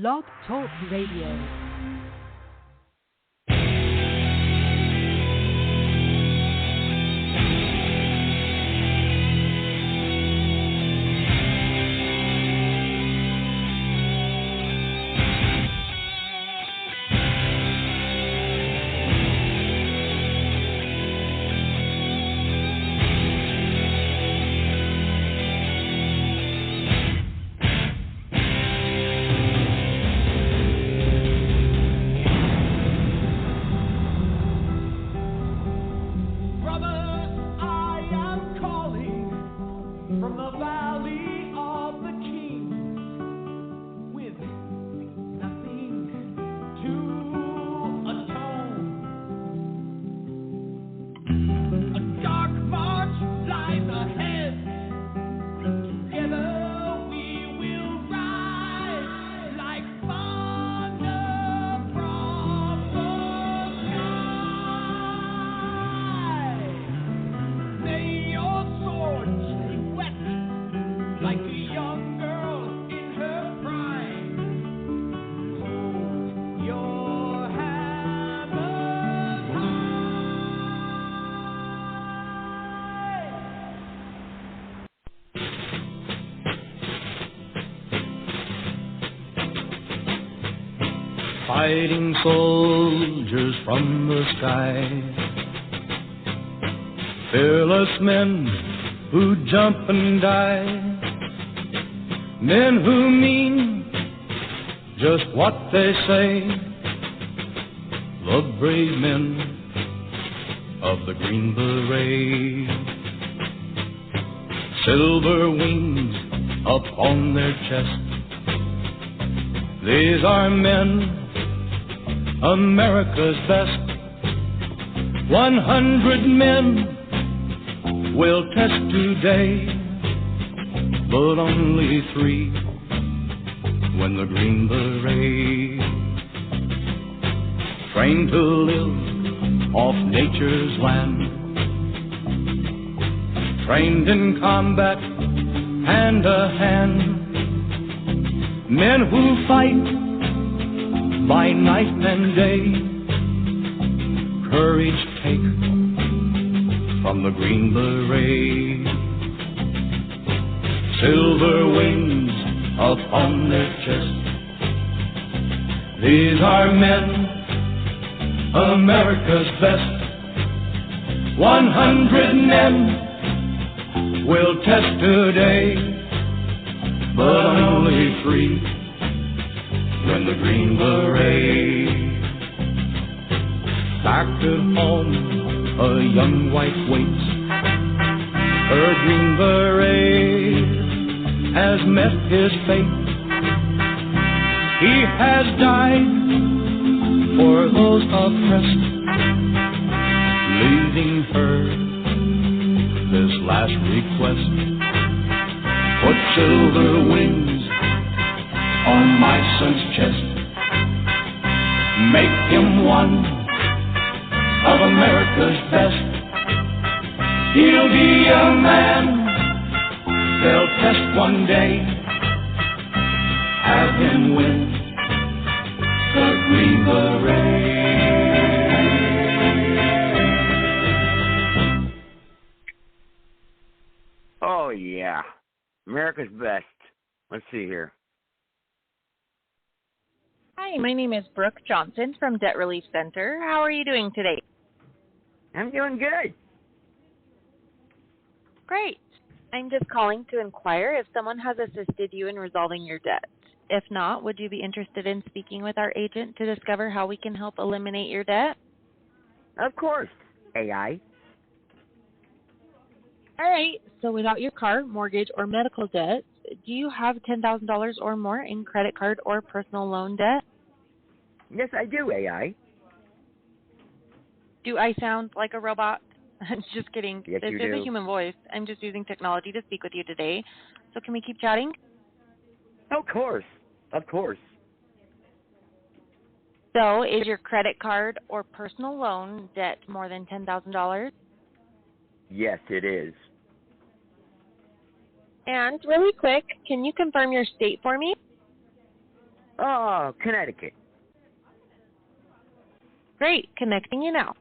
Blog Talk Radio. Fighting soldiers from the sky, fearless men who jump and die, men who mean just what they say, the brave men of the Green Beret. Silver wings upon their chest, these are men, America's best. 100 men will test today, but only 3 when the Green Beret. Trained to live off nature's land, trained in combat hand to hand, men who fight by night and day, courage take from the Green Beret. Silver wings upon their chest, these are men, America's best. 100 men will test today, but only 3 when the Green Beret. Back at home, a young wife waits. Her Green Beret has met his fate. He has died for those oppressed, leaving her this last request. Put silver wings on my son's chest, make him one of America's best. He'll be a man they'll test one day, have him win the Green Beret. Oh yeah, America's best. Let's see here. Hi, my name is Brooke Johnson from Debt Relief Center. How are you doing today? I'm doing good. Great. I'm just calling to inquire if someone has assisted you in resolving your debt. If not, would you be interested in speaking with our agent to discover how we can help eliminate your debt? Of course, AI. All right. So without your car, mortgage, or medical debt, do you have $10,000 or more in credit card or personal loan debt? Yes, I do, AI. Do I sound like a robot? I'm just kidding. Yes, This you is do. a human voice. I'm just using technology to speak with you today. So can we keep chatting? Of course. Of course. So is your credit card or personal loan debt more than $10,000? Yes, it is. And really quick, can you confirm your state for me? Oh, Connecticut. Great. Connecting you now.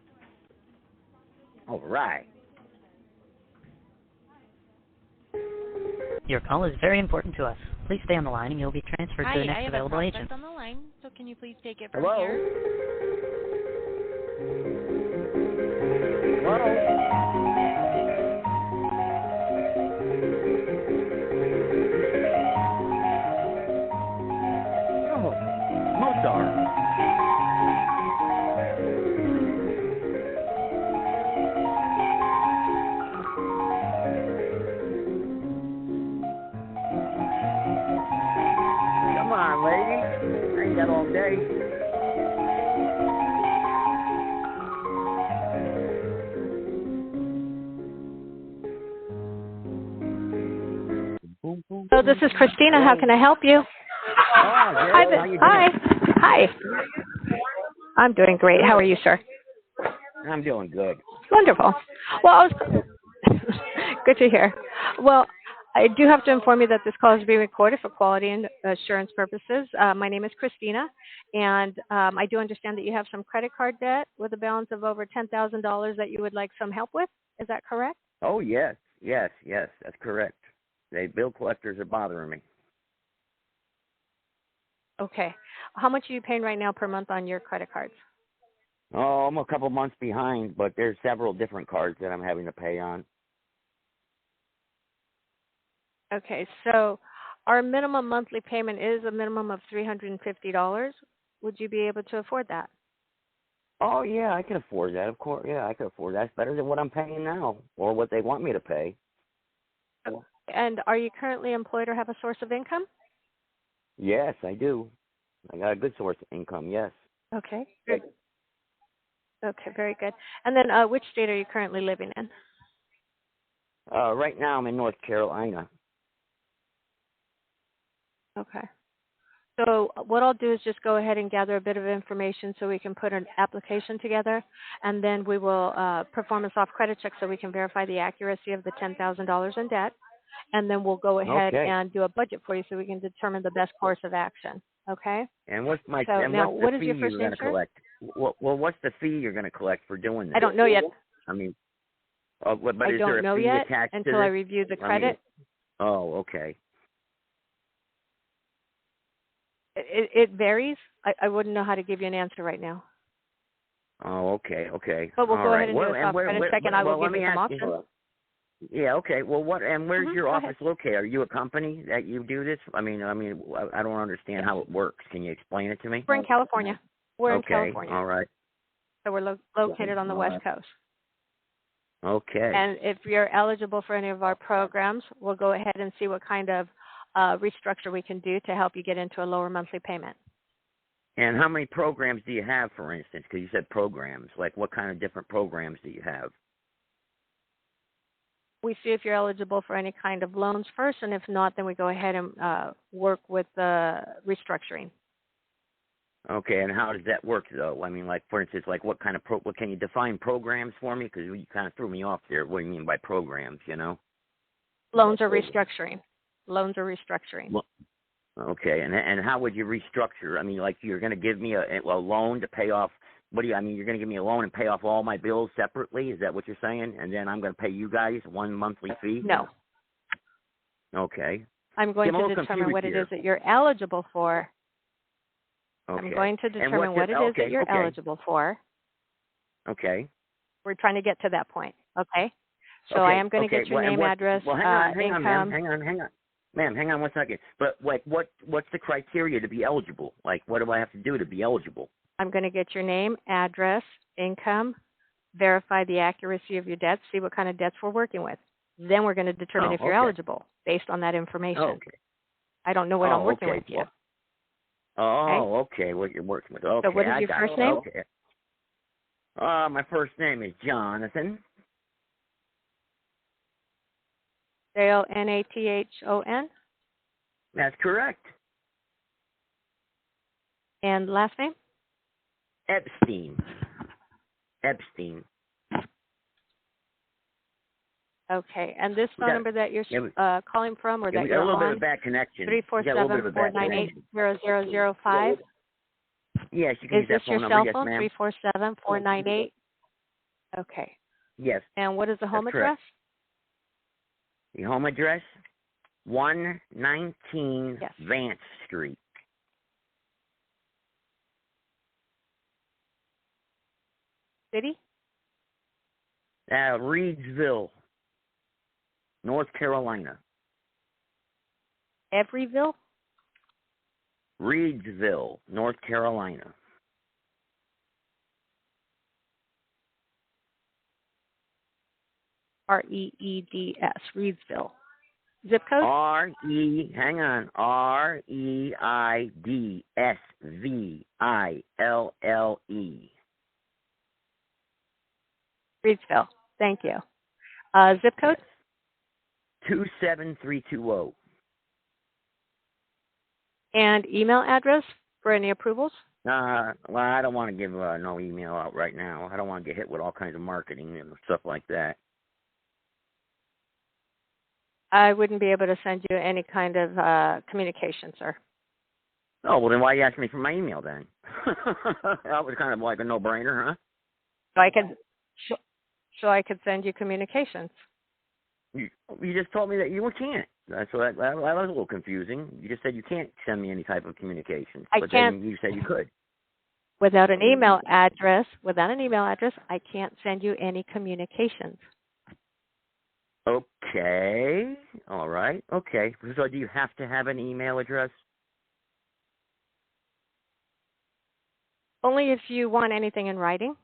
All right. Your call is very important to us. Please stay on the line and you'll be transferred to the Hi, next I have available a agent. prospect on the line, so can you please take it from Hello? here? Hello? Oh, Mozart. Come on, lady. I ain't got all day. Boom, boom, So this is Christina. How can I help you? Oh, Hi. Jay, how you doing? Hi. I'm doing great. How are you, sir? I'm doing good. Wonderful. Well, good to hear. Well, I do have to inform you that this call is being recorded for quality and assurance purposes. My name is Christina, and I do understand that you have some credit card debt with a balance of over $10,000 that you would like some help with. Is that correct? Oh, yes, that's correct. The bill collectors are bothering me. Okay. How much are you paying right now per month on your credit cards? Oh, I'm a couple months behind, but there's several different cards that I'm having to pay on. Okay, so our minimum monthly payment is a minimum of $350. Would you be able to afford that? Oh, yeah, I can afford that, of course. Yeah, I can afford that. It's better than what I'm paying now, or what they want me to pay. And are you currently employed or have a source of income? Yes, I do. I got a good source of income, yes. Okay, good. Okay, very good. And then which state are you currently living in? Right now I'm in North Carolina. Okay. So what I'll do is just go ahead and gather a bit of information so we can put an application together, and then we will perform a soft credit check so we can verify the accuracy of the $10,000 in debt, and then we'll go ahead and do a budget for you so we can determine the best course of action. Okay? And what's my So now, what's what the is fee your you're first going name, to sir? collect? Well, what's the fee you're going to collect for doing this? I don't know yet. I mean, but I is there don't a know fee yet attached until to I this? review the I credit. mean, oh, okay. It varies. I wouldn't know how to give you an answer right now. Oh, okay. But we'll All go right. ahead and do a soft credit check, and I will give you some options. Yeah, okay. Well, where's your Go office ahead. located? Are you a company that you do this? I don't understand how it works. Can you explain it to me? We're in California. We're in Okay. California. All right. So we're located on the West Coast. Okay. And if you're eligible for any of our programs, we'll go ahead and see what kind of restructure we can do to help you get into a lower monthly payment. And how many programs do you have, for instance? Because you said programs. Like, what kind of different programs do you have? We see if you're eligible for any kind of loans first, and if not, then we go ahead and work with the restructuring. Okay, and how does that work, though? I mean, like, for instance, like, what kind of what can you define programs for me? Because you kind of threw me off there. What do you mean by programs, Loans are restructuring. Loans are restructuring. Well, okay, and how would you restructure? I mean, like, you're going to give me a loan to pay off. You're going to give me a loan and pay off all my bills separately? Is that what you're saying? And then I'm going to pay you guys one monthly fee? No. Okay. I'm going to determine what it is that you're eligible for. Okay. I'm going to determine what it is that you're eligible for. Okay. We're trying to get to that point. Okay. So I am going to get your name, address, income. Hang on. Ma'am, hang on 1 second. But, like, what's the criteria to be eligible? Like, what do I have to do to be eligible? I'm going to get your name, address, income, verify the accuracy of your debts, see what kind of debts we're working with. Then we're going to determine if you're eligible based on that information. Okay. I don't know what I'm working with yet. Okay. What you're working with. Okay. So what is your first name? Okay. My first name is Jonathan. Jonathan? That's correct. And last name? Epstein. Okay, and this phone got- number that you're yeah, we- calling from, or Yeah, that we got a you're little bit on, of a bad connection. 347-498-0005. Yes, you can Is use this that phone your number. cell Yes, phone? ma'am. 347-498. Okay. Yes. And what is the home That's address? correct. The home address, 119 Yes. Vance Street. City? Reedsville, North Carolina. Everyville? Reedsville, North Carolina. R-E-E-D-S, Reedsville. Zip code? hang on, Reedsville. Reedsville. Thank you. Zip code? 27320. And email address for any approvals? Well, I don't want to give no email out right now. I don't want to get hit with all kinds of marketing and stuff like that. I wouldn't be able to send you any kind of communication, sir. Oh, well, then why you asking me for my email then? That was kind of like a no-brainer, huh? So I could send you communications. You just told me that you can't. So that was a little confusing. You just said you can't send me any type of communication. I but can't. Then you said you could. Without an email address, I can't send you any communications. Okay. All right. Okay. So do you have to have an email address? Only if you want anything in writing.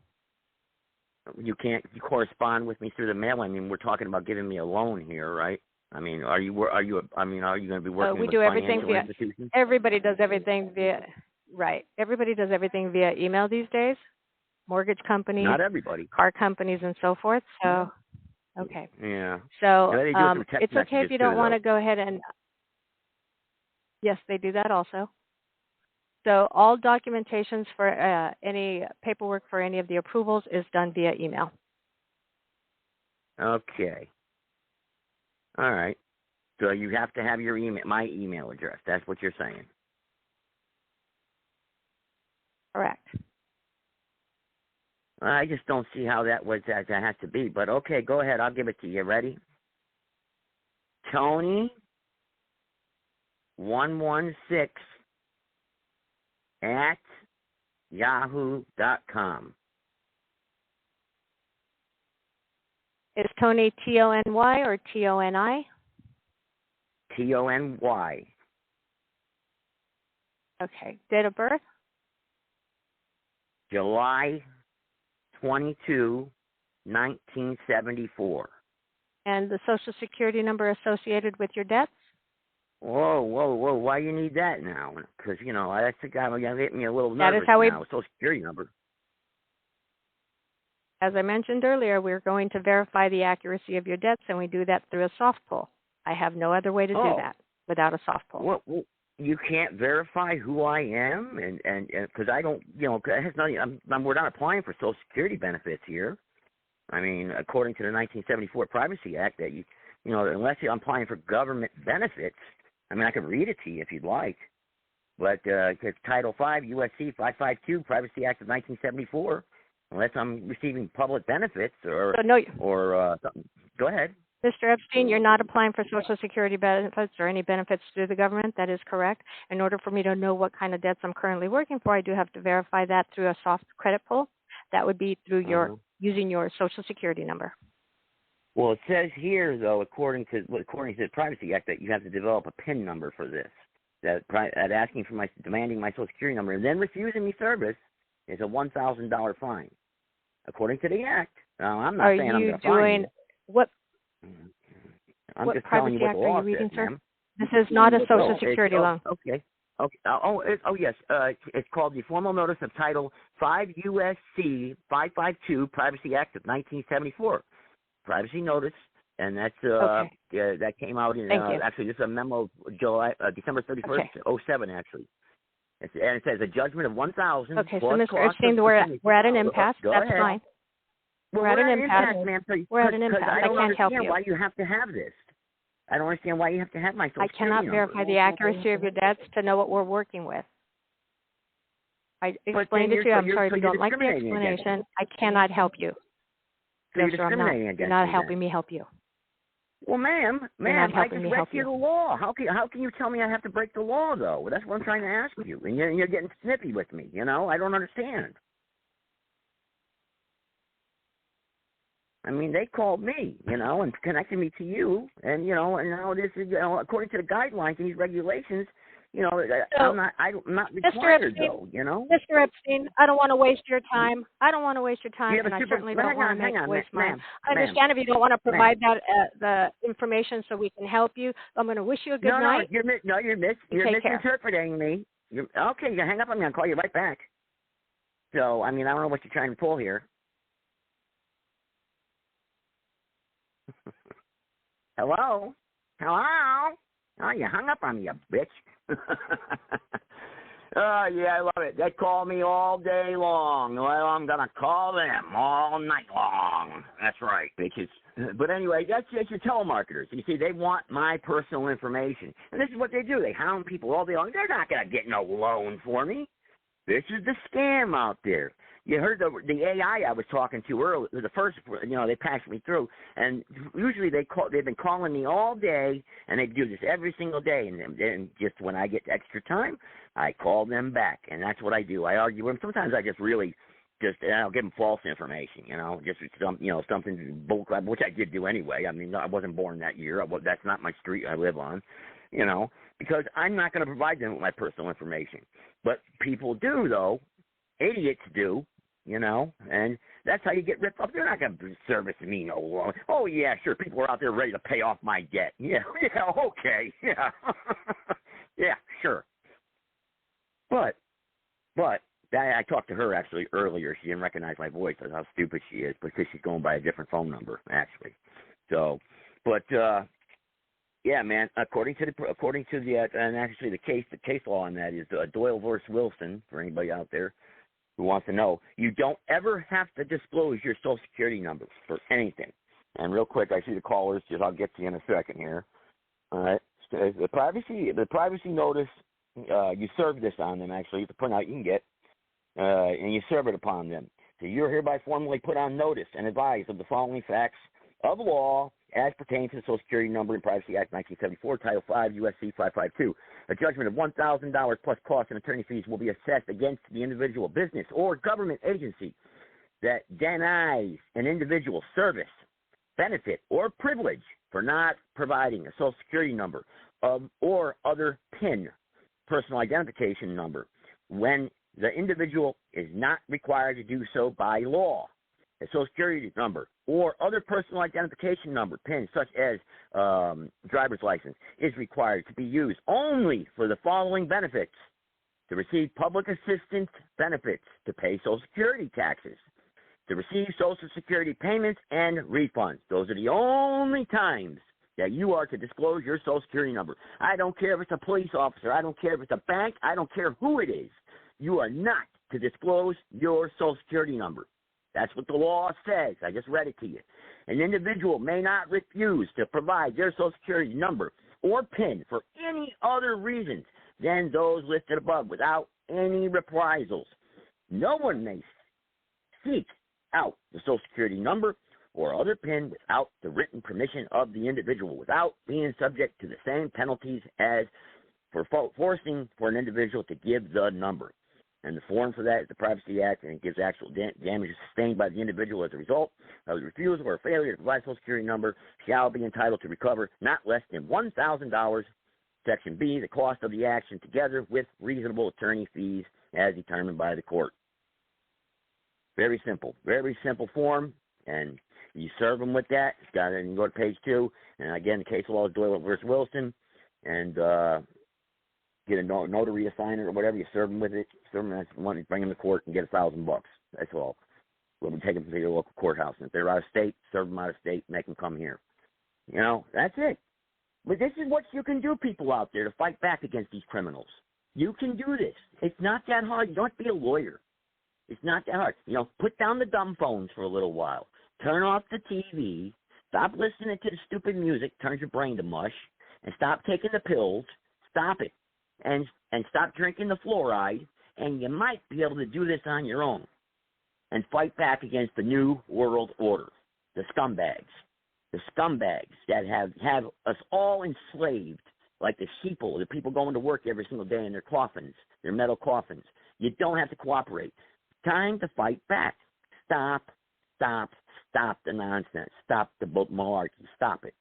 You can't correspond with me through the mail. I mean, we're talking about giving me a loan here, right? I mean, are you going to be working we with do everything financial via. institutions? Everybody does everything via. Right. Everybody does everything via email these days. Mortgage companies. Not everybody. Car companies and so forth. So, okay. Yeah. So They do it through text it's okay if messages you don't too, want to though. go ahead and. Yes, they do that also. So all documentations for any paperwork for any of the approvals is done via email. Okay. All right. So you have to have my email address. That's what you're saying. Correct. I just don't see how that has to be. But okay, go ahead. I'll give it to you. Ready? Tony 116 at yahoo.com. Is Tony Tony or Tony? Tony. Okay. Date of birth? July 22, 1974. And the Social Security number associated with your debts? Whoa. Why you need that now? Because, that's the guy who hit me a little That nervous is how now. Social Security number. As I mentioned earlier, we're going to verify the accuracy of your debts, and we do that through a soft pull. I have no other way to do that without a soft pull. Well, you can't verify who I am, and because I don't, it has nothing. We're not applying for Social Security benefits here. I mean, according to the 1974 Privacy Act, that unless I'm applying for government benefits, I mean, I could read it to you if you'd like. But it's Title V, USC 552, Privacy Act of 1974. Unless I'm receiving public benefits or something. Go ahead. Mr. Epstein, you're not applying for Social Security benefits or any benefits through the government. That is correct. In order for me to know what kind of debts I'm currently working for, I do have to verify that through a soft credit pull. That would be through using your Social Security number. Well, it says here, though, according to the Privacy Act, that you have to develop a PIN number for this. That demanding my Social Security number and then refusing me service is a $1,000 fine. According to the Act. I'm not saying I'm going to fine you. What just telling you what the law are you reading, says, sir? ma'am. This is not a Social Security loan. Okay. Yes. It's called the Formal Notice of Title 5 USC 552 Privacy Act of 1974. Privacy Notice, and that's that came out in actually this is a memo December 31st, 07 actually. And it says a judgment of $1,000. Okay, so Mr. Epstein, we're at an impasse. That's fine. Well, we're at an impasse. Man. We're at an impasse. I I don't can't help understand you. why you have to have this. I don't understand why you have to have my Social I cannot Security verify number. the accuracy of your debts to know what we're working with. I explained it to you. I'm sorry if you don't like the explanation. I cannot help you. So you're sir, I'm not. discriminating against You're not me helping then. me help you. Well, ma'am, not I helping just me read help you you. the law. How can you tell me I have to break the law, though? That's what I'm trying to ask you. And you're getting snippy with me, you know? I don't understand. I mean, they called me, you know, and connected me to you. And, you know, this is, you know, according to the guidelines and these regulations, you know, I'm not required, though, you know? Mr. Epstein, I don't want to waste your time. I don't want to waste your time, Yeah, and I certainly don't want to waste mine. Ma'am, I understand if you don't want to provide that the information so we can help you. I'm going to wish you a good night. You're misinterpreting me. Okay, you hang up on me. I'll call you right back. So, I mean, I don't know what you're trying to pull here. Hello? Hello? Oh, you hung up on me, you bitch. Oh, yeah, I love it. They call me all day long. Well, I'm going to call them all night long. That's right, bitches. But anyway, that's your telemarketers. You see, they want my personal information. And this is what they do. They hound people all day long. They're not going to get no loan for me. This is the scam out there. You heard the AI I was talking to earlier, the first, you know, they passed me through, and usually they've been calling me all day, and they do this every single day, and just when I get extra time, I call them back, and that's what I do. I argue with them. Sometimes I just really I'll give them false information, you know, just something bullcrap, which I did do anyway. I mean, I wasn't born that year. That's not my street I live on, you know, because I'm not going to provide them with my personal information. But people do, though. Idiots do, you know, and that's how you get ripped off. They're not going to service me no longer. Oh, yeah, sure, people are out there ready to pay off my debt. Yeah, okay, yeah. Yeah, sure. But I talked to her, actually, earlier. She didn't recognize my voice. That's how stupid she is, because she's going by a different phone number, actually. So, but, yeah, man. According to the and actually the case law on that is Doyle versus Wilson. For anybody out there who wants to know, you don't ever have to disclose your Social Security number for anything. And real quick, I see the callers. Just I'll get to you in a second here. All right. So the privacy notice. You serve this on them. Actually, it's a printout you can get, and you serve it upon them. So you're hereby formally put on notice and advised of the following facts of law as pertains to the Social Security Number and Privacy Act 1974, Title 5, U.S.C. 552. A judgment of $1,000 plus costs and attorney fees will be assessed against the individual business or government agency that denies an individual service, benefit, or privilege for not providing a Social Security number or other PIN, personal identification number, when the individual is not required to do so by law. A Social Security number or other personal identification number, PIN, such as driver's license, is required to be used only for the following benefits: to receive public assistance benefits, to pay Social Security taxes, to receive Social Security payments and refunds. Those are the only times that you are to disclose your Social Security number. I don't care if it's a police officer. I don't care if it's a bank. I don't care who it is. You are not to disclose your Social Security number. That's what the law says. I just read it to you. An individual may not refuse to provide their Social Security number or PIN for any other reasons than those listed above without any reprisals. No one may seek out the Social Security number or other PIN without the written permission of the individual, without being subject to the same penalties as for forcing for an individual to give the number. And the form for that is the Privacy Act, and it gives actual damages sustained by the individual as a result of the refusal or failure to provide a Social Security number shall be entitled to recover not less than $1,000. Section B, the cost of the action together with reasonable attorney fees as determined by the court. Very simple form, and you serve them with that. It's got it, and you go to page 2, and again, the case law is Doyle versus Wilson, and get a notary to sign it or whatever. You serve them with it. Serve them, bring them to court and get $1,000. That's all. We'll take them to your local courthouse, and if they're out of state, serve them out of state, make them come here. You know, that's it. But this is what you can do, people out there, to fight back against these criminals. You can do this. It's not that hard. You don't have to be a lawyer. It's not that hard. You know, put down the dumb phones for a little while. turn off the TV, stop listening to the stupid music, turns your brain to mush, and stop taking the pills. Stop it. And stop drinking the fluoride, and you might be able to do this on your own and fight back against the New World Order, the scumbags that have us all enslaved like the sheeple, the people going to work every single day in their coffins, their metal coffins. You don't have to cooperate. Time to fight back. Stop the nonsense. Stop the malarkey. Stop it.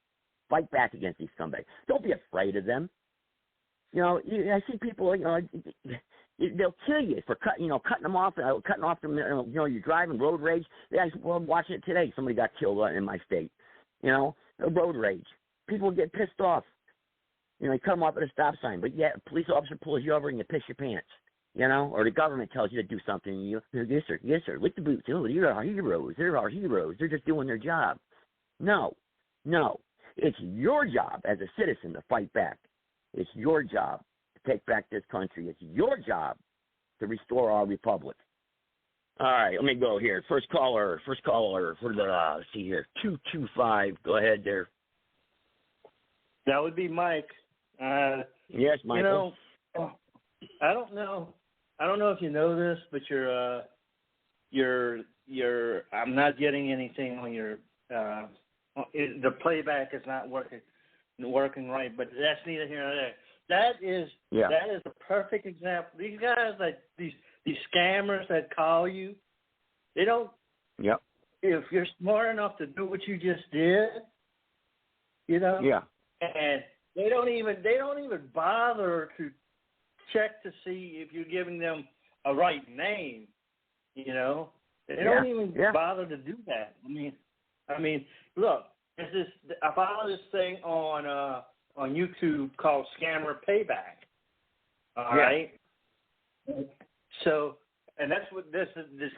Fight back against these scumbags. Don't be afraid of them. You know, I see people, you know, they'll kill you for cutting them off, you're driving, road rage. I'm watching it today. Somebody got killed in my state. You know, road rage. People get pissed off. You know, you cut them off at a stop sign, but yet a police officer pulls you over and you piss your pants. You know, or the government tells you to do something, and you, yes sir, lick the boots. Oh, you're our heroes. They're our heroes. They're just doing their job. No, it's your job as a citizen to fight back. It's your job to take back this country. It's your job to restore our republic. All right, let me go here. First caller for the, let's see here, 225. Go ahead there. That would be Mike. Yes, Michael. You know, I don't know if you know this, but your I'm not getting anything on your the playback is not working right, but that's neither here nor there. That is a perfect example. These guys, like these scammers that call you, they don't. Yep. If you're smart enough to do what you just did, you know. Yeah. And they don't even bother to check to see if you're giving them a right name. You know, they don't even bother to do that. I mean, look. I follow this thing on YouTube called Scammer Payback. All right. So, and that's what this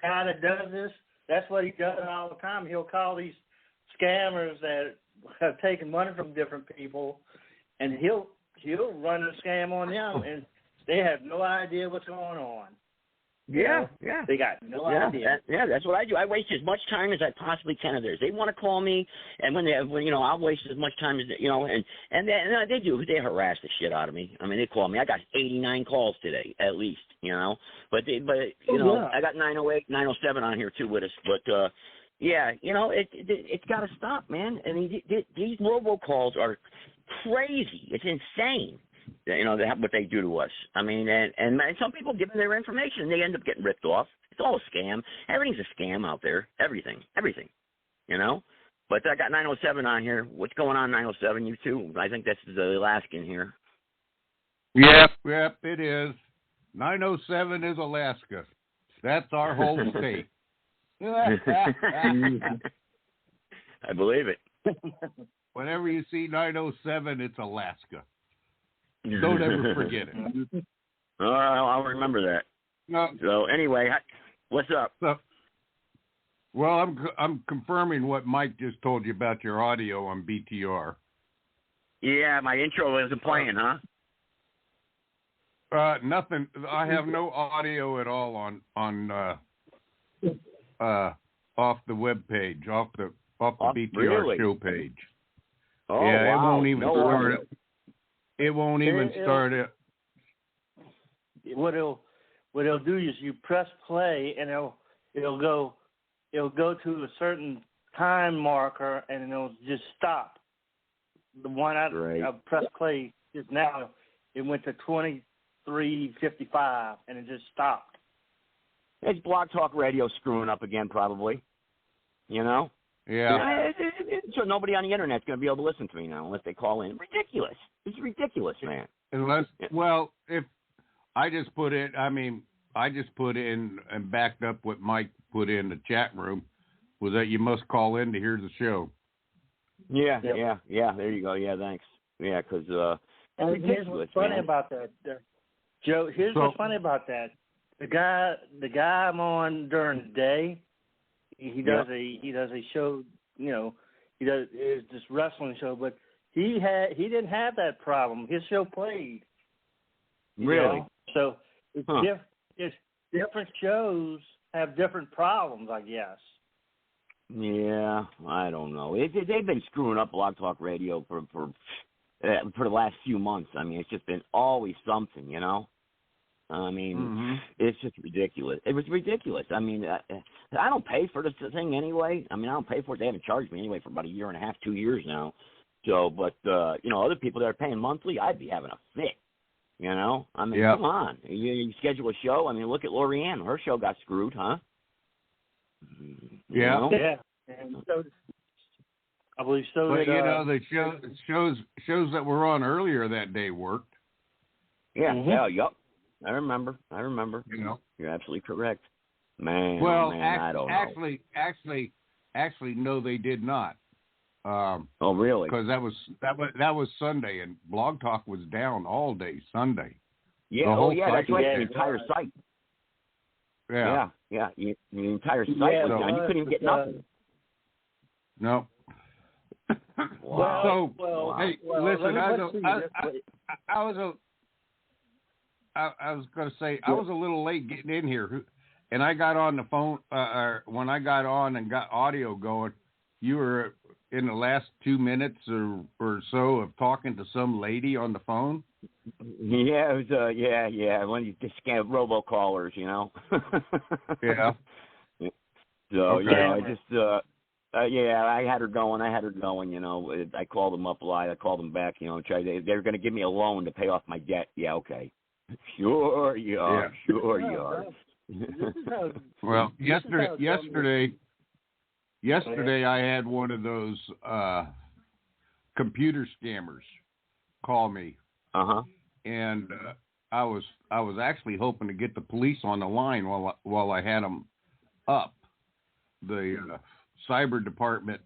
guy that does this. That's what he does all the time. He'll call these scammers that have taken money from different people, and he'll run a scam on them, and they have no idea what's going on. Yeah. They got no idea. That's what I do. I waste as much time as I possibly can of theirs. They want to call me, and when I'll waste as much time as and they do. They harass the shit out of me. I mean, they call me. I got 89 calls today, at least. You know, I got 908, 907 on here too with us. But it's got to stop, man. I mean, these robocalls are crazy. It's insane. You know, what they do to us. I mean, and some people give them their information, and they end up getting ripped off. It's all a scam. Everything's a scam out there. Everything. You know? But I got 907 on here. What's going on, 907? You too. I think that's the Alaskan here. Yep, it is. 907 is Alaska. That's our home state. I believe it. Whenever you see 907, it's Alaska. Don't ever forget it. I'll remember that. No. So anyway, what's up? Well, I'm confirming what Mike just told you about your audio on BTR. Yeah, my intro isn't playing, huh? Nothing. I have no audio at all on off the web page, off the BTR show page. Oh, yeah, wow. it won't even start it. It won't even start it. What it'll do is you press play, and it'll go to a certain time marker, and it'll just stop. The one I pressed play just now, it went to 23:55, and it just stopped. It's Blog Talk Radio screwing up again, probably. You know? Yeah. So nobody on the internet's going to be able to listen to me now unless they call in. Ridiculous. It's ridiculous, man. If I just put in and backed up what Mike put in the chat room was that you must call in to hear the show. Yeah. There you go. Yeah, thanks. Yeah, because here's what's funny about that, Joe. What's funny about that. The guy I'm on during the day. He does a show, it's this wrestling show, but he didn't have that problem. His show played. Really? Know? So it's different shows have different problems, I guess. Yeah, I don't know. They've been screwing up Blog Talk Radio for the last few months. I mean, it's just been always something, you know. I mean, it's just ridiculous. It was ridiculous. I mean, I don't pay for this thing anyway. I mean, I don't pay for it. They haven't charged me anyway for about a year and a half, 2 years now. So, but, you know, other people that are paying monthly, I'd be having a fit, you know. I mean, come on. You schedule a show. I mean, look at Lorianne. Her show got screwed, huh? You know? Yeah. And so, I believe so. But, that, you know, the shows that were on earlier that day worked. Yeah, yep. I remember. You know, you're absolutely correct, man. Well, I don't know. Actually, no, they did not. Oh, really? Because that was Sunday, and Blog Talk was down all day Sunday. Yeah, that's right. The entire site. Yeah. The entire site was down. You couldn't even get nothing. No. Wow. Hey, listen, I was going to say, I was a little late getting in here, and I got on the phone, when I got on and got audio going, you were in the last 2 minutes or so of talking to some lady on the phone. Yeah, it was, when you just scam robocallers, you know. Yeah. So, okay. you know, I just, I had her going, you know. I called them up live. I called them back, you know, they're going to give me a loan to pay off my debt. Yeah, okay. Sure you are. Sure you are. Well, yesterday I had one of those computer scammers call me. And I was actually hoping to get the police on the line while I had them up. The cyber department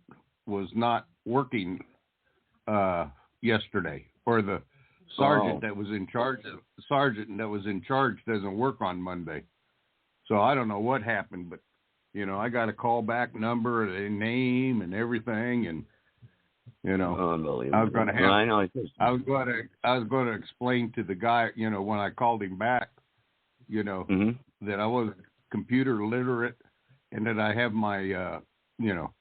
was not working yesterday, or the sergeant that was in charge doesn't work on Monday. So I don't know what happened, but you know, I got a callback number, a name, and everything, and you know, unbelievable. I was going to explain to the guy, you know, when I called him back, you know, that I was computer literate, and that I have my, you know,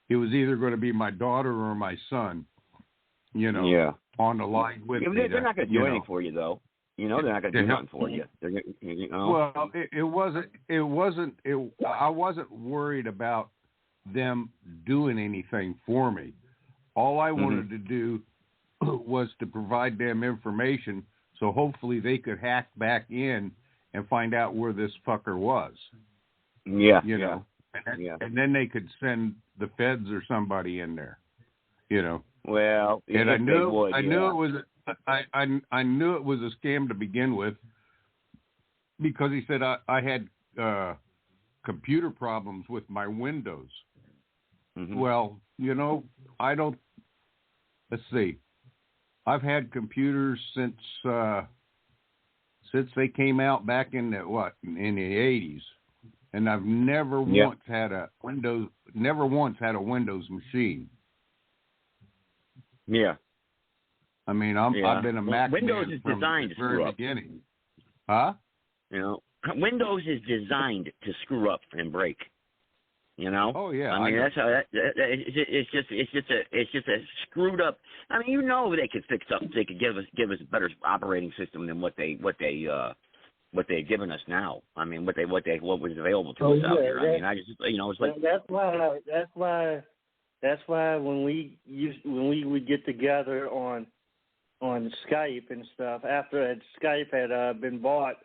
it was either going to be my daughter or my son, you know, on the line with me. They're not going to do anything for you, though. You know, they're not going to do nothing for you. You know? Well, I wasn't worried about them doing anything for me. All I wanted to do was to provide them information, so hopefully they could hack back in and find out where this fucker was. Yeah. You know, and then they could send the feds or somebody in there. You know. Well, and I knew it was a scam to begin with, because he said I had computer problems with my Windows. Well, you know, let's see. I've had computers since they came out back in the 80s, and I've never once had a Windows machine. Yeah. I mean, I've been a Mac Windows man is from designed the to screw very up. beginning. Huh? You know, Windows is designed to screw up and break. You know? Oh yeah. I mean, that's how it's just a screwed up. I mean, you know, they could fix up. They could give us a better operating system than what they've given us now. I mean, what was available to us out there. I mean, I just, you know, it's like that's why when we would get together on Skype and stuff, after Skype had been bought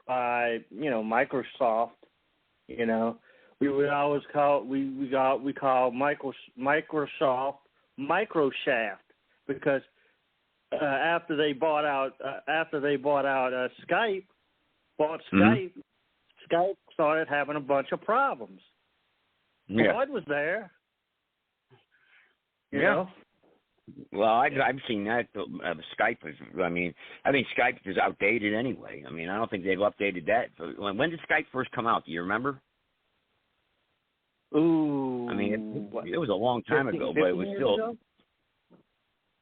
by, you know, Microsoft, you know, we would always call we call Microsoft Microshaft, because after they bought out Skype, Skype started having a bunch of problems. Floyd was there. You know? Well, I've seen that. Skype is. I mean, I think Skype is outdated anyway. I mean, I don't think they've updated that. When did Skype first come out? Do you remember? Ooh. I mean, it was a long time ago, but it was still. Ago?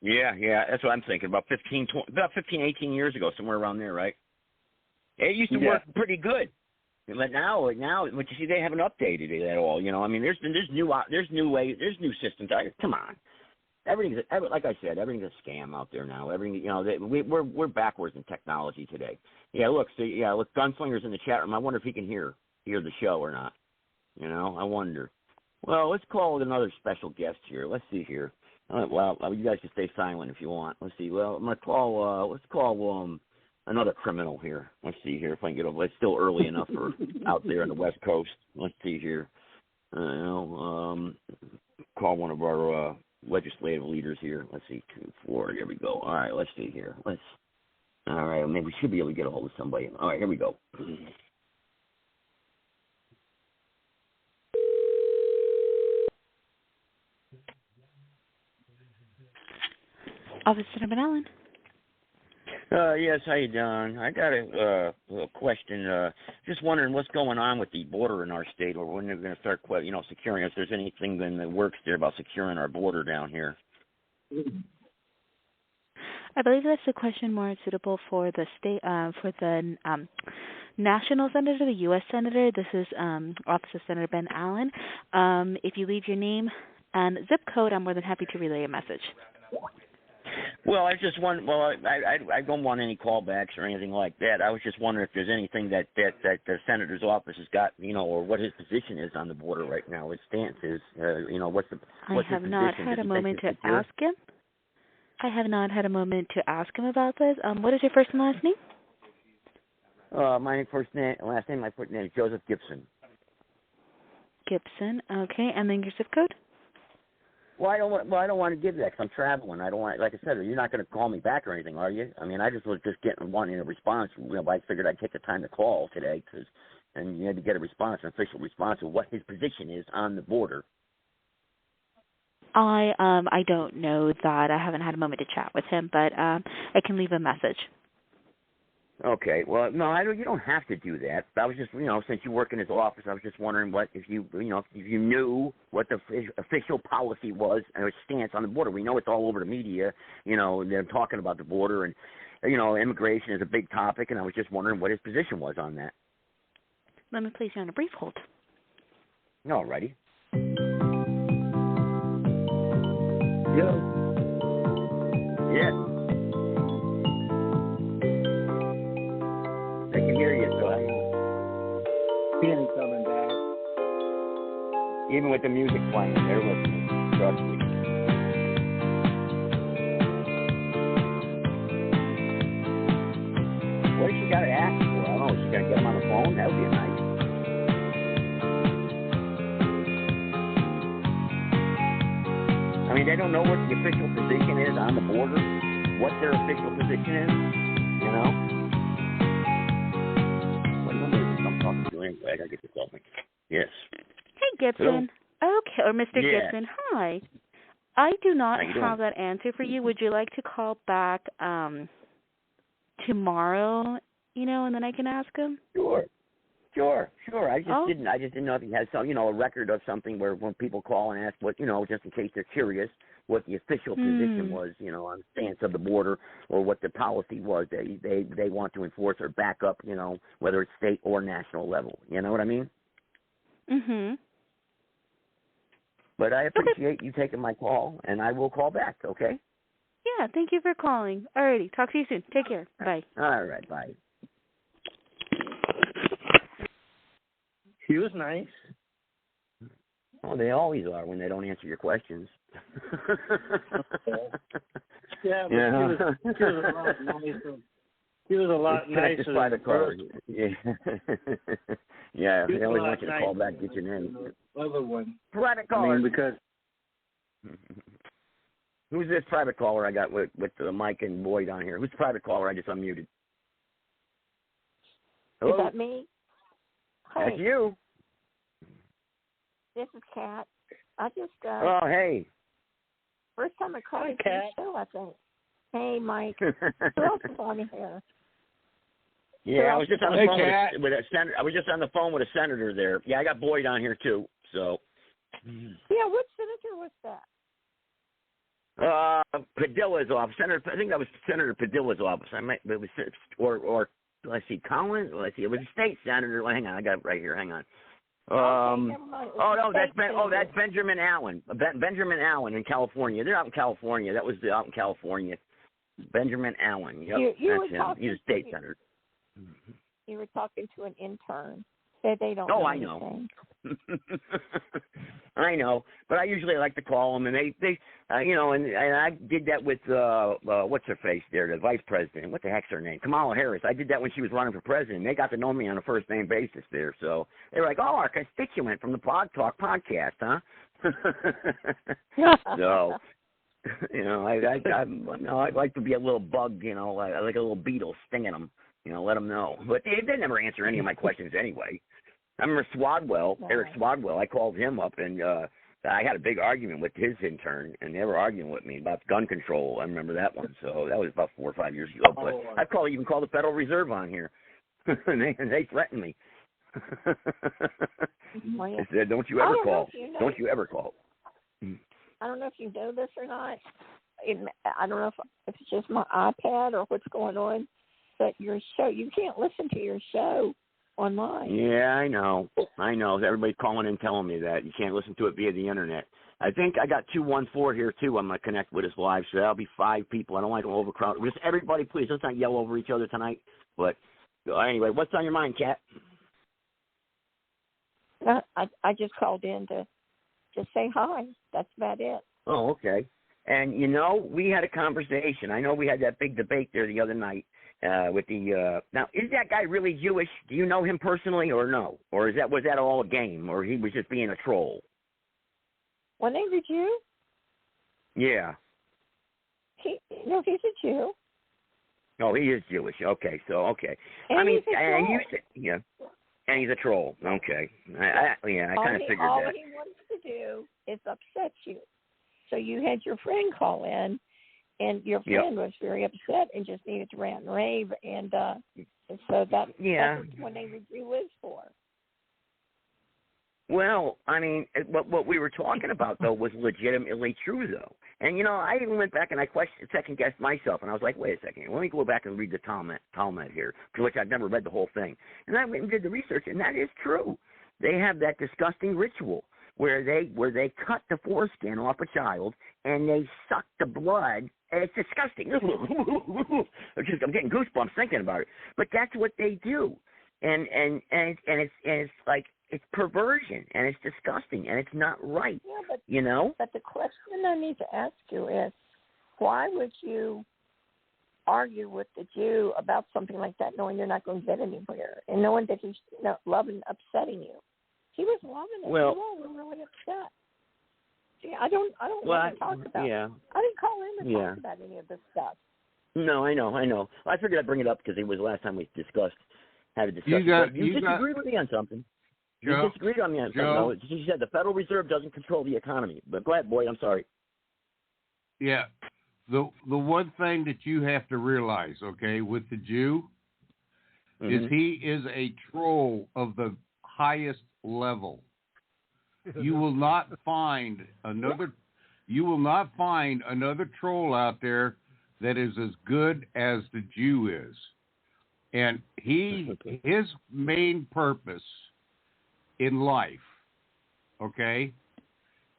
Yeah. That's what I'm thinking. About 15, 18 years ago, somewhere around there, right? It used to work pretty good. But now, but you see, they haven't updated it at all. You know, I mean, there's new ways, there's new systems. Come on, like I said, everything's a scam out there now. Everything, you know, we're backwards in technology today. Yeah, look, Gunslinger's in the chat room. I wonder if he can hear the show or not. You know, I wonder. Well, let's call another special guest here. Let's see here. Well, you guys can stay silent if you want. Let's see. Well, I'm gonna call. Let's call another criminal here. Let's see here if I can get over. It's still early enough for out there on the West Coast. Let's see here. Call one of our legislative leaders here. Let's see, 2, 4. Here we go. All right, let's see here. All right, maybe we should be able to get a hold of somebody. All right, here we go. Officer Senator Allen. Yes, how you doing? I got a question. Just wondering what's going on with the border in our state, or when they're going to start, securing. If there's anything in the works there about securing our border down here. I believe that's a question more suitable for the state, for the national senator, the U.S. senator. This is Officer Senator Ben Allen. If you leave your name and zip code, I'm more than happy to relay a message. Well, I just want. Well, I don't want any callbacks or anything like that. I was just wondering if there's anything that the senator's office has got, or what his position is on the border right now. His stance is, what's his I have not had a moment to ask him. I have not had a moment to ask him about this. What is your first and last name? My first name, last name, my first name is Joseph Gibson. Gibson. Okay, and then your zip code. Well, I don't want to give that because I'm traveling. I don't want, like I said, you're not going to call me back or anything, are you? I mean, I just was wanting a response. I figured I'd take the time to call today, and you had to get a response, an official response of what his position is on the border. I don't know that. I haven't had a moment to chat with him, but I can leave a message. Okay. Well, no, you don't have to do that. I was just, since you work in his office, I was just wondering if you knew what the official policy was and his stance on the border. We know it's all over the media, they're talking about the border, and, immigration is a big topic, and I was just wondering what his position was on that. Let me place you on a brief hold. All righty. Yeah. Yeah. I can hear you, so He ain't coming back. Even with the music playing, they're listening. Trust me. What has she got to ask for? I don't know. Is she got to get him on the phone? That would be nice. I mean, they don't know what the official position is on the border, what their official position is, I gotta get this off me. Yes. Hey, Gibson. Hello? Okay, or Mr. Yeah. Gibson. Hi. I do not have that answer for you. Would you like to call back tomorrow, and then I can ask him? Sure. I just didn't know if he has some, a record of something where when people call and ask what, just in case they're curious, what the official position was, on the stance of the border, or what the policy was they want to enforce or back up, whether it's state or national level. You know what I mean? Mm-hmm. But I appreciate you taking my call, and I will call back, okay? Yeah, thank you for calling. Alrighty, talk to you soon. Take care. Bye. All right, bye. He was nice. Oh, they always are when they don't answer your questions. Yeah, but He was a lot nicer. He was a lot nicer than the first. Yeah, they always want you to call back, get your name. Other one. Private caller. Because who's this private caller I got with Mike and Boyd on here? Who's the private caller I just unmuted? Hello? Is that me? Hi. That's you. This is Kat. I just oh, hey. first time I called Hi, the show, I think. Hey, Mike. Who else is on here? Yeah, I was just on the phone with a senator. I was just on the phone with a senator there. Yeah, I got Boyd on here too. So. Yeah, which senator was that? Padilla's office. I think that was Senator Padilla's office. It was, or let's see, Collins. Let's see, it was a state senator. Well, hang on, I got it right here. Hang on. Never mind. Oh no, that's Benjamin Allen. Benjamin Allen in California. They're out in California. That was out in California. Benjamin Allen. Yep, that's him. He's a state senator. You were talking to an intern. They don't. Oh, know I know. anything. I know, but I usually like to call them, and they, and I did that with what's her face there, the vice president. What the heck's her name? Kamala Harris. I did that when she was running for president. They got to know me on a first name basis there, so they were like, "Oh, our constituent from the Blog Talk podcast, huh?" So, I'd like to be a little bug, like a little beetle stinging them, let them know. But they never answer any of my questions anyway. I remember Eric Swadwell. I called him up, and I had a big argument with his intern, and they were arguing with me about gun control. I remember that one. So that was about 4 or 5 years ago. But I've even called the Federal Reserve on here, and they threatened me. They said, "Don't you ever call. Don't you ever call." I don't know if you know this or not. I don't know if it's just my iPad or what's going on, but your show, you can't listen to your show online. Yeah, I know. Everybody's calling in telling me that. You can't listen to it via the internet. I think I got 214 here, too. I'm going to connect with us live, so that'll be 5 people. I don't like to overcrowd. Just everybody, please, let's not yell over each other tonight. But anyway, what's on your mind, Kat? I just called in to say hi. That's about it. Oh, okay. And, we had a conversation. I know we had that big debate there the other night. With the now, is that guy really Jewish? Do you know him personally, or no? Or was that all a game, or he was just being a troll? When they were Jew? Yeah. He's a Jew. Oh, he is Jewish. Okay, okay. And he's a troll. And you said, yeah, and he's a troll. Okay, I kind of figured all that. All he wants to do is upset you. So you had your friend call in. And your friend was very upset and just needed to rant and rave, and so that's what they review is for. Well, I mean, what we were talking about, though, was legitimately true, though. And, I even went back and I second-guessed myself, and I was like, wait a second, let me go back and read the Talmud here, which I've never read the whole thing. And I went and did the research, and that is true. They have that disgusting ritual where they cut the foreskin off a child and they suck the blood, and it's disgusting. I'm getting goosebumps thinking about it. But that's what they do, and it's like it's perversion, and it's disgusting, and it's not right. Yeah, but the question I need to ask you is, why would you argue with the Jew about something like that, knowing you're not going to get anywhere, and knowing that he's loving upsetting you? He was loving it. Well, you all were really upset. See, I don't want to talk about. Yeah. I didn't call in to talk about any of this stuff. No, I know. I figured I'd bring it up because it was the last time we had a discussion. You disagreed with me on something. You disagreed on me on something. You said the Federal Reserve doesn't control the economy. But go ahead, boy. I'm sorry. Yeah. The one thing that you have to realize, okay, with the Jew, is he is a troll of the highest level. You will not find another troll out there that is as good as the Jew is. And his main purpose in life, okay,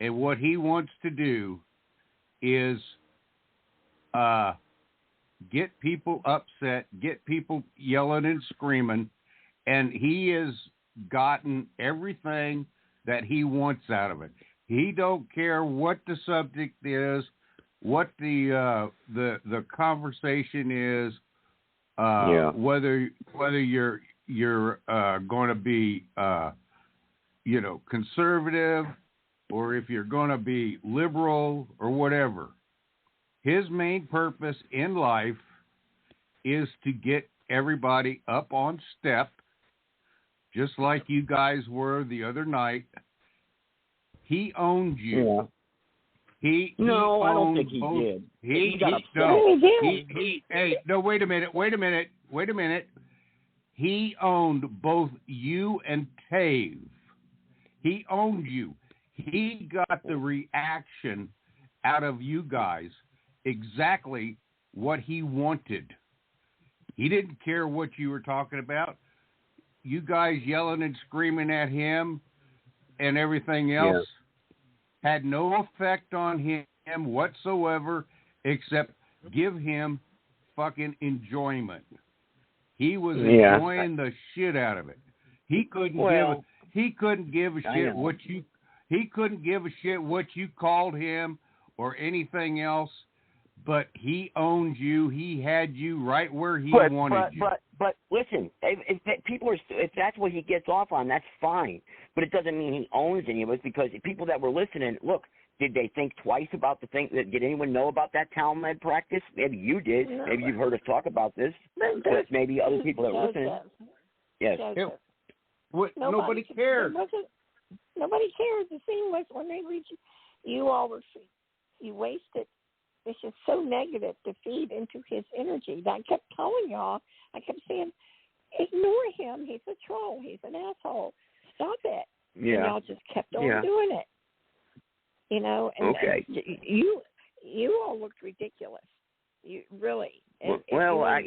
and what he wants to do is get people upset, get people yelling and screaming, and he has gotten everything that he wants out of it. He don't care what the subject is, what the conversation is, whether you're going to be conservative or if you're going to be liberal or whatever. His main purpose in life is to get everybody up on step, just like you guys were the other night. He owned you. Yeah. I don't think he did. He got upset. Wait a minute. He owned both you and Tave. He owned you. He got the reaction out of you guys exactly what he wanted. He didn't care what you were talking about. You guys yelling and screaming at him and everything else had no effect on him whatsoever, except give him fucking enjoyment. He was enjoying the shit out of it. He couldn't give a shit what you called him or anything else. But he owns you. He had you right where he wanted you. But listen, if that's what he gets off on, that's fine. But it doesn't mean he owns any of us, because people that were listening, look, did they think twice about the thing? Did anyone know about that Talmud practice? Maybe you did. No. Maybe you've heard us talk about this. But maybe other people that were listening. Yes. Nobody cared. Nobody cared. The thing was, when they reached you all were free. You wasted. It's just so negative to feed into his energy. I kept telling y'all, I kept saying, ignore him. He's a troll. He's an asshole. Stop it. Yeah. And y'all just kept on doing it. You know, and you all looked ridiculous. You really. Well, I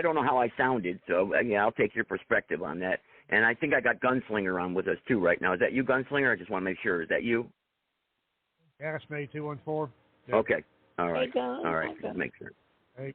don't know how I sounded, so I'll take your perspective on that. And I think I got Gunslinger on with us too right now. Is that you, Gunslinger? I just want to make sure. Is that you? Yeah, it's me, 214. Yep. Okay. All right. All right. Just make sure. Hey.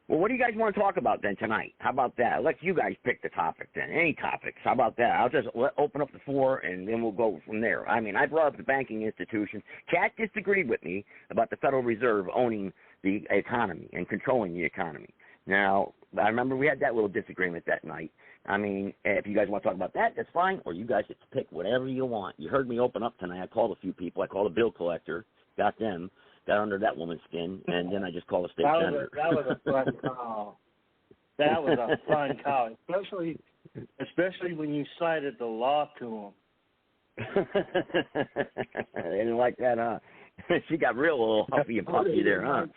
Well, what do you guys want to talk about then tonight? How about that? Let you guys pick the topic then. Any topics. How about that? I'll just open up the floor, and then we'll go from there. I mean, I brought up the banking institution. Cat disagreed with me about the Federal Reserve owning the economy and controlling the economy. Now, I remember we had that little disagreement that night. I mean, if you guys want to talk about that, that's fine, or you guys get to pick whatever you want. You heard me open up tonight. I called a few people. I called a bill collector, got under that woman's skin, and then I just called a state senator. That was a fun call. That was a fun call, especially when you cited the law to them. They didn't like that, huh? She got real little huffy and puffy there, huh?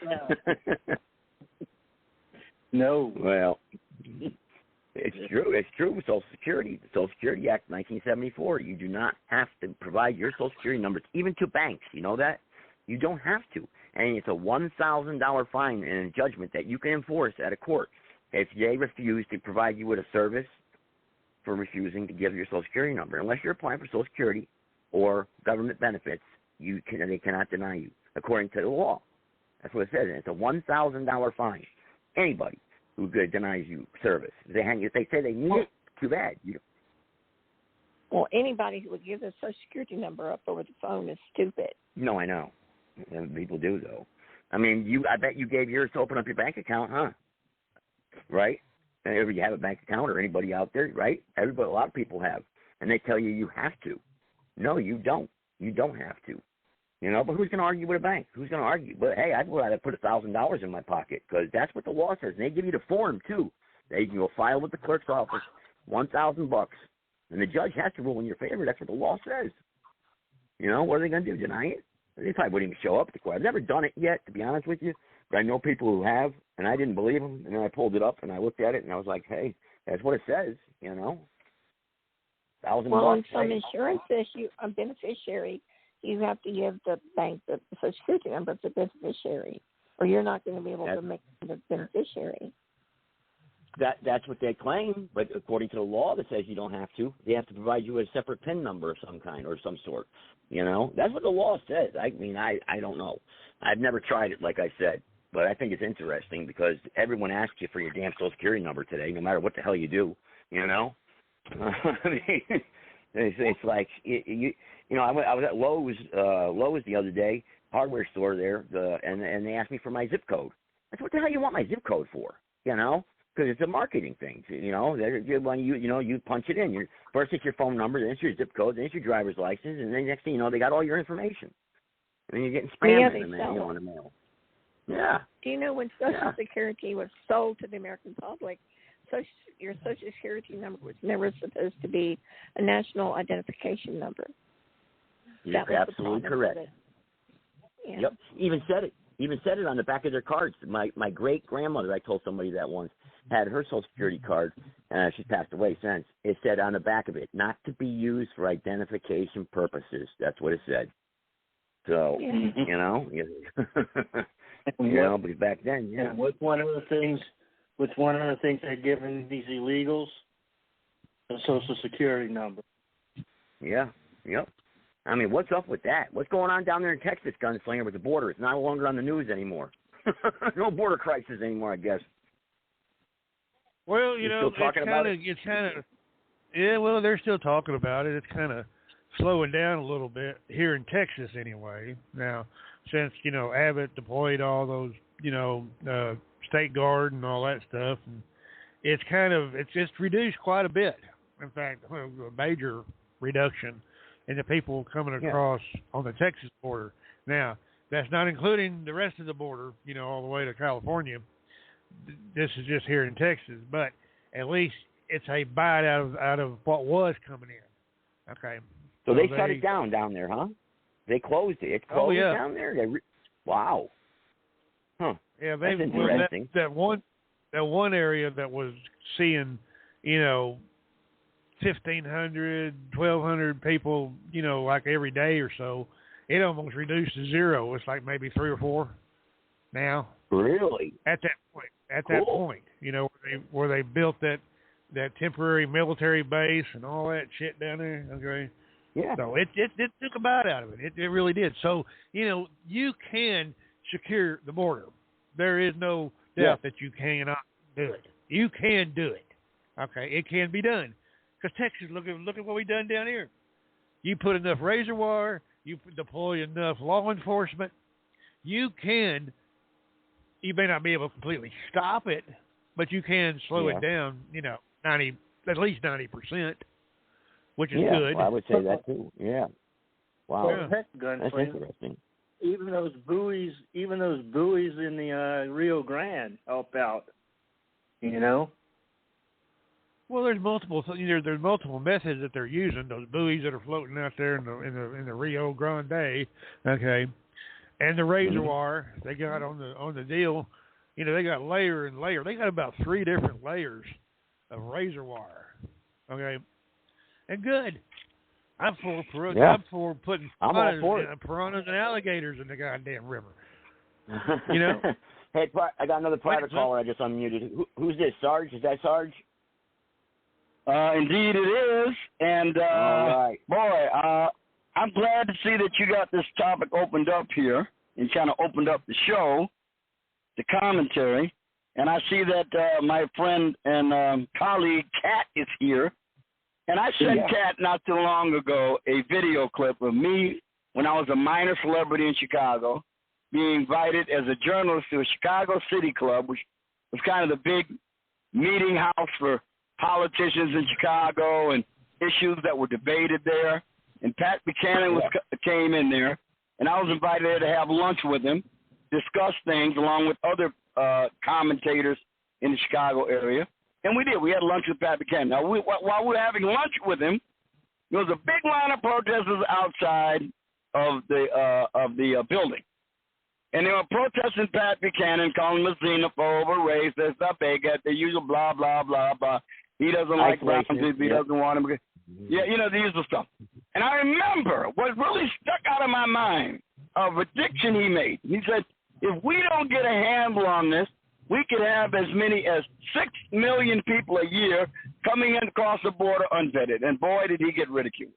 No. Well, it's true. It's true. Social Security, the Social Security Act, 1974. You do not have to provide your Social Security numbers, even to banks. You know that? You don't have to. And it's a $1,000 fine and a judgment that you can enforce at a court if they refuse to provide you with a service for refusing to give your Social Security number. Unless you're applying for Social Security or government benefits, they cannot deny you, according to the law. That's what it says. And it's a $1,000 fine. Anybody who denies you service. If they say they need it, too bad. Well, anybody who would give their Social Security number up over the phone is stupid. No, I know. And people do, though. I mean, I bet you gave yours to open up your bank account, huh? Right? And if you have a bank account, or anybody out there, right? A lot of people have. And they tell you have to. No, you don't. You don't have to. You know, but who's going to argue with a bank? Who's going to argue? But, hey, I'd rather put $1,000 in my pocket, because that's what the law says. And they give you the form, too. They can go file with the clerk's office, $1,000. And the judge has to rule in your favor. That's what the law says. You know, what are they going to do, deny it? They probably wouldn't even show up at the court. I've never done it yet, to be honest with you, but I know people who have, and I didn't believe them. And then I pulled it up, and I looked at it, and I was like, hey, that's what it says, you know. $1,000. Well, on some insurances, a beneficiary, you have to give the bank the Social Security number of the beneficiary, or you're not going to be able to make the beneficiary. That's what they claim, but according to the law that says you don't have to, they have to provide you with a separate PIN number of some kind or some sort. You know, that's what the law says. I mean, I don't know. I've never tried it, like I said, but I think it's interesting because everyone asks you for your damn Social Security number today, no matter what the hell you do. You know, I mean, it's like you know. I was at Lowe's the other day, hardware store there, and they asked me for my zip code. I said, what the hell you want my zip code for? You know. Because it's a marketing thing, you know. When you punch it in. First it's your phone number, then it's your zip code, then it's your driver's license, and then next thing you know, they got all your information. And then you're getting spammed in the mail. Yeah. Do you know when Social Security was sold to the American public, your Social Security number was never supposed to be a national identification number? You're absolutely correct. Yeah. Yep. Even said it on the back of their cards. My great grandmother, I told somebody that once, had her Social Security card. She's passed away since. It said on the back of it, not to be used for identification purposes. That's what it said. So, you know. Yeah, but back then, yeah. And what's one of the things they're giving these illegals? A Social Security number. Yeah, yep. I mean, what's up with that? What's going on down there in Texas, Gunslinger, with the border? It's no longer on the news anymore. No border crisis anymore, I guess. Well, it's kind of, yeah, well, they're still talking about it. It's kind of slowing down a little bit here in Texas anyway. Now, since, Abbott deployed all those, state guard and all that stuff, and it's just reduced quite a bit. In fact, a major reduction in the people coming across on the Texas border. Now, that's not including the rest of the border, all the way to California. This is just here in Texas, but at least it's a bite out of what was coming in. Okay. So they shut it down there, huh? They closed it. It's closed down there. Wow. Huh. Yeah, that's interesting. That one area that was seeing, 1,500, 1,200 people, like every day or so, it almost reduced to zero. It's like maybe 3 or 4 now. Really? At that point. That point, where they built that temporary military base and all that shit down there. Okay. Yeah. So it took a bite out of it. It really did. So, you can secure the border. There is no doubt that you cannot do it. You can do it. Okay. It can be done. Because Texas, look at what we've done down here. You put enough razor wire, you deploy enough law enforcement, you may not be able to completely stop it, but you can slow it down, at least 90%, which is good. Well, I would say that too. Yeah. Wow. Well, heck, Gunslinger, that's interesting. Even those buoys in the Rio Grande help out. Well, there's multiple methods that they're using. Those buoys that are floating out there in the Rio Grande, okay, and the razor wire they got on the deal. They got layer and layer. They got about 3 different layers of razor wire, okay, and good. I'm for putting piranhas and alligators in the goddamn river. Hey, I got another private caller. I just unmuted. Who's this? Sarge? Is that Sarge? Indeed it is. And, boy, I'm glad to see that you got this topic opened up here and kind of opened up the show, the commentary. And I see that my friend and colleague Kat is here. And I sent Kat not too long ago a video clip of me when I was a minor celebrity in Chicago being invited as a journalist to a Chicago City Club, which was kind of the big meeting house for politicians in Chicago and issues that were debated there. And Pat Buchanan came in there, and I was invited there to have lunch with him, discuss things along with other commentators in the Chicago area. And we did. We had lunch with Pat Buchanan. Now, while we were having lunch with him, there was a big line of protesters outside of the building. And they were protesting Pat Buchanan, calling him a xenophobe, a racist, a bigot, the usual blah, blah, blah, blah. He doesn't like brown people. He doesn't want them. Yeah, the usual stuff. And I remember what really stuck out of my mind, a prediction he made. He said, if we don't get a handle on this, we could have as many as 6 million people a year coming in across the border unvetted. And boy, did he get ridiculed.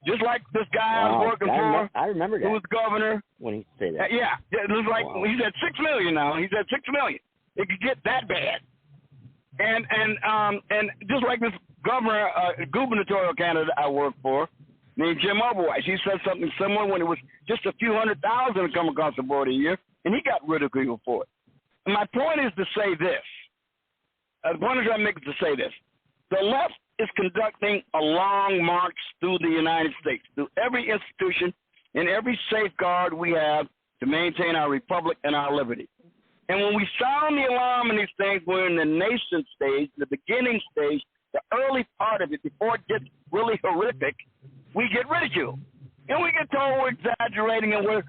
Just like this guy I was working for, I remember that. Who was governor. When he said that. Yeah, it was like he's at 6 million now. He's at 6 million. It could get that bad. And just like this gubernatorial candidate I worked for, named Jim Oberweis, he said something similar when it was just a few 100,000 to come across the border a year, and he got ridiculed for it. And my point is to say this. The point I'm making is to say this. The left is conducting a long march through the United States, through every institution and every safeguard we have to maintain our republic and our liberty. And when we sound the alarm in these things, we're in the nascent stage, the beginning stage, the early part of it, before it gets really horrific, we get ridiculed. And we get told we're exaggerating and we're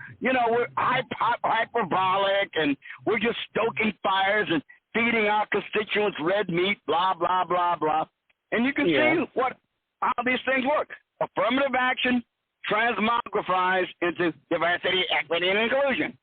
hyperbolic and we're just stoking fires and feeding our constituents red meat, blah, blah, blah, blah. And you can see how these things work. Affirmative action transmogrifies into diversity, equity, and inclusion.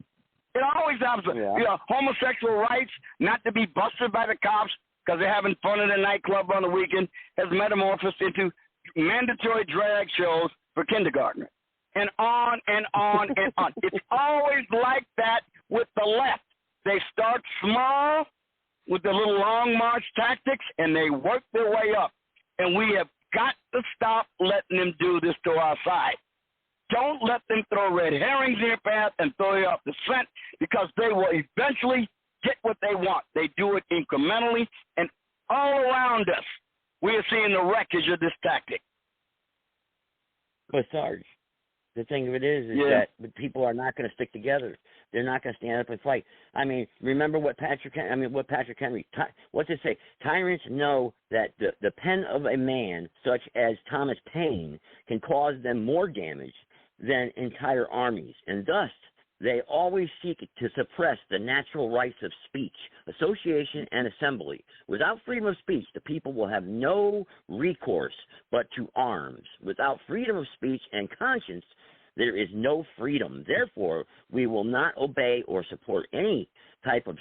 It always happens. Yeah. You know, homosexual rights not to be busted by the cops because they're having fun in a nightclub on the weekend has metamorphosed into mandatory drag shows for kindergartners. And on and on and on. It's always like that with the left. They start small with the little long march tactics, and they work their way up. And we have got to stop letting them do this to our side. Don't let them throw red herrings in your path and throw you off the scent, because they will eventually get what they want. They do it incrementally, and all around us, we are seeing the wreckage of this tactic. But Sarge, the thing of it is that the people are not going to stick together. They're not going to stand up and fight. I mean, remember what Patrick Henry, what's it say? Tyrants know that the pen of a man such as Thomas Paine can cause them more damage than entire armies, and thus they always seek to suppress the natural rights of speech, association, and assembly. Without freedom of speech, the people will have no recourse but to arms. Without freedom of speech and conscience, there is no freedom. Therefore, we will not obey or support any type of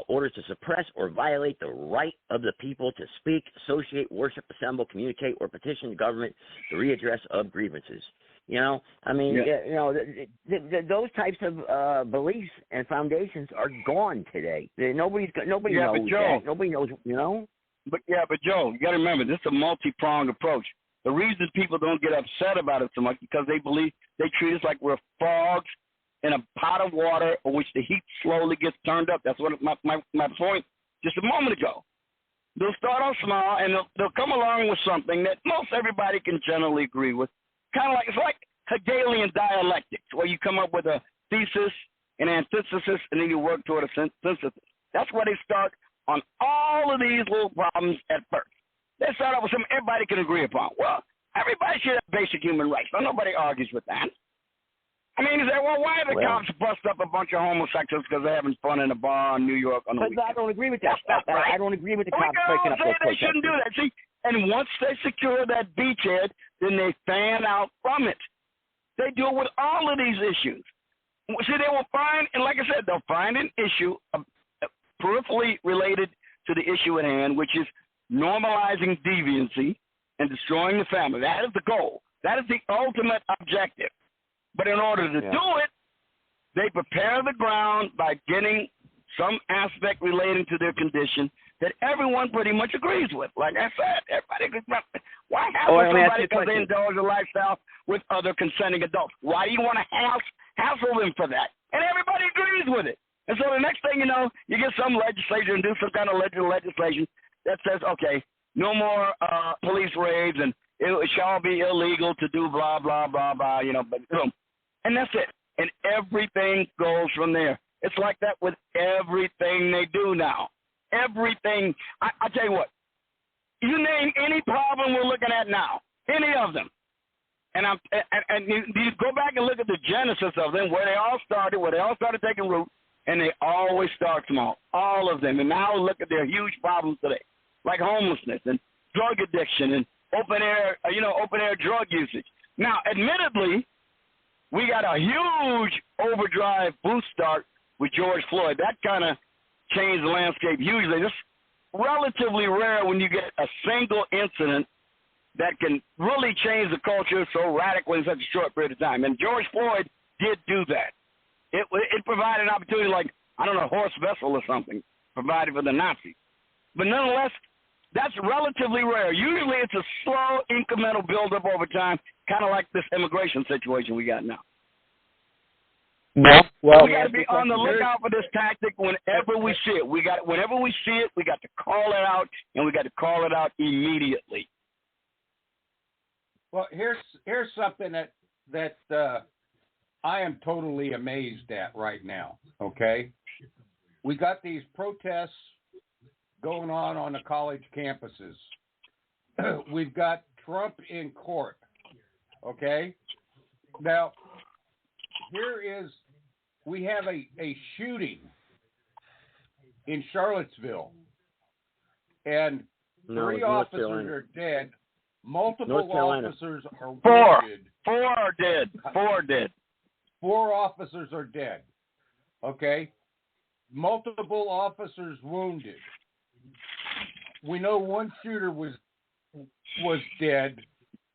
orders to suppress or violate the right of the people to speak, associate, worship, assemble, communicate, or petition the government the redress of grievances. You know, I mean, you know, those types of beliefs and foundations are gone today. Nobody knows that. Nobody knows, you know. But Joe, you got to remember, this is a multi-pronged approach. The reason people don't get upset about it so much because they believe they treat us like we're frogs in a pot of water in which the heat slowly gets turned up. That's what my point just a moment ago. They'll start off small and they'll come along with something that most everybody can generally agree with. Kind of like, it's like Hegelian dialectics, where you come up with a thesis, an antithesis, and then you work toward a synthesis. That's where they start on all of these little problems at first. They start off with something everybody can agree upon. Well, everybody should have basic human rights. Well, nobody argues with that. I mean, why do the cops bust up a bunch of homosexuals because they're having fun in a bar in New York on the weekend? I don't agree with that. That's not right. I don't agree with the cops breaking up those protests. They shouldn't do that. See, and once they secure that beachhead, then they fan out from it. They do it with all of these issues. See, they will find, and like I said, they'll find an issue peripherally related to the issue at hand, which is normalizing deviancy and destroying the family. That is the goal. That is the ultimate objective. But in order to do it, they prepare the ground by getting some aspect relating to their condition that everyone pretty much agrees with. Like I said, everybody agrees. Why hassle somebody because they indulge a lifestyle with other consenting adults? Why do you want to hassle them for that? And everybody agrees with it. And so the next thing you know, you get some legislature and do some kind of legislation that says, okay, no more police raids and it shall be illegal to do blah, blah, blah, blah, you know, but boom. And that's it. And everything goes from there. It's like that with everything they do now. Everything. I tell you what, you name any problem we're looking at now, any of them, and you go back and look at the genesis of them, where they all started taking root, and they always start small, all of them. And now look at their huge problems today, like homelessness and drug addiction and open air drug usage. Now, admittedly, we got a huge overdrive boost start with George Floyd. That kind of changed the landscape hugely. It's relatively rare when you get a single incident that can really change the culture so radically in such a short period of time. And George Floyd did do that. It provided an opportunity like, I don't know, a horse vessel or something provided for the Nazis. But nonetheless, that's relatively rare. Usually it's a slow, incremental buildup over time, kind of like this immigration situation we got now. Well, we got to be on the lookout for this tactic whenever we see it. Whenever we see it, we got to call it out, and we got to call it out immediately. Well, here's something that I am totally amazed at right now. Okay, we got these protests going on the college campuses. We've got Trump in court. Okay, now we have a shooting in Charlottesville, and three officers are dead. Multiple officers are wounded. Four are dead. 4 officers are dead. Okay? Multiple officers wounded. We know one shooter was dead.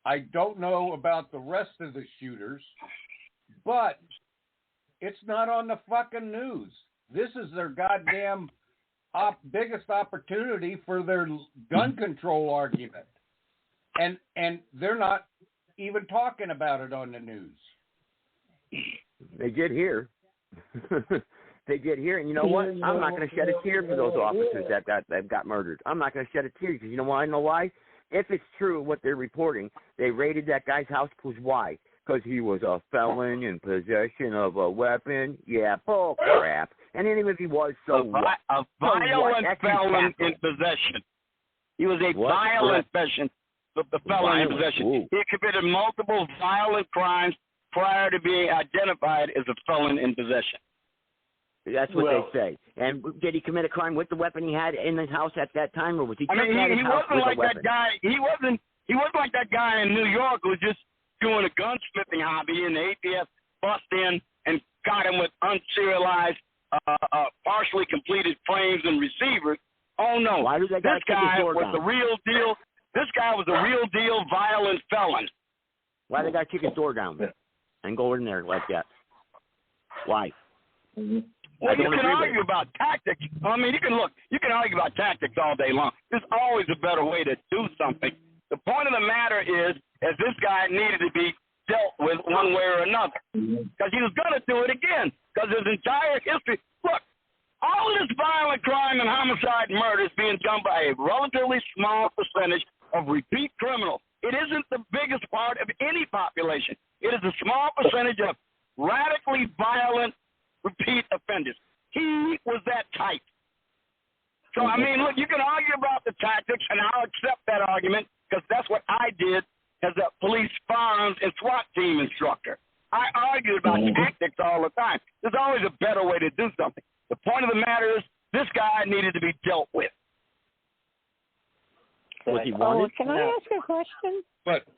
I don't know about the rest of the shooters, but it's not on the fucking news. This is their goddamn biggest opportunity for their gun control argument. And they're not even talking about it on the news. They did here. They did here, and you know what? I'm not going to shed a tear for those officers that got murdered. I'm not going to shed a tear because you know why? I know why. If it's true what they're reporting, they raided that guy's house because why? Because he was a felon in possession of a weapon. Yeah, bull crap. And even if he was, so what? A violent felon in possession. He was a violent felon in possession. Ooh. He committed multiple violent crimes prior to being identified as a felon in possession. That's what they say. And did he commit a crime with the weapon he had in his house at that time, or was he? I mean, he wasn't like that guy. He wasn't like that guy in New York who was just doing a gunsmithing hobby, and the ATF bust in and got him with unserialized, partially completed frames and receivers. Oh no! Why did that guy this guy was the real deal. This guy was a real deal violent felon. Why did the guy kick his door down and go in there like that? Why? Well, you can argue about tactics. I mean, you can argue about tactics all day long. There's always a better way to do something. The point of the matter is this guy needed to be dealt with one way or another. Because he was going to do it again. Because his entire history, look, all of this violent crime and homicide and murder is being done by a relatively small percentage of repeat criminals. It isn't the biggest part of any population. It is a small percentage of radically violent repeat offenders. He was that type. So, I mean, look, you can argue about the tactics, and I'll accept that argument because that's what I did as a police firearms and SWAT team instructor. I argued about tactics all the time. There's always a better way to do something. The point of the matter is this guy needed to be dealt with. Was he wanted? Can I ask a question?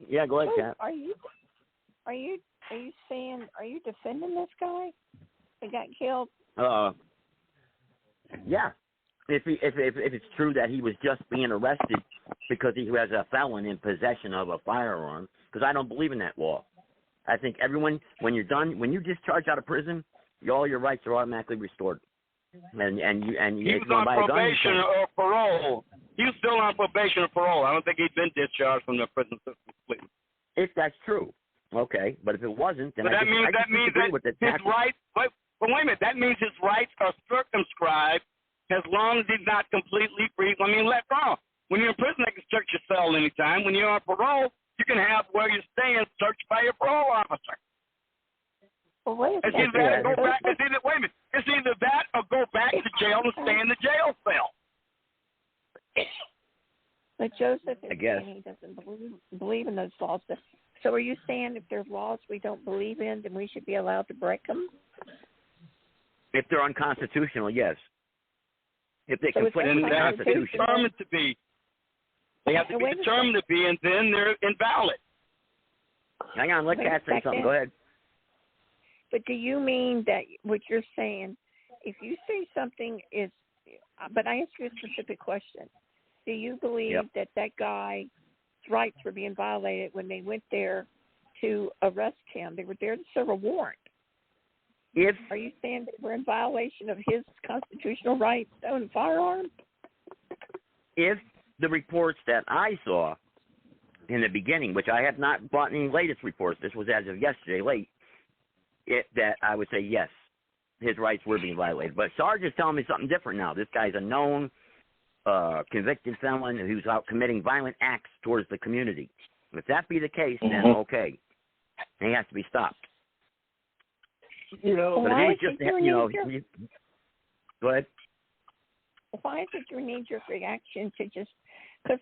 Yeah, go ahead, Kat. Are you defending this guy that got killed? Yeah. If it's true that he was just being arrested because he was a felon in possession of a firearm, because I don't believe in that law. I think everyone, when you discharge out of prison, all your rights are automatically restored. And he was on probation or parole. He was still on probation or parole. I don't think he'd been discharged from the prison system completely. If that's true, okay. But if it wasn't, then that means that his rights. But wait a minute. That means his rights are circumscribed as long as he's not completely free. I mean, let go. When you're in prison, they can search your cell anytime. When you're on parole, you can have where you're staying searched by your parole officer. Well, wait a It's either that or go back. It's either that or go back to jail and stay in the jail cell. But Joseph is I guess saying he doesn't believe in those laws. So are you saying if there's laws we don't believe in, then we should be allowed to break them? if they're unconstitutional, yes. If they conflict with the Constitution. Determined to be. They have to be determined to be, and then they're invalid. Hang on, let Kat say something. Go ahead. But do you mean that what you're saying, if you say something is, but I ask you a specific question. Do you believe that that guy's rights were being violated when they went there to arrest him? They were there to serve a warrant. Are you saying that we're in violation of his constitutional rights to own a firearm? If the reports that I saw in the beginning, which I have not bought any latest reports, this was as of yesterday late, that I would say yes, his rights were being violated. But Sarge is telling me something different now. This guy's a known convicted felon who's out committing violent acts towards the community. If that be the case, then okay, he has to be stopped. You know, but if he's just, go ahead. If I think your knee-jerk reaction to just, because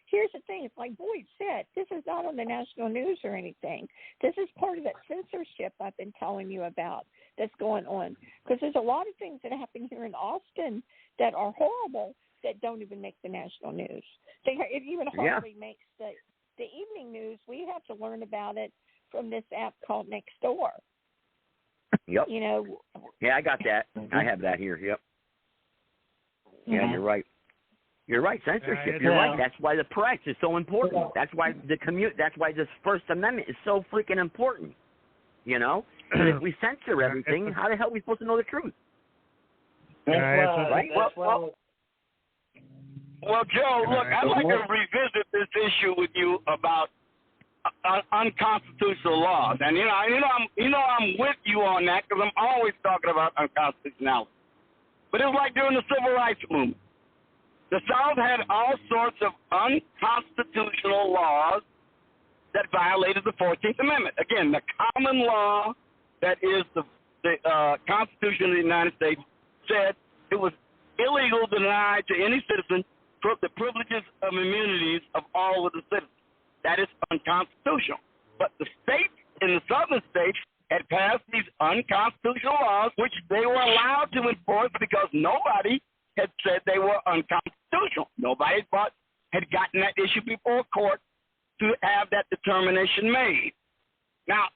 here's the thing, it's like Boyd said, this is not on the national news or anything. This is part of that censorship I've been telling you about that's going on. Because there's a lot of things that happen here in Austin that are horrible that don't even make the national news. It even hardly makes the evening news. We have to learn about it from this app called Nextdoor. Yep. You know, Yeah, I got that. I have that here. Yep. Yeah, you're right. You're right. Censorship. You're right. That's why the press is so important. That's why That's why this First Amendment is so freaking important. You know, and if we censor everything, how the hell are we supposed to know the truth? Right? Well, Joe, look, I'd like to revisit this issue with you about unconstitutional laws, and I'm with you on that because I'm always talking about unconstitutionality. But it was like during the Civil Rights Movement. The South had all sorts of unconstitutional laws that violated the 14th Amendment. Again, the common law that is the Constitution of the United States said it was illegal to deny to any citizen the privileges of immunities of all of the citizens. That is unconstitutional. But the states, in the southern states, had passed these unconstitutional laws, which they were allowed to enforce because nobody had said they were unconstitutional. Nobody had gotten that issue before court to have that determination made. Now,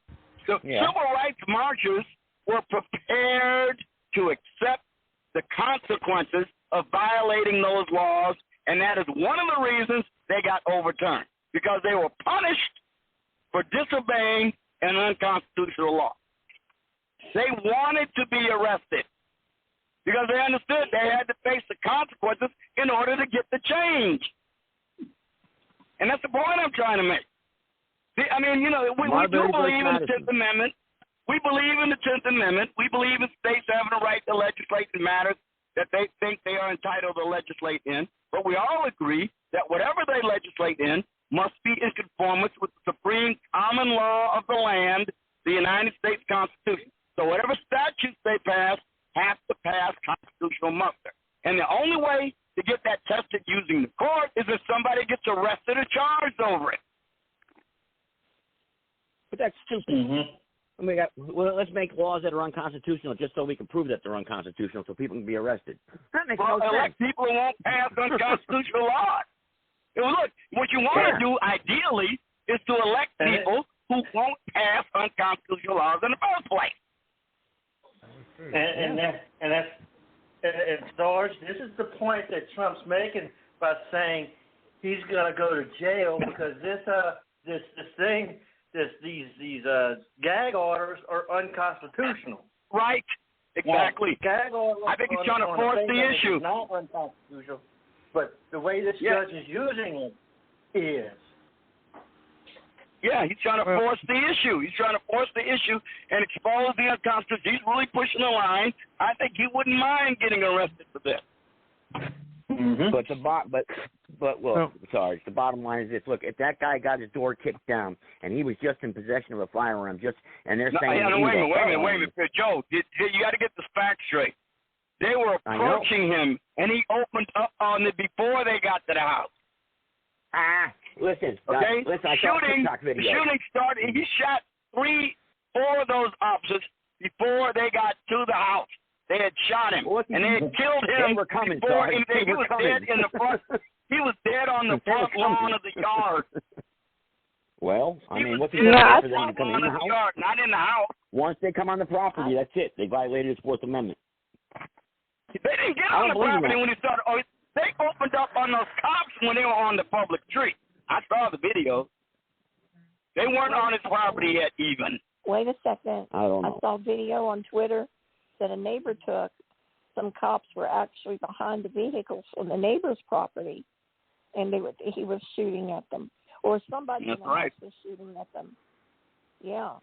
the civil rights marchers were prepared to accept the consequences of violating those laws, and that is one of the reasons they got overturned, because they were punished for disobeying an unconstitutional law. They wanted to be arrested because they understood they had to face the consequences in order to get the change. And that's the point I'm trying to make. I mean, we do believe in the 10th Amendment. We believe in the 10th Amendment. We believe in states having a right to legislate in matters that they think they are entitled to legislate in. But we all agree that whatever they legislate in must be in conformance with the supreme common law of the land, the United States Constitution. So whatever statutes they pass have to pass constitutional muster. And the only way to get that tested using the court is if somebody gets arrested or charged over it. But that's stupid. Let's make laws that are unconstitutional just so we can prove that they're unconstitutional so people can be arrested. That makes no sense. Elect people who won't pass unconstitutional laws. Look, what you want to do, ideally, is to elect people who won't pass unconstitutional laws in the first place. And Sarge, this is the point that Trump's making by saying he's going to go to jail because these gag orders are unconstitutional. Right. Exactly. Gag orders I think he's trying to force the issue. Not unconstitutional, but the way this judge is using it is. Yeah, he's trying to force the issue. He's trying to force the issue and expose the unconstitutional. He's really pushing the line. I think he wouldn't mind getting arrested for this. Mm-hmm. Sorry. The bottom line is this: look, if that guy got his door kicked down and he was just in possession of a firearm, and they're saying, wait a minute, Joe, you got to get this fact straight. They were approaching him, and he opened up on it before they got to the house. Listen. Okay. Listen. I saw a TikTok video. The shooting started. He shot 4 of those officers before they got to the house. They had shot him, and they had killed him. They were coming, before he was dead in the front. He was dead on the front lawn of the yard. Well, what's the difference for them to come in the house? Yard, not in the house. Once they come on the property, that's it. They violated the Fourth Amendment. They didn't get on the property when he started. They opened up on those cops when they were on the public street. I saw the video. They weren't on his property yet, even. Wait a second. I don't know. I saw a video on Twitter that a neighbor took. Some cops were actually behind the vehicles on the neighbor's property, and he was shooting at them, or somebody in the house was shooting at them. Yeah.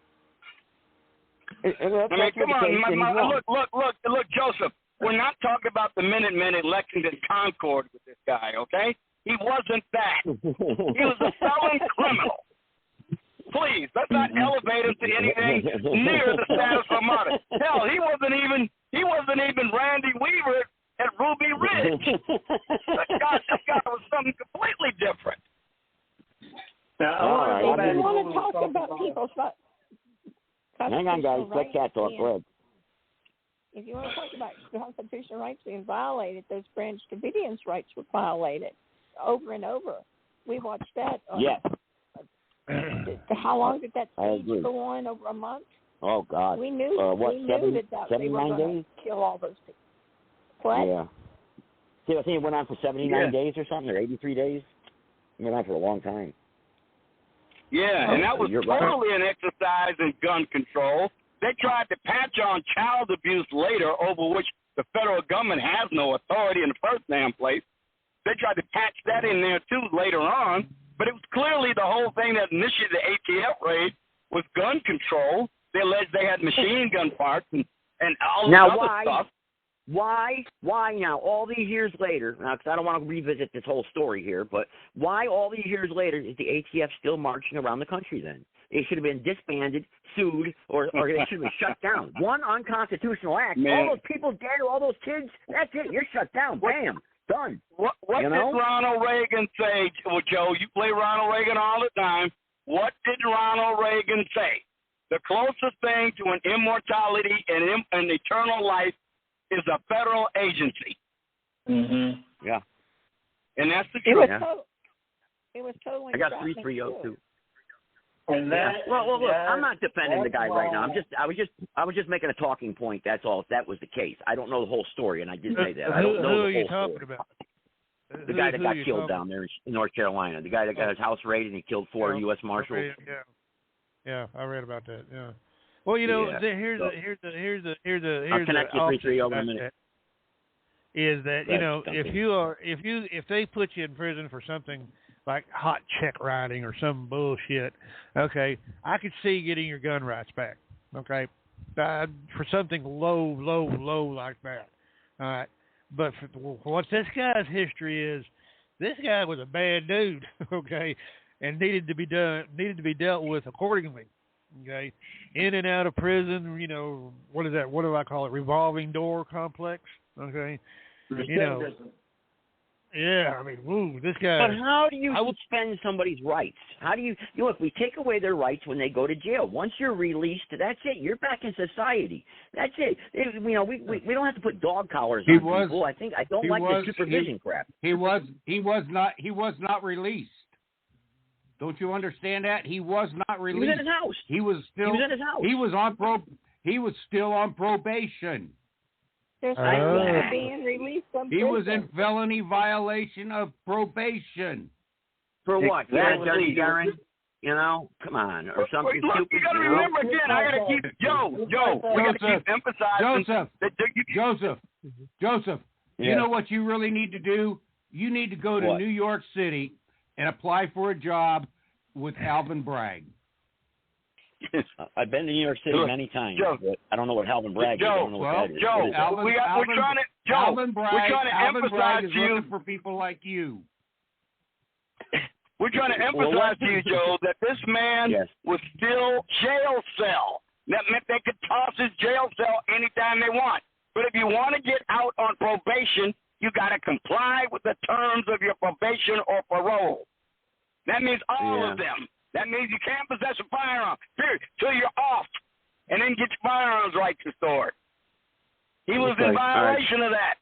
Come on, look, Joseph. We're not talking about the Minutemen in Lexington Concord with this guy, okay? He wasn't that. He was a felon criminal. Please, let's not elevate him to anything near the status of murder. Hell, he wasn't even Randy Weaver at Ruby Ridge. This guy was something completely different. Now, I want to talk about people's rights. Hang on, guys. Let Cat talk. Go ahead. If you want to talk about constitutional rights being violated, those Branch Davidians' rights were violated over and over. We watched that. Yes. How long did that siege go on? Over a month? Oh God. We knew. What? We 79 knew that they were going to kill all those people. What? Yeah. See, I think it went on for 79 days or something, or 83 days. It went on for a long time. Yeah, and that was totally an exercise in gun control. They tried to patch on child abuse later, over which the federal government has no authority in the first damn place. They tried to patch that in there, too, later on. But it was clearly the whole thing that initiated the ATF raid was gun control. They alleged they had machine gun parts and all this other stuff. Why now, all these years later, because I don't want to revisit this whole story here, but why all these years later is the ATF still marching around the country then? It should have been disbanded, sued, or they should have been shut down. One unconstitutional act. Man. All those people dead, all those kids, that's it. You're shut down. Bam. Done. What did Ronald Reagan say? Well, Joe, you play Ronald Reagan all the time. What did Ronald Reagan say? The closest thing to an immortality and an eternal life is a federal agency. Mm-hmm. Yeah. And that's the truth. It was totally. I got 3302. And that, well, look, I'm not defending the guy right now. I was just making a talking point. That's all. If that was the case, I don't know the whole story, and I did say that. I don't know who the are you whole talking story. about? The guy that got killed down there in North Carolina. The guy that got his house raided and he killed 4 U.S. Marshals. Yeah, I read about that. Yeah. Well, you know, here's the I'll connect you 330 in a minute. Is that if they put you in prison for something like hot check writing or some bullshit, okay, I could see getting your gun rights back, okay, for something low like that, all right. But for what this guy's history is, this guy was a bad dude, okay, and needed to be dealt with accordingly, okay, in and out of prison. You know, what is that? What do I call it? Revolving door complex, okay. You know. Yeah, I mean, woo, this guy. But how do you suspend somebody's rights? How do you if we take away their rights when they go to jail, once you're released, that's it. You're back in society. That's it. We don't have to put dog collars on people. I don't like the supervision crap. He was not released. Don't you understand that? He was not released. He was in his house. He was in his house. He was still on probation. There's no being released from prison. He was in felony violation of probation. For what? Dirty Darren? You know, come on, or something look, stupid. You got to remember again. I got to keep Joe. We got to keep emphasizing Joseph. Yeah. You know what you really need to do? You need to go to New York City and apply for a job with Alvin Bragg. I've been to New York City many times, but I don't know what Alvin Bragg is. I don't know what that is. Alvin Bragg emphasize is looking for people like you. We're trying to emphasize to you, Joe, that this man was still jail cell. That meant they could toss his jail cell anytime they want. But if you want to get out on probation, you got to comply with the terms of your probation or parole. That means all of them. That means you can't possess a firearm, period, till you're off, and then get your firearms rights restored. He was in violation of that.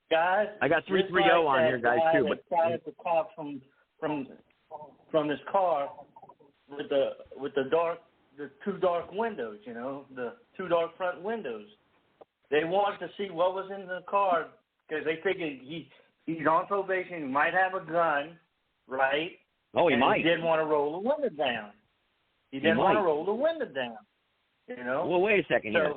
Guys, I got 330 on here, guys, too. But started to talk from this car with the 2 dark windows. You know, the 2 dark front windows. They wanted to see what was in the car because they figured he's on probation. He might have a gun, right? Oh, he might. He didn't want to roll the window down. He didn't want to roll the window down. You know. Well, wait a second here.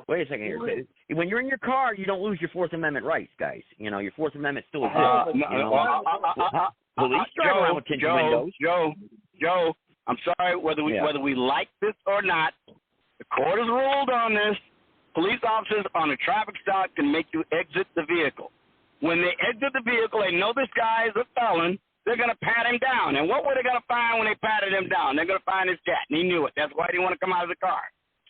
When you're in your car, you don't lose your Fourth Amendment rights, guys. You know, your Fourth Amendment still exists. Police drive around with tinted windows. Joe, I'm sorry whether we like this or not. The court has ruled on this. Police officers on a traffic stop can make you exit the vehicle. When they exit the vehicle, they know this guy is a felon. They're going to pat him down. And what were they going to find when they patted him down? They're going to find his cat, and he knew it. That's why he didn't want to come out of the car.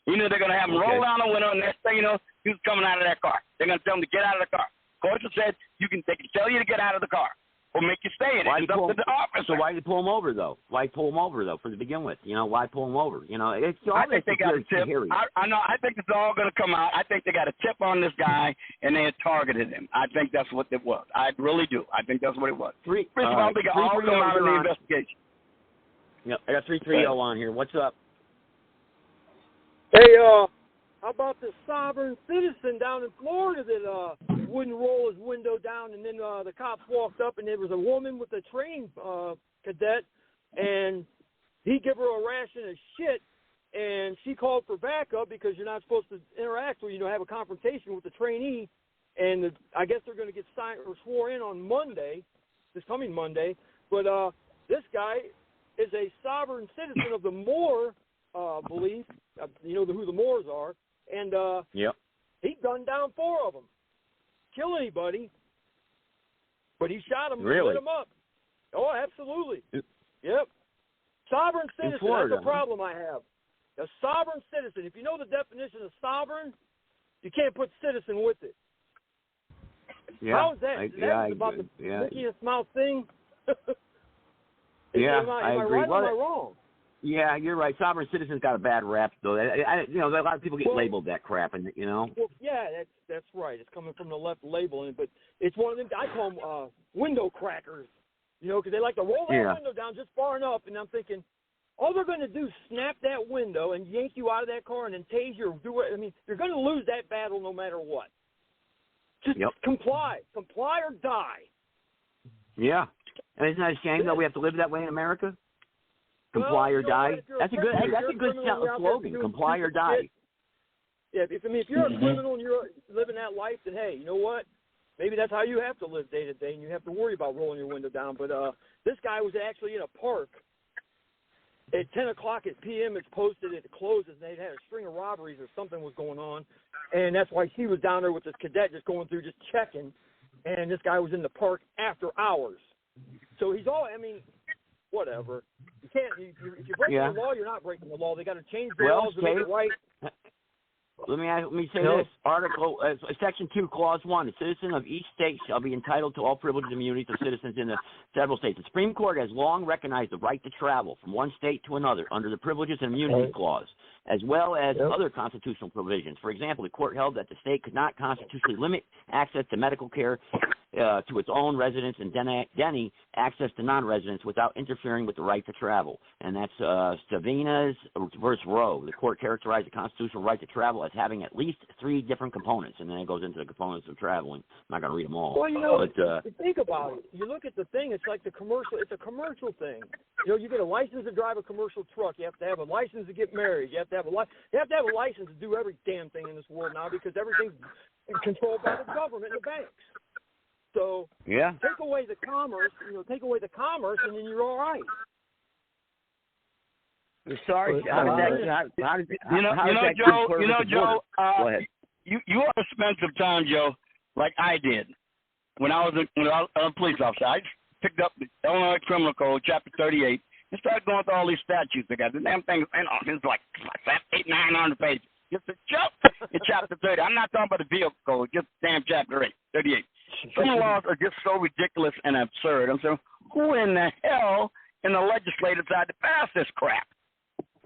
He knew they're going to have him roll down the window, and next thing you know, he was coming out of that car. They're going to tell him to get out of the car. Court said they can tell you to get out of the car or make you stay in it. It's up to the officer. So why did you pull him over, though? Why pull him over, though, to begin with? You know, why pull him over? You know, it's all I think they got a tip. I know. I think it's all going to come out. I think they got a tip on this guy, and they had targeted him. I think that's what it was. I really do. I think that's what it was. First of all, they got all come out of the investigation. Yep, I got 330 on here. What's up? Hey, how about the sovereign citizen down in Florida that wouldn't roll his window down, and then the cops walked up, and there was a woman with a trained cadet, and he gave her a ration of shit, and she called for backup because you're not supposed to interact or, have a confrontation with the trainee, and I guess they're going to get signed or sworn in on Monday, this coming Monday, but this guy is a sovereign citizen of the Moor belief, who the Moors are, and he gunned down 4 of them. Kill anybody, but he shot them and lit them up. Oh, absolutely. Yep. Sovereign citizen, that's a problem I have. A sovereign citizen, if you know the definition of sovereign, you can't put citizen with it. Yeah. How is that? About the Mickey and Mouse thing? Am I agree. right or am I wrong? Yeah, you're right. Sovereign citizen's got a bad rap, though. A lot of people get labeled that crap, and Well, yeah, that's right. It's coming from the left labeling, but it's one of them. I call them window crackers, because they like to roll that window down just far enough, and I'm thinking, all they're going to do is snap that window and yank you out of that car and then tase you or do it. I mean, you're going to lose that battle no matter what. Just comply or die. Yeah, and isn't that a shame that we have to live that way in America? Comply or die. That's a good slogan. Comply or die. Yeah, if you're a criminal and you're living that life, then hey, you know what? Maybe that's how you have to live day to day, and you have to worry about rolling your window down. But this guy was actually in a park at 10 o'clock at p.m. It's posted it closes, and they had a string of robberies or something was going on, and that's why he was down there with this cadet just going through, just checking, and this guy was in the park after hours. So he's all, whatever. You can't. If you're breaking the law, you're not breaking the law. They got to change the laws to make it right. Let me say this. Article, Section 2, Clause 1. The citizen of each state shall be entitled to all privileges and immunities of citizens in the several states. The Supreme Court has long recognized the right to travel from one state to another under the Privileges and Immunities Clause, as well as other constitutional provisions. For example, the court held that the state could not constitutionally limit access to medical care to its own residents and deny access to non-residents without interfering with the right to travel. And that's Savinas versus Roe. The court characterized the constitutional right to travel as having at least 3 different components, and then it goes into the components of traveling. I'm not going to read them all. Well, think about it. You look at the thing, it's like the commercial. It's a commercial thing. You get a license to drive a commercial truck. You have to have a license to get married. You have to have a license to do every damn thing in this world now because everything's controlled by the government and the banks. So take away the commerce, and then you're all right. Sorry, Joe. Go ahead. You ought to spend some time, Joe, like I did when I was a police officer. I picked up the Illinois Criminal Code, Chapter 38, and started going through all these statutes. They got the damn thing, it's like 800-900 pages. Just a jump in Chapter 30. I'm not talking about the vehicle code, just damn Chapter 38. Some laws are just so ridiculous and absurd. I'm saying, who in the hell in the legislature decided to pass this crap?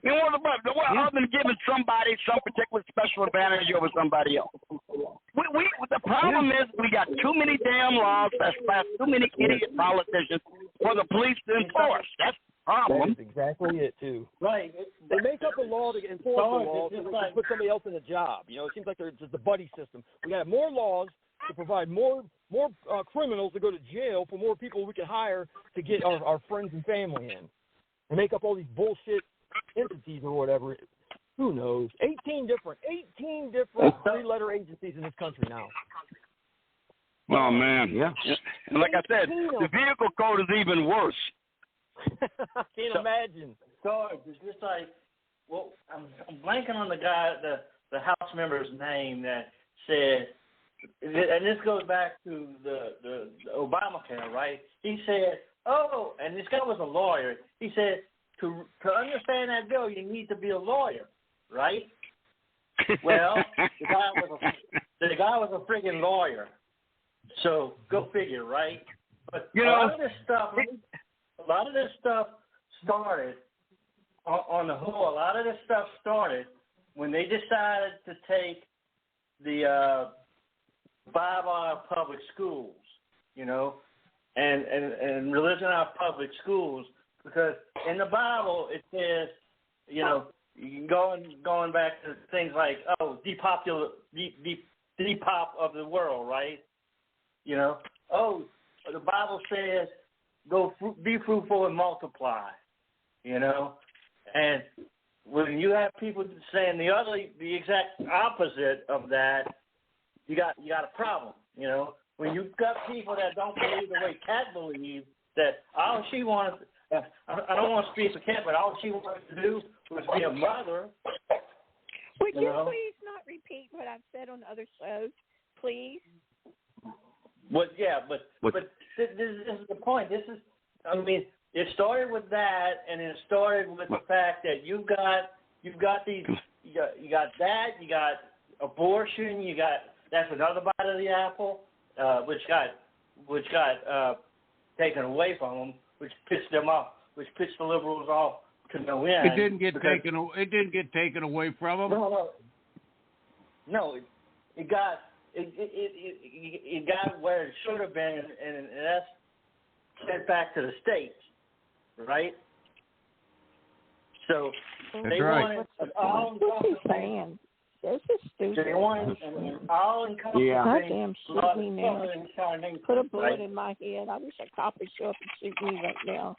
Other than giving somebody some particular special advantage over somebody else. The problem is we got too many damn laws that's passed, too many idiot politicians for the police to enforce. That's the problem. That's exactly it, too. Right. They make up a law to enforce the law so they can put somebody else in a job. It seems like there's just the buddy system. We got more laws to provide more criminals to go to jail for more people we can hire to get our friends and family in. And make up all these bullshit entities or whatever. Who knows? 18 different 3-letter agencies in this country now. Oh, man. Yeah. And like I said, the vehicle code is even worse. I can't imagine. So it's just like, I'm blanking on the guy, the House member's name that said, and this goes back to the Obamacare, right? He said, and this guy was a lawyer. He said, to understand that bill, you need to be a lawyer, right? Well, the guy was a friggin' lawyer. So go figure, right? But a lot of this stuff started on the whole. A lot of this stuff started when they decided to take the Bible out of public schools, and religion out of public schools, because in the Bible it says, going back to things like depop of the world, right? You know, the Bible says be fruitful and multiply. You know, and when you have people saying the exact opposite of that, you got a problem. You know, when you've got people that don't believe the way Kat believes, that all she wanted, I don't want to speak for Kat, but all she wanted to do was be a mother. Would you please not repeat what I've said on other shows, please? But this is the point. It started with that, and it started with the fact that you got abortion, that's another bite of the apple, which got taken away from them, which pissed them off, which pissed the liberals off to no end. It didn't get taken away from them. No, it got where it should have been, and that's sent back to the states, right? So they wanted all-encompassing. This is stupid. They wanted all-encompassing. Goddamn, shoot me now. Put a bullet in my head. I wish a cop would show up and shoot me right now.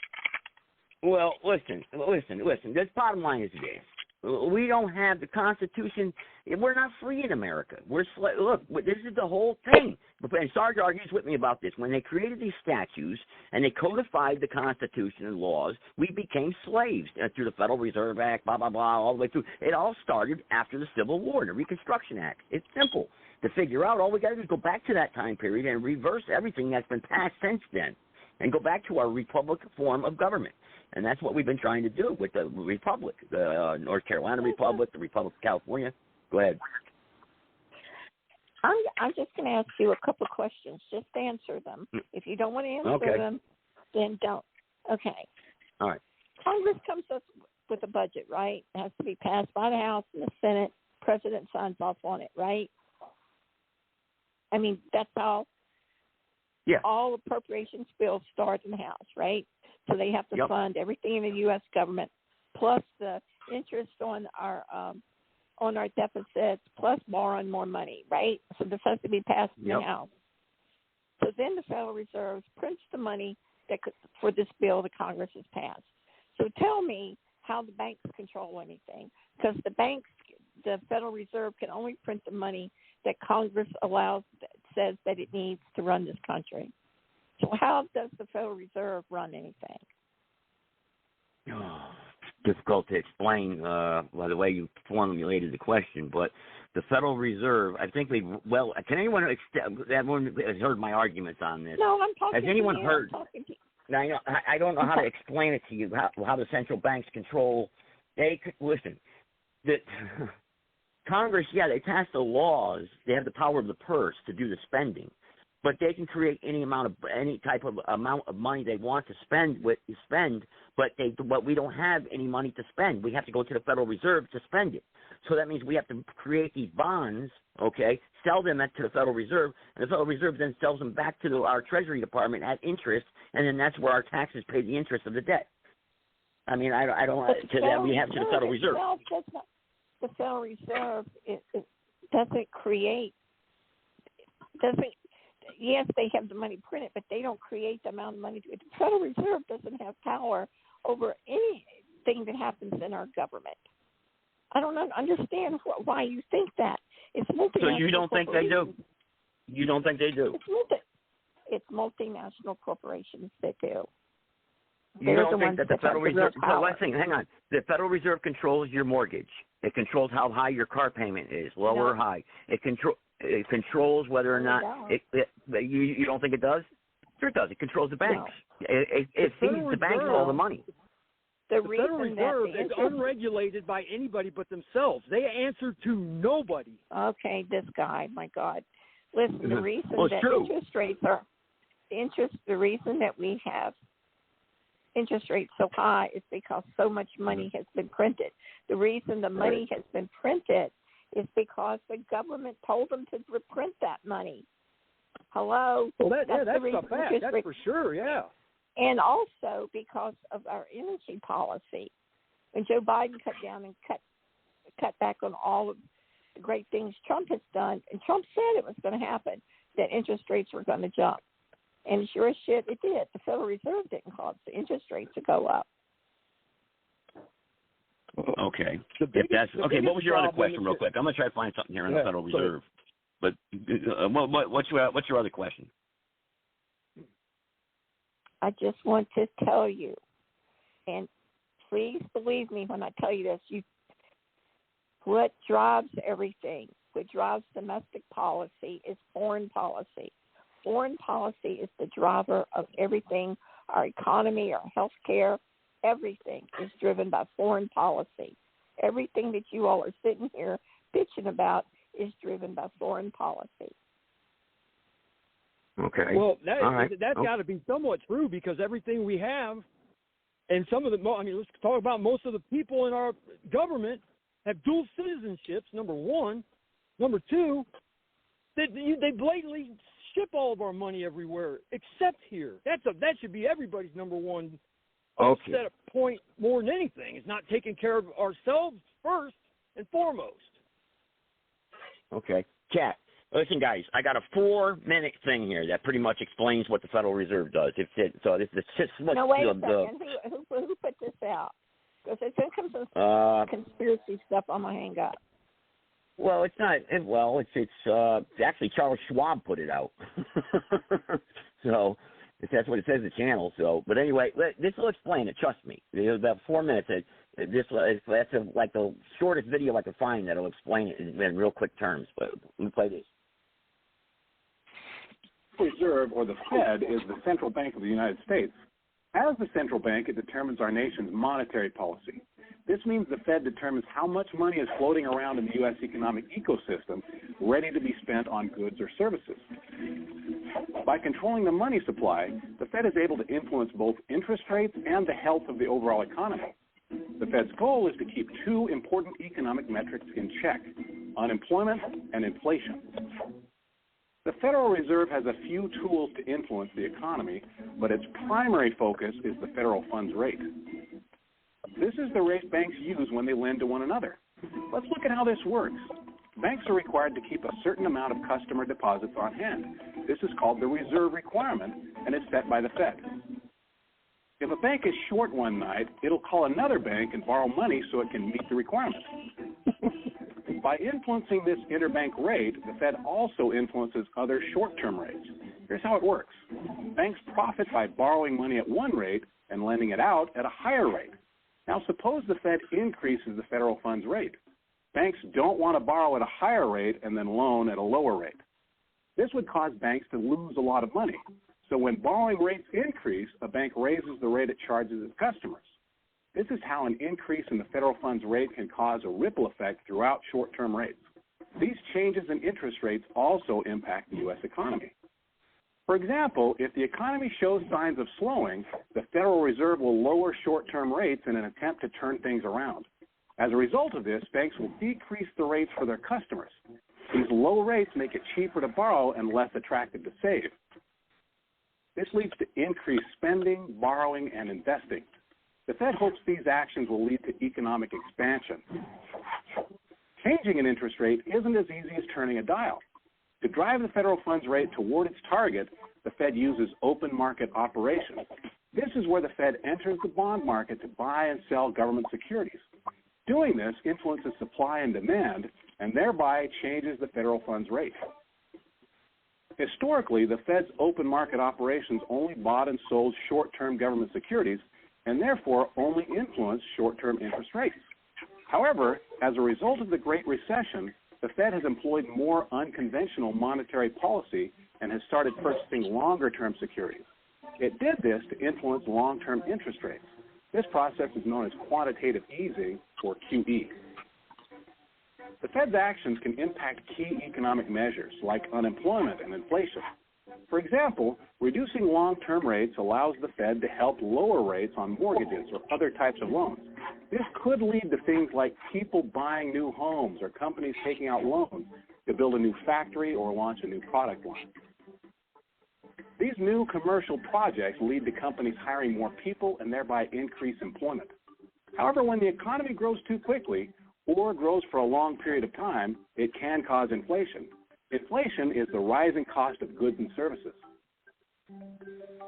Well, listen. The bottom line is this. We don't have the Constitution. We're not free in America. Look, this is the whole thing. And Sarge argues with me about this. When they created these statutes and they codified the Constitution and laws, we became slaves through the Federal Reserve Act, blah, blah, blah, all the way through. It all started after the Civil War, the Reconstruction Act. It's simple to figure out. All we got to do is go back to that time period and reverse everything that's been passed since then and go back to our republic form of government. And that's what we've been trying to do with the Republic, the North Carolina Republic, the Republic of California. Go ahead. I'm just going to ask you a couple of questions. Just answer them. If you don't want to answer them, then don't. Okay. All right. Congress comes up with a budget, right? It has to be passed by the House and the Senate. President signs off on it, right? I mean, that's how all appropriations bills start in the House, right? So they have to fund everything in the U.S. government, plus the interest on our deficits, plus borrowing more money, right? So this has to be passed in the House. So then the Federal Reserve prints the money for this bill that Congress has passed. So tell me how the banks control anything, because the Federal Reserve can only print the money that Congress says that it needs to run this country. So how does the Federal Reserve run anything? Difficult to explain by the way you formulated the question, but the Federal Reserve, I think can anyone has heard my arguments on this? No, I'm talking to you. Has anyone heard? Now, I don't know how to explain it to you, how the central banks control. Listen, Congress, they pass the laws. They have the power of the purse to do the spending. But they can create any type of amount of money they want to spend. But we don't have any money to spend. We have to go to the Federal Reserve to spend it. So that means we have to create these bonds, sell them to the Federal Reserve, and the Federal Reserve then sells them back to our Treasury Department at interest, and then that's where our taxes pay the interest of the debt. I mean, I don't. We have to the Federal Reserve. The Federal Reserve doesn't create. Yes, they have the money printed, but they don't create the amount of money. The Federal Reserve doesn't have power over anything that happens in our government. I don't understand why you think that. It's multinational. So you don't think they do? You don't think they do? It's multinational corporations that do. You don't think that the Federal Reserve? So let's think. Hang on. The Federal Reserve controls your mortgage. It controls how high your car payment is, low or high. It controls whether or not you don't think it does? Sure it does. It controls the banks. No. It feeds the banks all the money. The Federal Reserve is unregulated by anybody but themselves. They answer to nobody. Okay, this guy, my God. Listen, the reason that interest rates are the reason that we have interest rates so high is because so much money has been printed. The reason the money has been printed is because the government told them to reprint that money. Hello? Well, that's a fact. That's for sure, yeah. And also because of our energy policy. When Joe Biden cut down and cut cut back on all of the great things Trump has done. And Trump said it was going to happen, that interest rates were going to jump. And sure as shit, it did. The Federal Reserve didn't cause the interest rates to go up. Okay. What was your other question, real quick? I'm going to try to find something here on the Federal Reserve. But what's your other question? I just want to tell you, and please believe me when I tell you this, what drives everything, what drives domestic policy is foreign policy. Foreign policy is the driver of everything, our economy, our health care, everything is driven by foreign policy. Everything that you all are sitting here bitching about is driven by foreign policy. Okay. Well, that's got to be somewhat true because everything we have, and some of let's talk about most of the people in our government have dual citizenships, number one. Number two, they blatantly ship all of our money everywhere except here. That should be everybody's number one set up point more than anything. Is not taking care of ourselves first and foremost. Okay. Chat. Listen, guys, I got a 4-minute thing here that pretty much explains what the Federal Reserve does. Wait a second. Who put this out? Because I think some conspiracy stuff on my hang up. Well, it's not. It's actually Charles Schwab put it out. So if that's what it says in the channel. So, but anyway, this will explain it. Trust me. It's about 4 minutes. That's like the shortest video I could find that'll explain it in real quick terms. But let me play this. Reserve, or the Fed, is the central bank of the United States. As the central bank, it determines our nation's monetary policy. This means the Fed determines how much money is floating around in the U.S. economic ecosystem, ready to be spent on goods or services. By controlling the money supply, the Fed is able to influence both interest rates and the health of the overall economy. The Fed's goal is to keep two important economic metrics in check: unemployment and inflation. The Federal Reserve has a few tools to influence the economy, but its primary focus is the federal funds rate. This is the rate banks use when they lend to one another. Let's look at how this works. Banks are required to keep a certain amount of customer deposits on hand. This is called the reserve requirement, and is set by the Fed. If a bank is short one night, it'll call another bank and borrow money so it can meet the requirement. By influencing this interbank rate, the Fed also influences other short-term rates. Here's how it works. Banks profit by borrowing money at one rate and lending it out at a higher rate. Now, suppose the Fed increases the federal funds rate. Banks don't want to borrow at a higher rate and then loan at a lower rate. This would cause banks to lose a lot of money. So when borrowing rates increase, a bank raises the rate it charges its customers. This is how an increase in the federal funds rate can cause a ripple effect throughout short-term rates. These changes in interest rates also impact the U.S. economy. For example, if the economy shows signs of slowing, the Federal Reserve will lower short-term rates in an attempt to turn things around. As a result of this, banks will decrease the rates for their customers. These low rates make it cheaper to borrow and less attractive to save. This leads to increased spending, borrowing, and investing. The Fed hopes these actions will lead to economic expansion. Changing an interest rate isn't as easy as turning a dial. To drive the federal funds rate toward its target, the Fed uses open market operations. This is where the Fed enters the bond market to buy and sell government securities. Doing this influences supply and demand, and thereby changes the federal funds rate. Historically, the Fed's open market operations only bought and sold short-term government securities, and therefore only influenced short-term interest rates. However, as a result of the Great Recession, the Fed has employed more unconventional monetary policy and has started purchasing longer-term securities. It did this to influence long-term interest rates. This process is known as quantitative easing, or QE. The Fed's actions can impact key economic measures like unemployment and inflation. For example, reducing long-term rates allows the Fed to help lower rates on mortgages or other types of loans. This could lead to things like people buying new homes or companies taking out loans to build a new factory or launch a new product line. These new commercial projects lead to companies hiring more people and thereby increase employment. However, when the economy grows too quickly, or grows for a long period of time, it can cause inflation. Inflation is the rising cost of goods and services.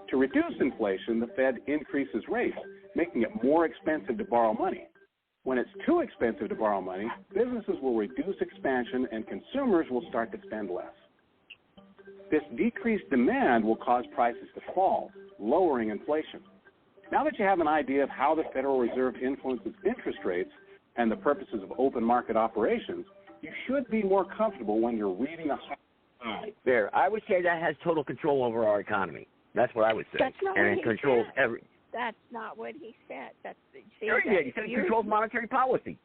To reduce inflation, the Fed increases rates, making it more expensive to borrow money. When it's too expensive to borrow money, businesses will reduce expansion and consumers will start to spend less. This decreased demand will cause prices to fall, lowering inflation. Now that you have an idea of how the Federal Reserve influences interest rates and the purposes of open market operations, you should be more comfortable when you're reading a... There, I would say that has total control over our economy. That's what I would say. That's not and what it he controls said. every... That's not what he said. Sure he did. He said it controls monetary policy.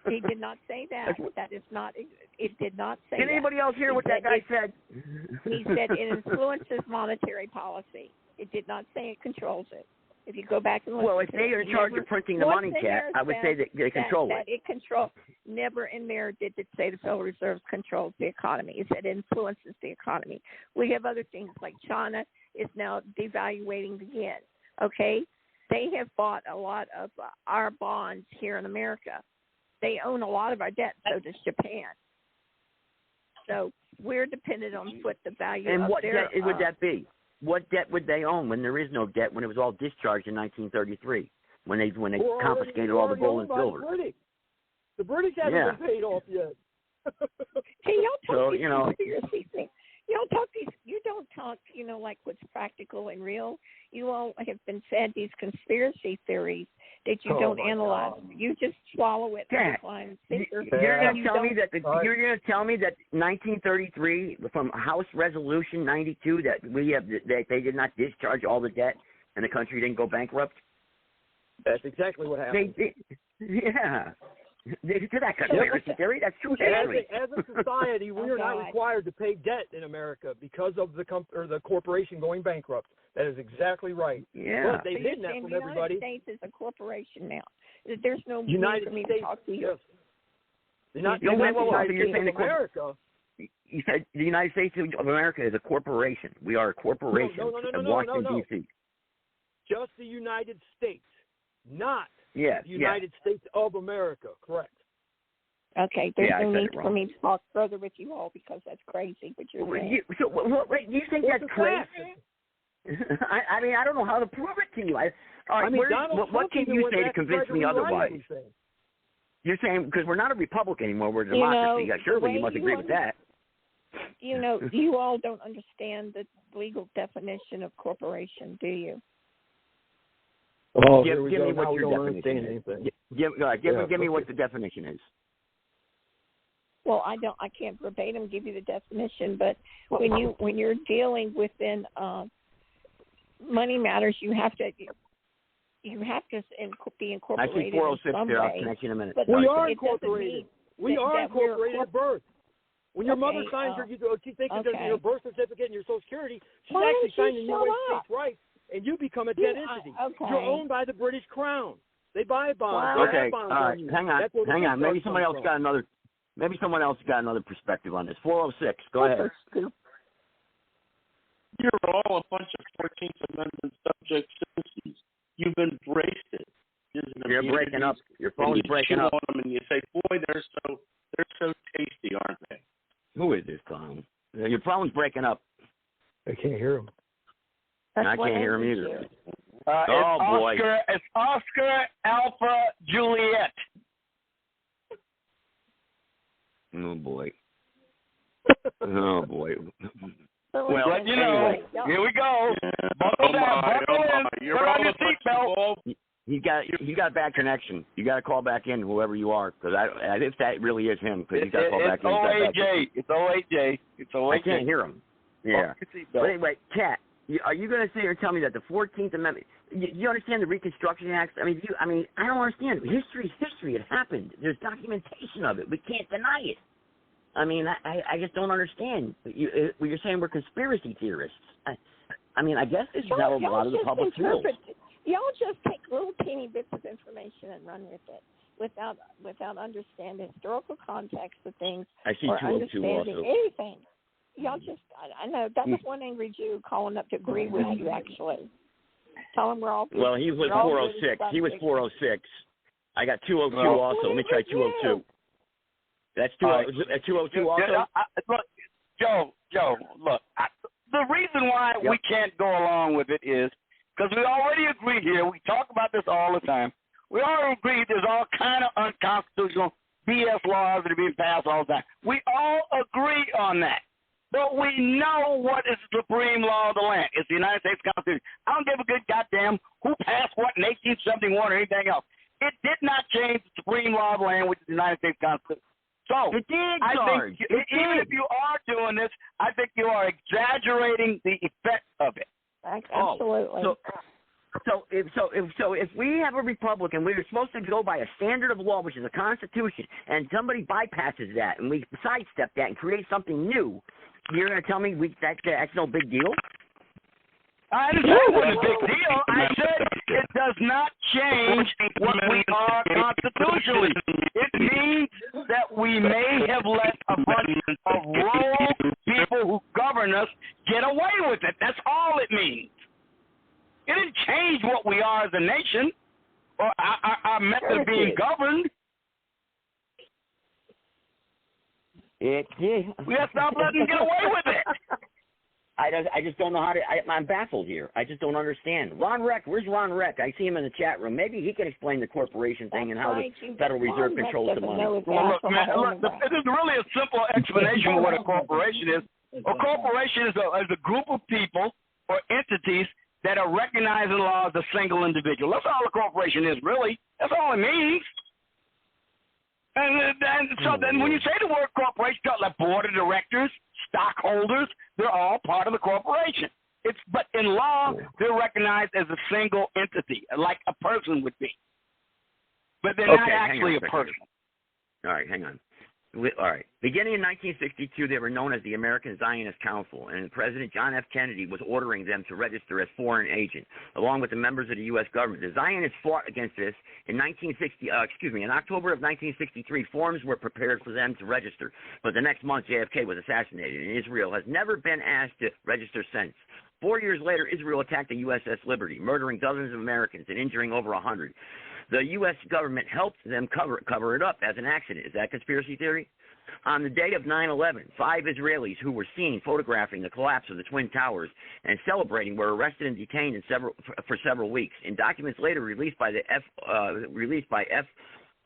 He did not say that. That is not. It did not say Did that. anybody else hear what that guy said? He said it influences monetary policy. It did not say it controls it. If you go back and listen, well, if they are in charge of printing the money, Cat, I would say that they control it. It controls. Never in there did it say the Federal Reserve controls the economy. It said it influences the economy. We have other things like China is now devaluating the yen. Okay, they have bought a lot of our bonds here in America. They own a lot of our debt. So does Japan. So we're dependent on what the value and of what their, debt would that be? What debt would they own when there is no debt, when it was all discharged in 1933, when they confiscated all the gold and silver? The British haven't been paid off yet. Hey, y'all talk these conspiracy things. You don't talk, like what's practical and real. You all have been fed these conspiracy theories that you don't analyze. God. You just swallow it. You're going to tell me that you're going to tell me that 1933 from House Resolution 92 that that they did not discharge all the debt and the country didn't go bankrupt? That's exactly what happened. Yeah. To that conspiracy theory, that's true history. As a society, we are not required to pay debt in America because of the corporation going bankrupt. That is exactly right. Yeah. But they've hidden that from everybody. The United States is a corporation now. There's no United need for me States, to talk to you. Yes. Not you're saying America. You said the United States of America is a corporation. We are a corporation in Washington, D.C. Just the United States, not the United States of America, correct. Okay, there's no need for me to talk further with you all because that's crazy what you're saying. Wait, you think that's crazy? I mean, I don't know how to prove it to you. What can you say to convince me otherwise? You're saying because we're not a republic anymore, we're a democracy. Surely you must agree with that. You all don't understand the legal definition of corporation, do you? Oh, give me what your definition is. Give me what the definition is. Well, I can't verbatim give you the definition, but when you're dealing within money matters, you have to be incorporated. I see 406 in some there. way. I'll connect you in a minute. But we are incorporated. We are incorporated at birth. When your mother signs she thinks your birth certificate and your Social Security, she's actually signing your state's rights. And you become a debt entity. You're owned by the British Crown. They buy bonds. Wow. Okay, all right. Hang on. Maybe someone else got another. Maybe someone else got another perspective on this. 406. Go ahead. You're all a bunch of 14th Amendment subject citizens. You've embraced it. You're breaking up. Your phone's breaking up. And you say, "Boy, they're so tasty, aren't they?" Who is this clown? Your phone's breaking up. I can't hear him. I can't hear him either. Boy. It's Oscar Alpha Juliet. Oh, boy. Oh, boy. Well, anyway, here we go. Buckle down. Buckle in. Put on your seatbelt. He's got a bad connection. You got to call back in, whoever you are, because if that really is him, because he's got to call back in. It's OAJ. I can't hear him. Yeah. But anyway, Kat, are you going to sit here and tell me that the 14th Amendment? You understand the Reconstruction Act? I mean, I don't understand. History is history. It happened. There's documentation of it. We can't deny it. I mean, I just don't understand. You're saying we're conspiracy theorists. I mean, I guess this is how a lot of the public feels. Y'all just take little teeny bits of information and run with it without understanding historical context of things. I see or 202 understanding also. anything. Y'all just, I know, that was one angry Jew calling up to agree with you, actually. Tell him we're all... Well, he was 406. He was 406. I got 202 also. Let me try 202. That's 202 also? Look, Joe, look, the reason why we can't go along with it is because we already agree here. We talk about this all the time. We already agree there's all kind of unconstitutional BS laws that are being passed all the time. We all agree on that. But we know what is the supreme law of the land. It's the United States Constitution. I don't give a good goddamn who passed what in 1871 or anything else. It did not change the supreme law of the land, which is the United States Constitution. So it did, I think even if you are doing this, I think you are exaggerating the effect of it. Absolutely. So if we have a republic and we're supposed to go by a standard of law, which is a constitution, and somebody bypasses that and we sidestep that and create something new, you're going to tell me that's no big deal? I didn't say it was a big deal. I said it does not change what we are constitutionally. It means that we may have let a bunch of rogue people who govern us get away with it. That's all it means. It didn't change what we are as a nation or our method of being governed. It did. We have to stop letting them get away with it. I just don't know how to. I'm baffled here. I just don't understand. Ron Reck, where's Ron Reck? I see him in the chat room. Maybe he can explain the corporation thing and how the Federal Reserve controls the money. Look, it is really a simple explanation of what a corporation is. A corporation is a group of people or entities that are recognized in law as a single individual. That's all a corporation is, really. That's all it means. And so then when you say the word corporation, like board of directors, stockholders, they're all part of the corporation. But in law, they're recognized as a single entity, like a person would be. But they're not actually a person. All right, hang on. All right. Beginning in 1962, they were known as the American Zionist Council, and President John F. Kennedy was ordering them to register as foreign agents, along with the members of the U.S. government. The Zionists fought against this in in October of 1963. Forms were prepared for them to register, but the next month, JFK was assassinated, and Israel has never been asked to register since. 4 years later, Israel attacked the USS Liberty, murdering dozens of Americans and injuring over 100. The U.S. government helped them cover it up as an accident. Is that conspiracy theory? On the day of 9/11, 5 Israelis who were seen photographing the collapse of the Twin Towers and celebrating were arrested and detained for several weeks. In documents later released by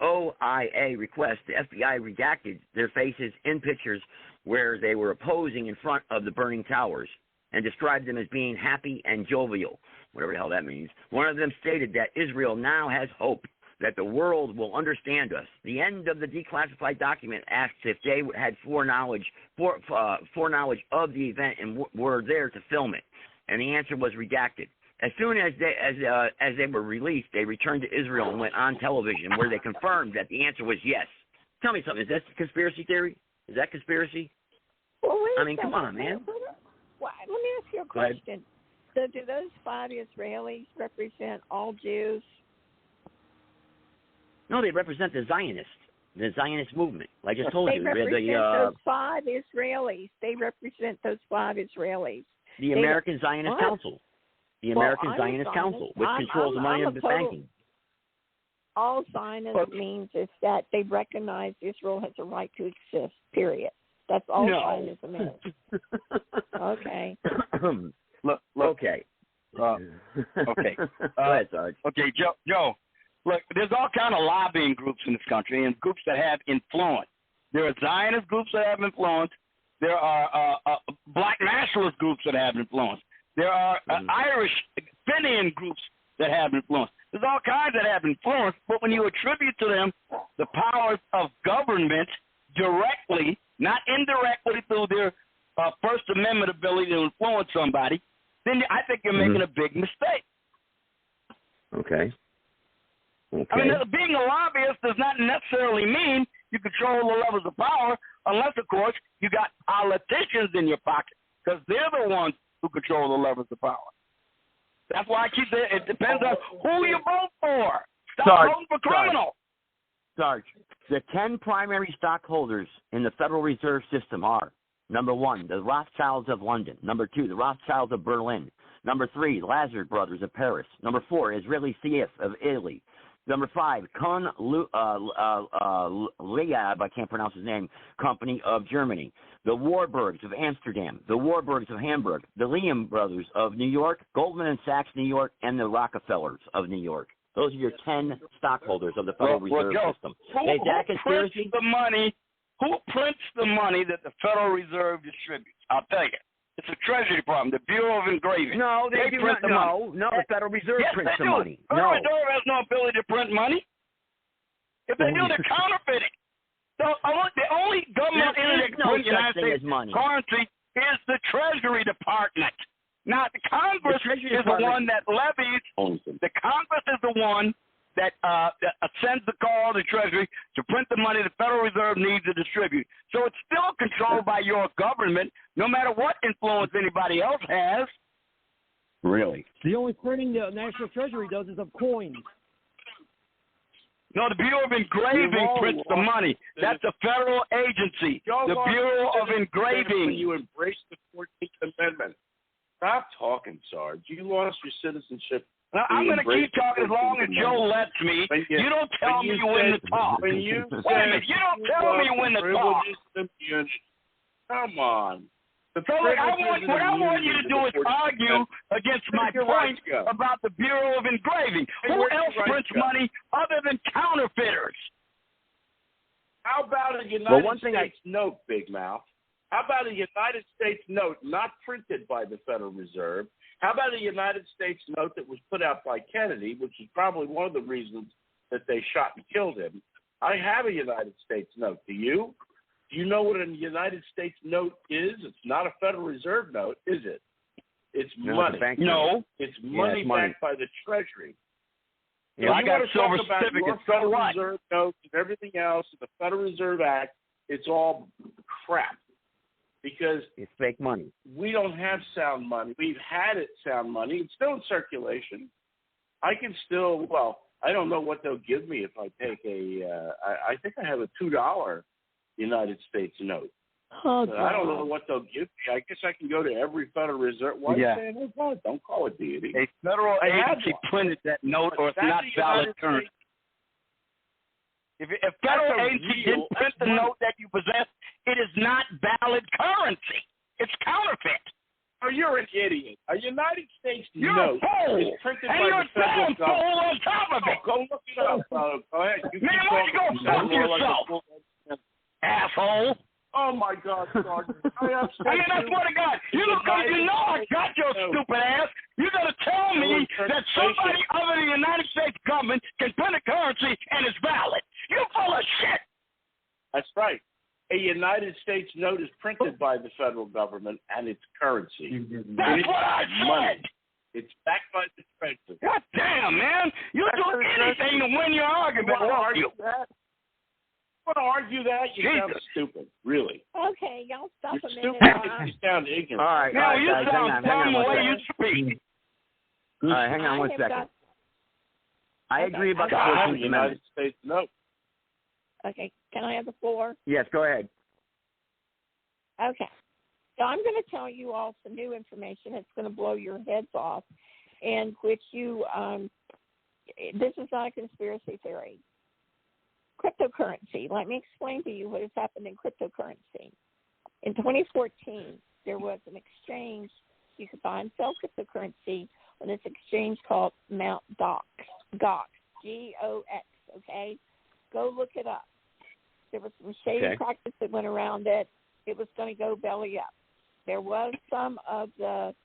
FOIA request, the FBI redacted their faces in pictures where they were posing in front of the burning towers and described them as being happy and jovial, whatever the hell that means. One of them stated that Israel now has hope that the world will understand us. The end of the declassified document asks if they had foreknowledge of the event and were there to film it, and the answer was redacted. As soon as they were released, they returned to Israel and went on television, where they confirmed that the answer was yes. Tell me something. Is that conspiracy theory? Is that conspiracy? Well, come on, man. Well, let me ask you a question. So do those 5 Israelis represent all Jews? No, they represent the Zionist movement. I just told you. They represent those 5 Israelis. They represent those 5 Israelis. The American Zionist Council. The American Zionist Council, which controls the money of the banking. All Zionist means is that they recognize Israel has a right to exist, period. That's all Zionism is. Okay. Look. Okay. Okay. Go ahead, Sarge. Okay, Joe. Look, there's all kind of lobbying groups in this country and groups that have influence. There are Zionist groups that have influence. There are black nationalist groups that have influence. There are Irish Fenian groups that have influence. There's all kinds that have influence, but when you attribute to them the powers of government directly, not indirectly through their First Amendment ability to influence somebody, then I think you're making a big mistake. Okay. I mean, being a lobbyist does not necessarily mean you control the levels of power, unless, of course, you got politicians in your pocket, because they're the ones who control the levels of power. That's why I keep saying it depends on who you vote for. Stop voting for criminals. Sarge, the 10 primary stockholders in the Federal Reserve System are: number 1, the Rothschilds of London; number 2, the Rothschilds of Berlin; number 3, Lazard Brothers of Paris; number 4, Israeli CF of Italy; Number 5, Kun Liab, I can't pronounce his name, Company of Germany. The Warburgs of Amsterdam, the Warburgs of Hamburg, the Liam Brothers of New York, Goldman & Sachs New York, and the Rockefellers of New York. Those are your 10 stockholders of the Federal Reserve System. Who prints the money? Who prints the money that the Federal Reserve distributes? I'll tell you. It's the Treasury Department, the Bureau of Engraving. No, they do print not. The No, the Federal Reserve prints the money. The Federal Reserve has no ability to print money. If they do, they're counterfeiting. The only government entity that can print United States currency is the Treasury Department. Now, the Congress is the one that levies. The Congress is the one that sends the call to the Treasury to print the money the Federal Reserve needs to distribute. So it's still controlled by your government, no matter what influence anybody else has. Really? The only printing the National Treasury does is of coins. No, the Bureau of Engraving prints the money. That's a federal agency. The Bureau of Engraving. When you embrace the 14th Amendment. Stop talking, Sarge. You lost your citizenship. Now, I'm going to keep talking as long as Joe lets me. You don't tell me when to talk. Wait a minute. You don't tell me when to talk. Come on. So what I want you to do is argue against my point about the Bureau of Engraving. Who else prints money other than counterfeiters? How about a United States note, Big Mouth? How about a United States note not printed by the Federal Reserve? How about a United States note that was put out by Kennedy, which is probably one of the reasons that they shot and killed him? I have a United States note. Do you? Do you know what a United States note is? It's not a Federal Reserve note, is it? It's money. No. It's money backed by the Treasury. Yeah, I got silver certificates. So Federal what? Reserve notes and everything else, the Federal Reserve Act, it's all crap. Because it's fake money. We don't have sound money. We've had it sound money. It's still in circulation. I can still, I don't know what they'll give me if I take I think I have a $2 United States note. Oh, I don't know what they'll give me. I guess I can go to every Federal Reserve. Why are you saying, oh, God, don't call it deity. A federal agency printed that note or it's not valid currency. If a federal agency didn't print the note that you possess, it is not valid currency. It's counterfeit. Oh, you're an idiot. A United States note is printed by the federal government. Fool on top of it. Go look it up. Go ahead. Man, why don't you go fuck yourself, asshole? Oh, my God, Sergeant. I mean, I swear to God, you know I got your stupid ass. You got to tell me that somebody other than the United States government can print a currency and it's valid. You're full of shit. That's right. A United States note is printed by the federal government and it's currency. That's what I said. It's backed by the Treasury. God damn, man. You'll do anything to win your argument, won't you? You want to argue that? You sound stupid, really. Okay, y'all stop You're a minute. stupid. You sound ignorant. All right, no, you guys, sound dumb the way you speak. All right, hang on one second. I agree about the 14th United States note. Okay, can I have the floor? Yes, go ahead. Okay, so I'm going to tell you all some new information that's going to blow your heads off, and which you, this is not a conspiracy theory. Cryptocurrency. Let me explain to you what has happened in cryptocurrency. In 2014, there was an exchange. You could buy and sell cryptocurrency on this exchange called Mt. Gox, G-O-X, okay? Go look it up. There was some shady practice that went around it. It was going to go belly up. There was some of the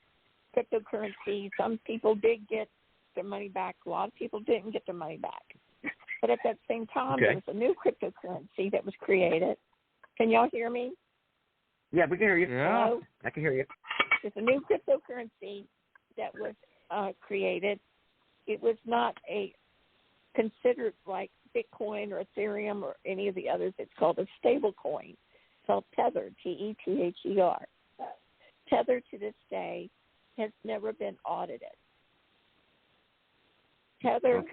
cryptocurrency. Some people did get their money back. A lot of people didn't get their money back. But at that same time, there was a new cryptocurrency that was created. Can y'all hear me? Yeah, we can hear you. Yeah. Hello? I can hear you. There's a new cryptocurrency that was created. It was not considered like Bitcoin or Ethereum or any of the others. It's called a stable coin. It's called Tether, T-E-T-H-E-R. Tether to this day has never been audited. Tether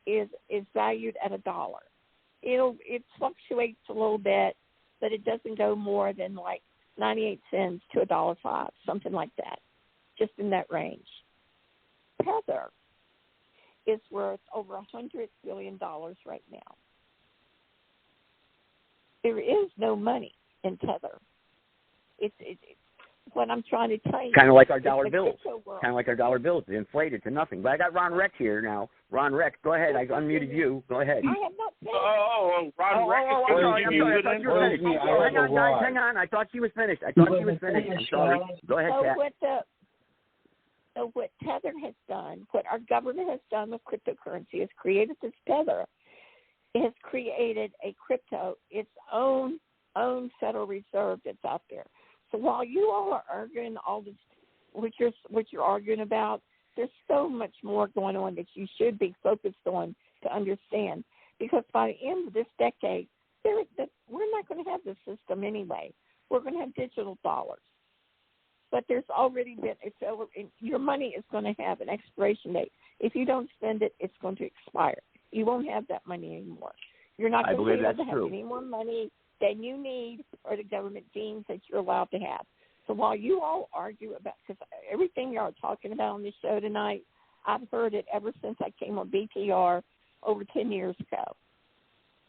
is valued at $1. It fluctuates a little bit, but it doesn't go more than like 98 cents to $1.05, something like that, just in that range. Tether is worth over $100 billion right now. There is no money in Tether. It's what I'm trying to tell you. Kind of like our dollar bills. Kind of like our dollar bills. It's inflated to nothing. But I got Ron Rex here now. Ron Rex, go ahead. I unmuted you. Go ahead. I have not said Ron Rex. I'm sorry. I thought you were finished. Hang on, guys. Hang on. I thought she was finished. I'm sorry. Go ahead, Kat. So what Tether has done, what our government has done with cryptocurrency, is created this Tether. It has created a crypto, its own Federal Reserve that's out there. So while you all are arguing all this, what you're arguing about, there's so much more going on that you should be focused on to understand. Because by the end of this decade, we're not going to have this system anyway. We're going to have digital dollars. But there's already been, your money is going to have an expiration date. If you don't spend it, it's going to expire. You won't have that money anymore. You're not going to be able to have any more money than you need or the government deems that you're allowed to have. So while you all argue about, because everything you're talking about on this show tonight, I've heard it ever since I came on BTR over 10 years ago.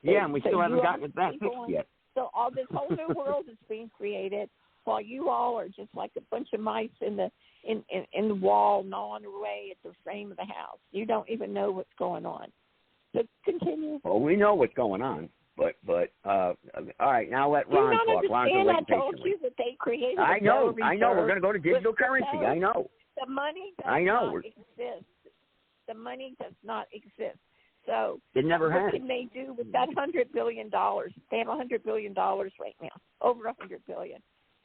Yeah, and we still haven't gotten it back fixed yet. So all this whole new world is being created while you all are just like a bunch of mice in the wall gnawing away at the frame of the house. You don't even know what's going on. So continue. Well, we know what's going on, but all right, now let Ron talk. Ron's been waiting I told you that they created. I know. We're going to go to digital currency. I know. The money does not exist. The money does not exist. So it never has. What can they do with that $100 billion? They have $100 billion right now, over $100 billion.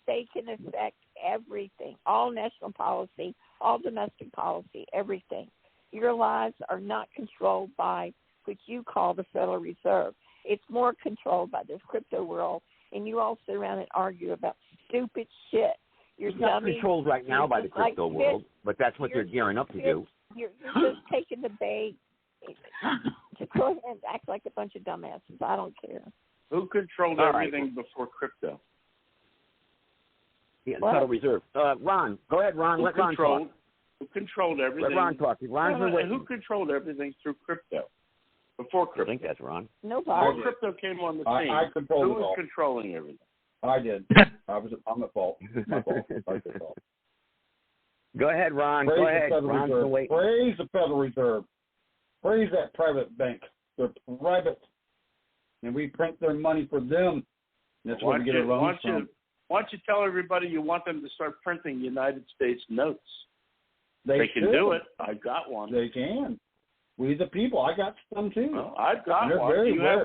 They can affect everything, all national policy, all domestic policy, everything. Your lives are not controlled by what you call the Federal Reserve. It's more controlled by this crypto world, and you all sit around and argue about stupid shit. It's not controlled right now by the crypto world, but that's what they're gearing up to do. You're just taking the bait to go ahead and act like a bunch of dumbasses. I don't care. Who controlled everything before crypto? The Federal Reserve. Ron, go ahead, Ron. Let Ron talk. Who controlled everything? Let Ron talk. Who controlled everything through crypto? Before crypto. I think that's Ron. Nobody. Before crypto came on the scene, I controlled who was controlling everything? I did. I'm at fault. My fault. Go ahead, Ron. Praise go ahead. Ron's the wait. Praise the Federal Reserve. Praise that private bank. They're private, and we print their money for them. That's where we get our loans from. Why don't you tell everybody you want them to start printing United States notes? They can do it. I've got one. They can. We the people. I got some too. Well, I've got they're one. Very rare.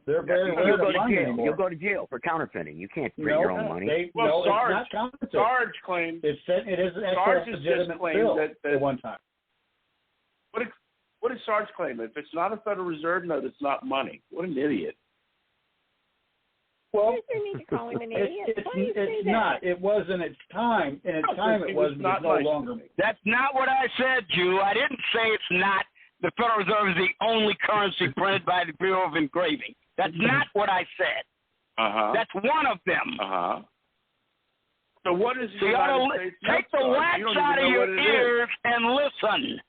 They're very rare to find anymore. You'll go to jail for counterfeiting. You can't print your own money. Sarge, it's not counterfeit. Sarge claimed. It is Sarge a has legitimate just claimed bill that at one time. What does Sarge claim? If it's not a Federal Reserve note, it's not money. What an idiot. Well, you need to call him an idiot. It's not. It was in its time. In its time, it was not no longer. That's not what I said, Jew. I didn't say it's not. The Federal Reserve is the only currency printed by the Bureau of Engraving. That's not what I said. That's one of them. So what is the United States? Take the wax out of your ears and listen.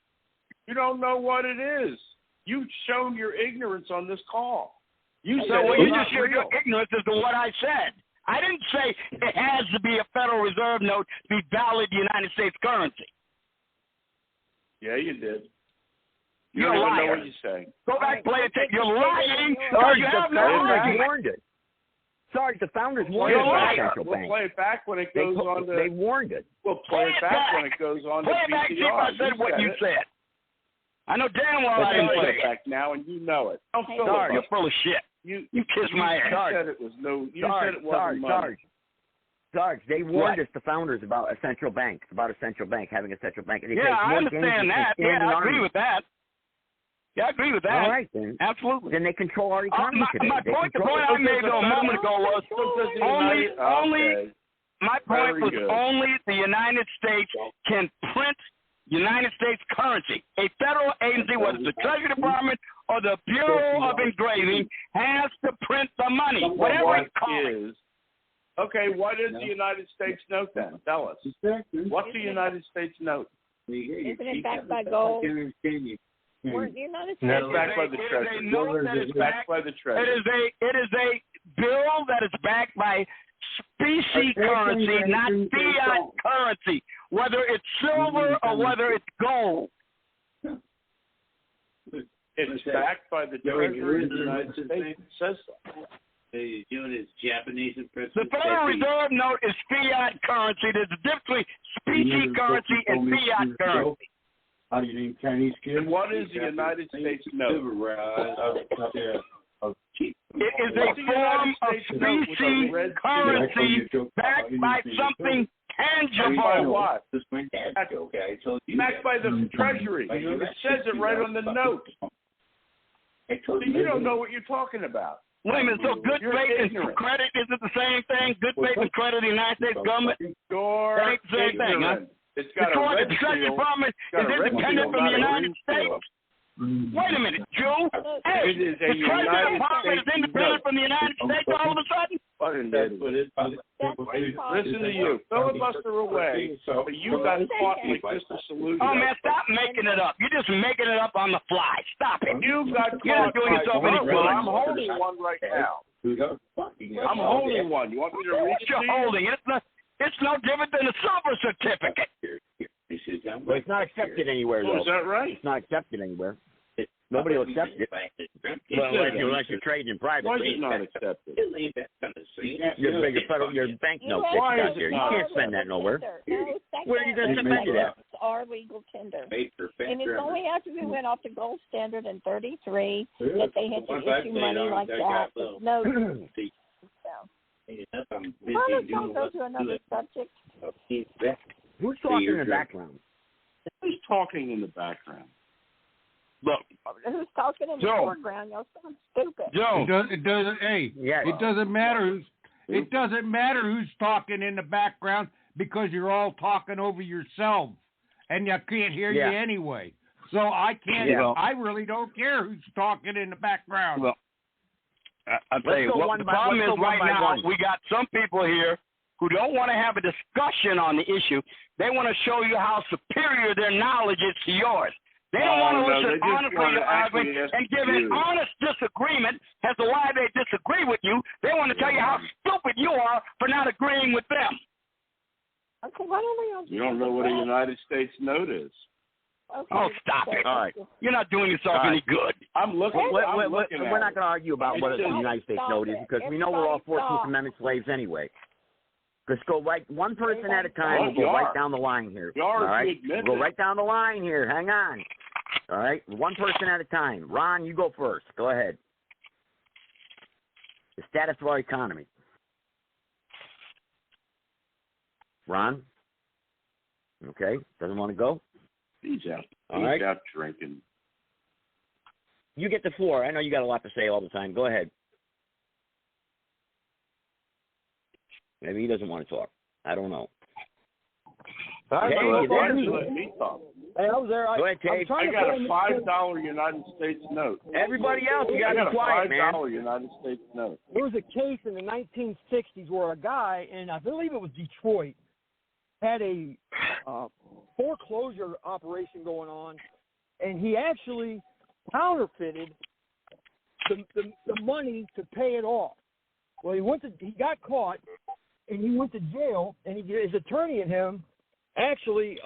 You don't know what it is. You've shown your ignorance on this call. You just showed your ignorance as to what I said. I didn't say it has to be a Federal Reserve note to be valid United States currency. Yeah, you did. You're a liar. Know what you're saying. Go back, play it. You're lying. Sarge, you the have founders warned it. Sarge, the founders warned it about the central bank. We'll play it back when it goes on. They warned it. We'll play it back when it goes on. Play it back. See if I said what you said. I know damn well I didn't play it back now, and you know it. Don't Sarge, you're full of shit. You kiss my ass. You said it was no. You said it wasn't money. Sarge, they warned us, the founders, about a central bank, having a central bank. And I understand that. Yeah, I agree with that. Yeah, I agree with that. All right, then. Absolutely. Then they control our economy today. The point I made a moment ago was only the United States can print United States currency. A federal agency, whether it's the Treasury Department or the Bureau of Engraving, has to print the money, whatever it's called. Okay, what is the United States note then? Tell us. What's the United States note? Isn't it backed by gold? We're the United No, States. it's backed by the Treasury. It's backed by the Treasury. It is a bill that is backed by specie currency, not fiat currency, whether it's silver or whether it's gold. It's backed by the Treasury of the United States. It says so. They do it as Japanese and The Federal Reserve note is fiat currency. There's a difference between specie currency and fiat currency. How do you name Chinese kids? And what is the United States note? It is a form of specie currency backed by something tangible. By what? Backed by the Treasury. It says it right on the note. So you don't know what you're talking about. Wait a minute, so good faith and credit isn't the same thing? Good faith and credit of the United States government? You're that ain't the same thing, huh? It's got a red the Treasury Department is independent from the United States? Wait a minute, Joe. Hey, the Treasury Department is independent from the United States all of a sudden? Listen to you. Filibuster away. But you got caught like Mr. Salugio. Oh, man, stop making it up. You're just making it up on the fly. Stop it. You got caught. You're not doing yourself any good. I'm holding one right now. I'm holding one. You want me to read it? You're holding it. It's no different than a silver certificate. But it's not accepted anywhere, though. Oh, is that right? It's not accepted anywhere. Nobody will accept it. Well, unless you're trading in private. Why is it not accepted? Your bank note that you got there. You can't spend that nowhere. Where are you going to spend it at? Our legal tender. And it's only after we went off the gold standard in 33 that they had to issue money like that. No. Let's go to another subject. Who's talking in the background? Who's talking in the background? Look, who's talking in the foreground? Y'all sound stupid. It doesn't. Hey, it doesn't matter It doesn't matter who's talking in the background because you're all talking over yourselves, and you can't hear you anyway. So I can't. I really don't care who's talking in the background. Well, I'll tell you what the problem is right now. We got some people here who don't want to have a discussion on the issue. They want to show you how superior their knowledge is to yours. They don't want to listen honestly to argument and give an honest disagreement as to why they disagree with you. They want to tell you how stupid you are for not agreeing with them. Okay, why don't we? You don't know what a United States note is. Okay. Oh, stop it! All right, you're not doing yourself any good. I'm looking. We're not going to argue about what the United States note is because we know we're all 14th Amendment slaves anyway. Let's go right one person at a time. We'll go right down the line here. All right, we'll go right down the line here. Hang on. All right, one person at a time. Ron, you go first. Go ahead. The status of our economy. Ron? Okay, doesn't want to go? He's out. All right. Out drinking. You get the floor. I know you got a lot to say all the time. Go ahead. Maybe he doesn't want to talk. I don't know. Hey, you there? Let me talk. Hey, I was there. Go ahead, Tate. I got a $5 United States note. Everybody else, you got to be quiet, man. I got a $5 United States note. There was a case in the 1960s where a guy, and I believe it was Detroit, had a foreclosure operation going on, and he actually counterfeited the money to pay it off. Well, he got caught, and he went to jail, and his attorney and him actually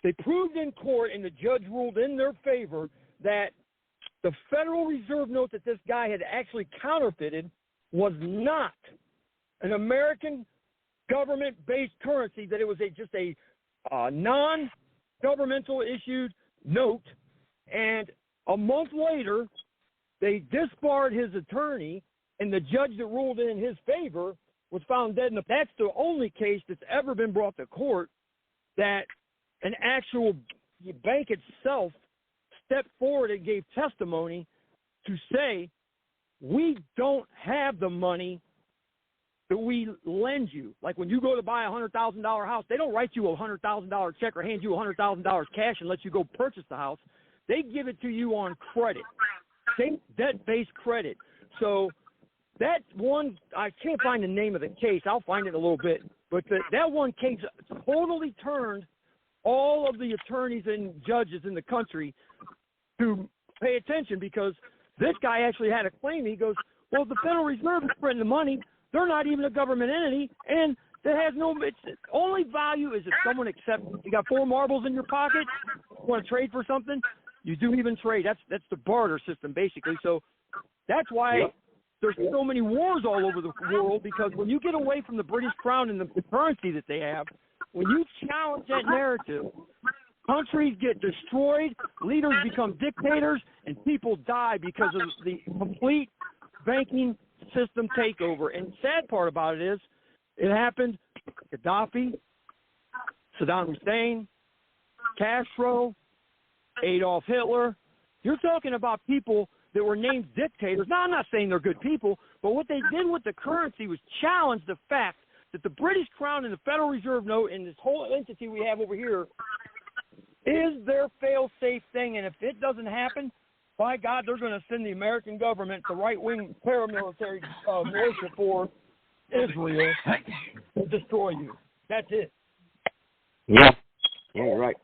they proved in court, and the judge ruled in their favor that the Federal Reserve note that this guy had actually counterfeited was not an American government-based currency, that it was just a non-governmental issued note. And a month later, they disbarred his attorney, and the judge that ruled in his favor was found dead. And that's the only case that's ever been brought to court that an actual bank itself stepped forward and gave testimony to say, we don't have the money that we lend you. Like when you go to buy a $100,000 house, they don't write you a $100,000 check or hand you $100,000 cash and let you go purchase the house. They give it to you on credit, debt-based credit. So that one, I can't find the name of the case. I'll find it in a little bit. But that one case totally turned all of the attorneys and judges in the country to pay attention, because this guy actually had a claim. He goes, well, the Federal Reserve is printing the money. They're not even a government entity, and it has no. Its only value is if someone accepts. You got 4 marbles in your pocket. You want to trade for something? You do even trade. That's the barter system, basically. So that's why there's so many wars all over the world, because when you get away from the British Crown and the currency that they have, when you challenge that narrative, countries get destroyed, leaders become dictators, and people die because of the complete banking system takeover. And the sad part about it is, it happened Gaddafi, Saddam Hussein, Castro, Adolf Hitler. You're talking about people that were named dictators. Now, I'm not saying they're good people, but what they did with the currency was challenge the fact that the British Crown and the Federal Reserve note and this whole entity we have over here is their fail-safe thing. And if it doesn't happen, by God, they're going to send the American government, the right-wing paramilitary militia for Israel to destroy you. That's it. Yeah, you're right.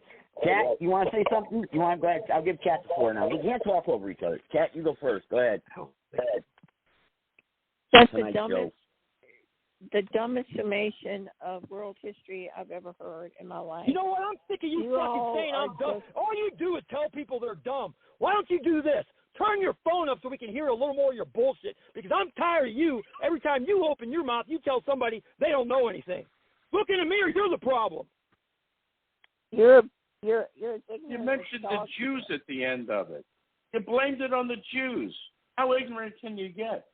Kat, you want to say something? You want to go ahead? I'll give Kat the floor now. We can't talk over each other. Kat, you go first. Go ahead. That's the dumbest summation of world history I've ever heard in my life. You know what? I'm sick of you fucking saying I'm dumb. All you do is tell people they're dumb. Why don't you do this? Turn your phone up so we can hear a little more of your bullshit, because I'm tired of you. Every time you open your mouth, you tell somebody they don't know anything. Look in the mirror. You're the problem. You're You mentioned the Jews at the end of it. You blamed it on the Jews. How ignorant can you get?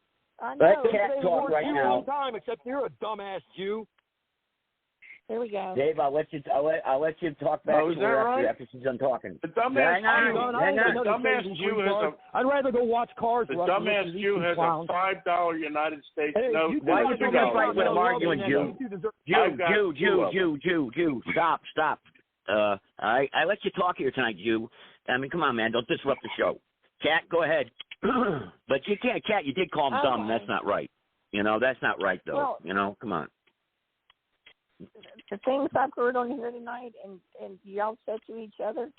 I know. Let Kat talk right now. Time, except you're a dumbass Jew. Here we go. Dave, I'll let you talk back to her after she's done talking. The dumbass Jew has I'd rather go watch Cars. The dumbass Jew has a $5 United States note. Why would you get fight with him arguing, Jew? Jew. Stop. I let you talk here tonight, Jew. I mean, come on, man. Don't disrupt the show. Kat, go ahead. But you can't, Kat, you did call him dumb. That's not right. You know, that's not right, though. Well, you know, come on. The things I've heard on here tonight, and y'all said to each other,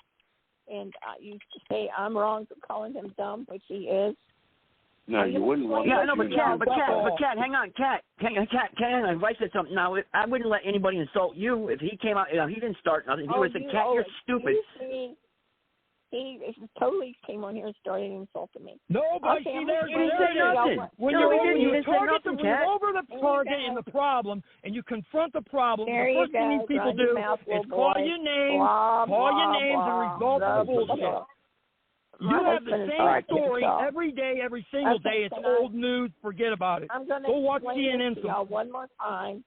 and you say I'm wrong for calling him dumb, which he is. No, you wouldn't want to. Yeah, no, but Kat, hang on, Kat, if I said something now, I wouldn't let anybody insult you. If he came out, he didn't start nothing. He would say, Kat, you're stupid. He totally came on here and started insulting me. Nobody okay, didn't say nothing. When you target the target and the problem, and you confront the problem, the first thing these people do is call your names, and resolve the bullshit. You have the same story every day, every single day. It's old news. Forget about it. Go watch CNN. To y'all one more time.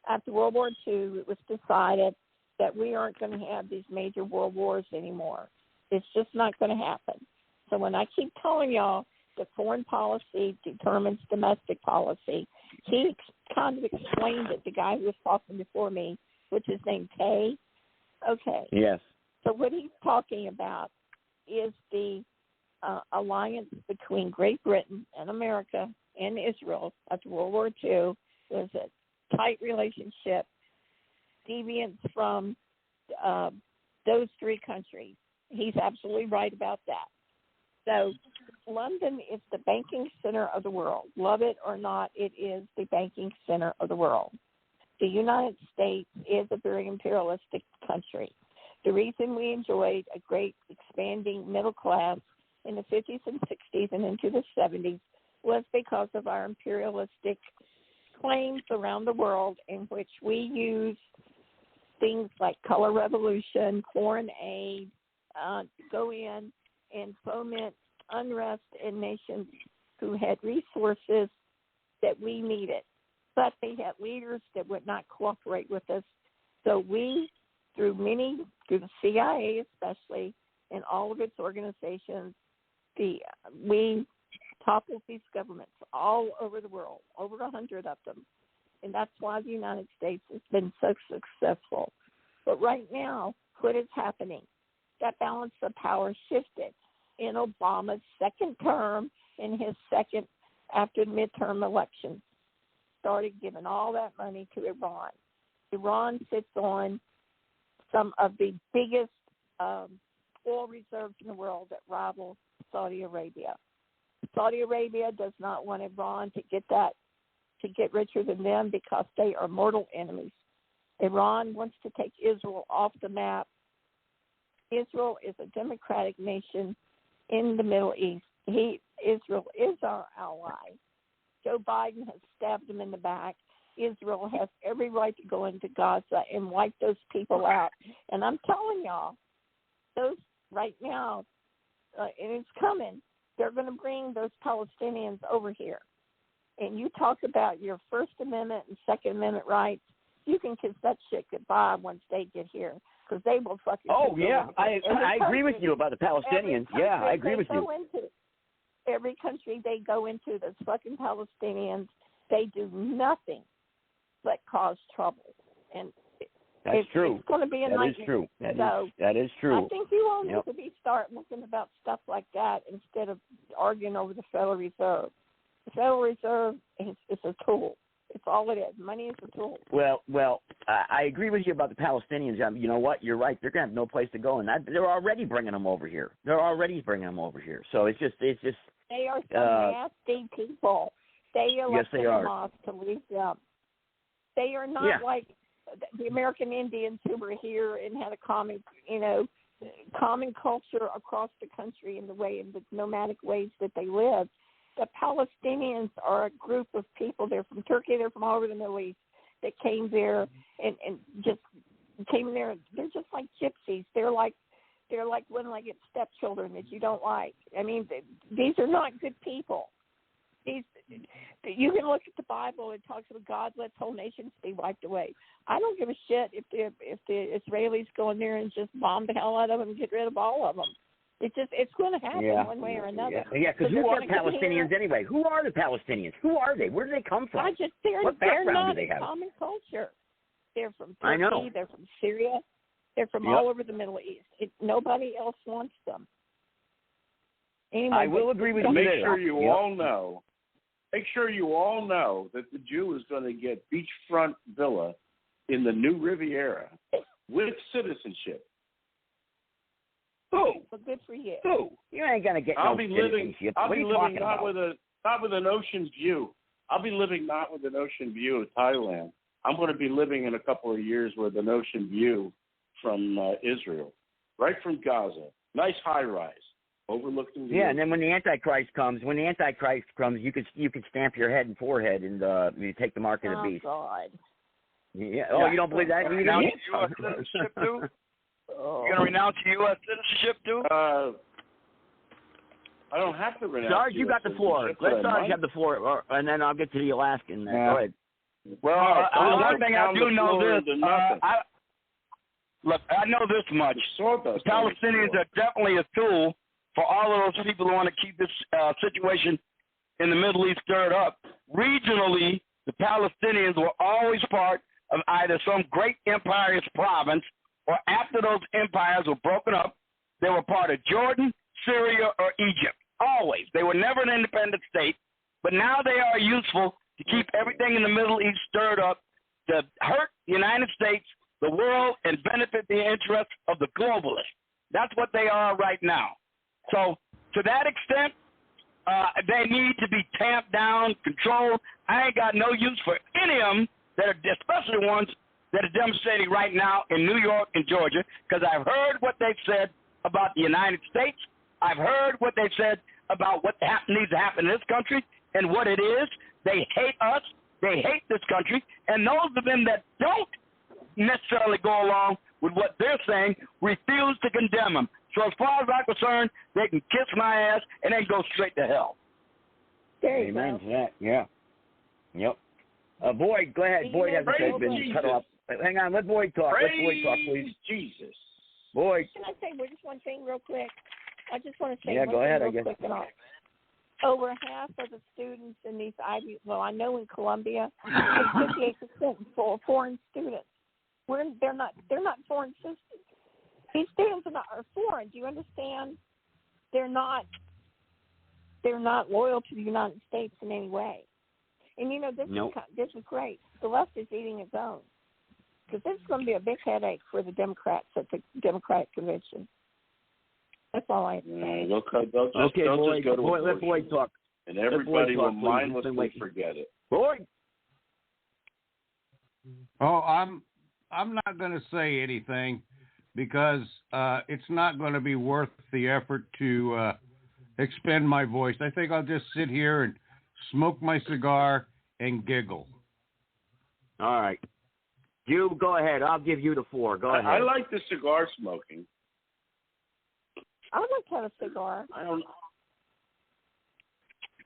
After World War II, it was decided that we aren't going to have these major world wars anymore. It's just not going to happen. So when I keep telling y'all that foreign policy determines domestic policy, he kind of explained it, the guy who was talking before me, which is named Tay. Okay. Yes. So what he's talking about is the alliance between Great Britain and America and Israel after World War II. There's a tight relationship, deviance from those 3 countries. He's absolutely right about that. So London is the banking center of the world. Love it or not, it is the banking center of the world. The United States is a very imperialistic country. The reason we enjoyed a great expanding middle class in the 50s and 60s and into the 70s was because of our imperialistic claims around the world, in which we use things like color revolution, foreign aid, go in and foment unrest in nations who had resources that we needed. But they had leaders that would not cooperate with us. So we, through the CIA especially, and all of its organizations, we toppled these governments all over the world, over 100 of them. And that's why the United States has been so successful. But right now, what is happening? That balance of power shifted in Obama's second term, in his second after midterm elections. Started giving all that money to Iran. Iran sits on some of the biggest oil reserves in the world that rival Saudi Arabia. Saudi Arabia does not want Iran to get richer than them because they are mortal enemies. Iran wants to take Israel off the map. Israel is a democratic nation in the Middle East. Israel is our ally. Joe Biden has stabbed him in the back. Israel has every right to go into Gaza and wipe those people out. And I'm telling y'all, those right now, and it's coming, they're going to bring those Palestinians over here. And you talk about your First Amendment and Second Amendment rights, you can kiss that shit goodbye once they get here, because they will fucking. Oh yeah, I agree with you about the Palestinians. Yeah, I agree with you. Every country they go into, those fucking Palestinians, they do nothing but cause trouble, and that's true. It's going to be a nightmare. That is true. That is true. I think you all need to start looking about stuff like that instead of arguing over the Federal Reserve. The Federal Reserve is a tool. It's all it is. Money is a tool. Well, I agree with you about the Palestinians. You know what? You're right. They're going to have no place to go, and they're already bringing them over here. So it's just. They are some nasty people. They are like the Hamas to leave them. They are not like the American Indians who were here and had a common culture across the country in the nomadic ways that they lived. The Palestinians are a group of people. They're from Turkey. They're from all over the Middle East that came there and just came there. They're just like gypsies. They're like one-legged stepchildren that you don't like. I mean, these are not good people. You can look at the Bible. It talks about God lets whole nations be wiped away. I don't give a shit if the Israelis go in there and just bomb the hell out of them and get rid of all of them. It's going to happen one way or another. Yeah, because who are Palestinians anyway? Who are the Palestinians? Who are they? Where do they come from? They're not a common culture. They're from Turkey. They're from Syria. They're from all over the Middle East. Nobody else wants them. Anyway, I will agree with you. Make sure you all know that the Jew is going to get beachfront villa in the New Riviera with citizenship. Who? Well, good for you. Who? You ain't going to get no citizenship. I'll what be are you living talking about? not with an ocean view. I'll be living not with an ocean view of Thailand. I'm going to be living in a couple of years with an ocean view from Israel, right from Gaza. Nice high rise. Overlooking the and then when the Antichrist comes, you can stamp your head and forehead and you take the mark of the beast. Oh God. Yeah. Oh, you don't believe that? You renounce U.S. citizenship too? You gonna renounce your U.S. citizenship too? I don't have to renounce. Sarge, you got the floor. Let Sarge have the floor, and then I'll get to the Alaskan. Go ahead. Well, one thing I do know this. I know this much. The Palestinians are definitely a tool for all of those people who want to keep this situation in the Middle East stirred up. Regionally, the Palestinians were always part of either some great empire's province, or after those empires were broken up, they were part of Jordan, Syria, or Egypt. Always. They were never an independent state, but now they are useful to keep everything in the Middle East stirred up to hurt the United States, the world, and benefit the interests of the globalists. That's what they are right now. So to that extent, they need to be tamped down, controlled. I ain't got no use for any of them, especially the ones that are demonstrating right now in New York and Georgia, because I've heard what they've said about the United States. I've heard what they've said about what needs to happen in this country and what it is. They hate us. They hate this country. And those of them that don't necessarily go along with what they're saying refuse to condemn them. So as far as I'm concerned, they can kiss my ass and then go straight to hell. Amen to that. Yeah. Yep. Boyd, go ahead. Boyd hasn't been cut off. Hang on. Let Boyd talk. Let Boyd talk, please. Jesus. Boyd. Can I say just one thing real quick? I just want to say go ahead, I guess. quick. Over half of the students in these I know in Columbia, 58% for foreign students. They're not foreign citizens. These students are foreign. Do you understand? They're not loyal to the United States in any way. And this is great. The left is eating its own. Because this is going to be a big headache for the Democrats at the Democratic convention. That's all I say. They'll just go to let Boyd talk. And everybody will mindlessly forget it. Boyd. Oh, I'm not going to say anything because it's not going to be worth the effort to expend my voice. I think I'll just sit here and smoke my cigar and giggle. All right. You go ahead. I'll give you the floor. Go ahead. I like the cigar smoking. I would like to have a cigar. I don't.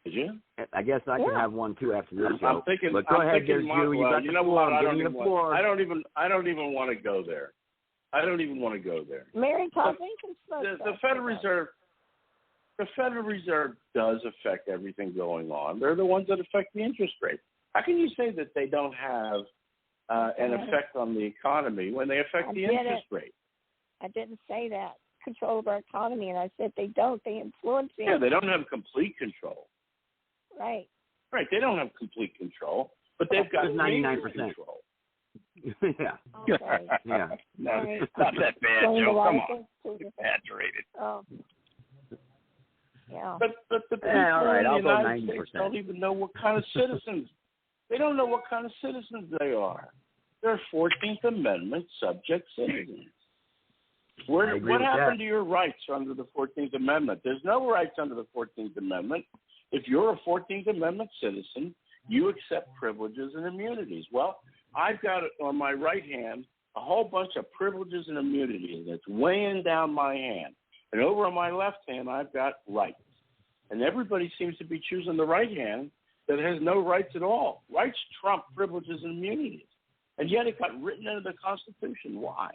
Did you? I guess I can have one too after this show. I'm thinking. But go ahead, there's you. You got you the know floor. what? I don't even want to go there. I don't even want to go there. Mary Todd Lincoln smoked the Federal Reserve. The Federal Reserve does affect everything going on. They're the ones that affect the interest rate. How can you say that they don't have an effect on the economy when they affect the interest rate? I didn't say that. Control of our economy, and I said they don't. They influence it. Yeah, they don't have complete control. Right. Right, they don't have complete control, but they've got 99% control. Yeah. Okay. Yeah. No, Right. not that bad, Joe. Come on. Exaggerated. Oh. Yeah. But the people all right, in the I'll go United 90%. States don't even know what kind of citizens. They don't know what kind of citizens they are. They're 14th Amendment subject citizens. What happened to your rights under the 14th Amendment? There's no rights under the 14th Amendment. If you're a 14th Amendment citizen, you accept privileges and immunities. Well, I've got on my right hand a whole bunch of privileges and immunities that's weighing down my hand. And over on my left hand, I've got rights. And everybody seems to be choosing the right hand that has no rights at all. Rights trump privileges and immunities. And yet it got written into the Constitution. Why?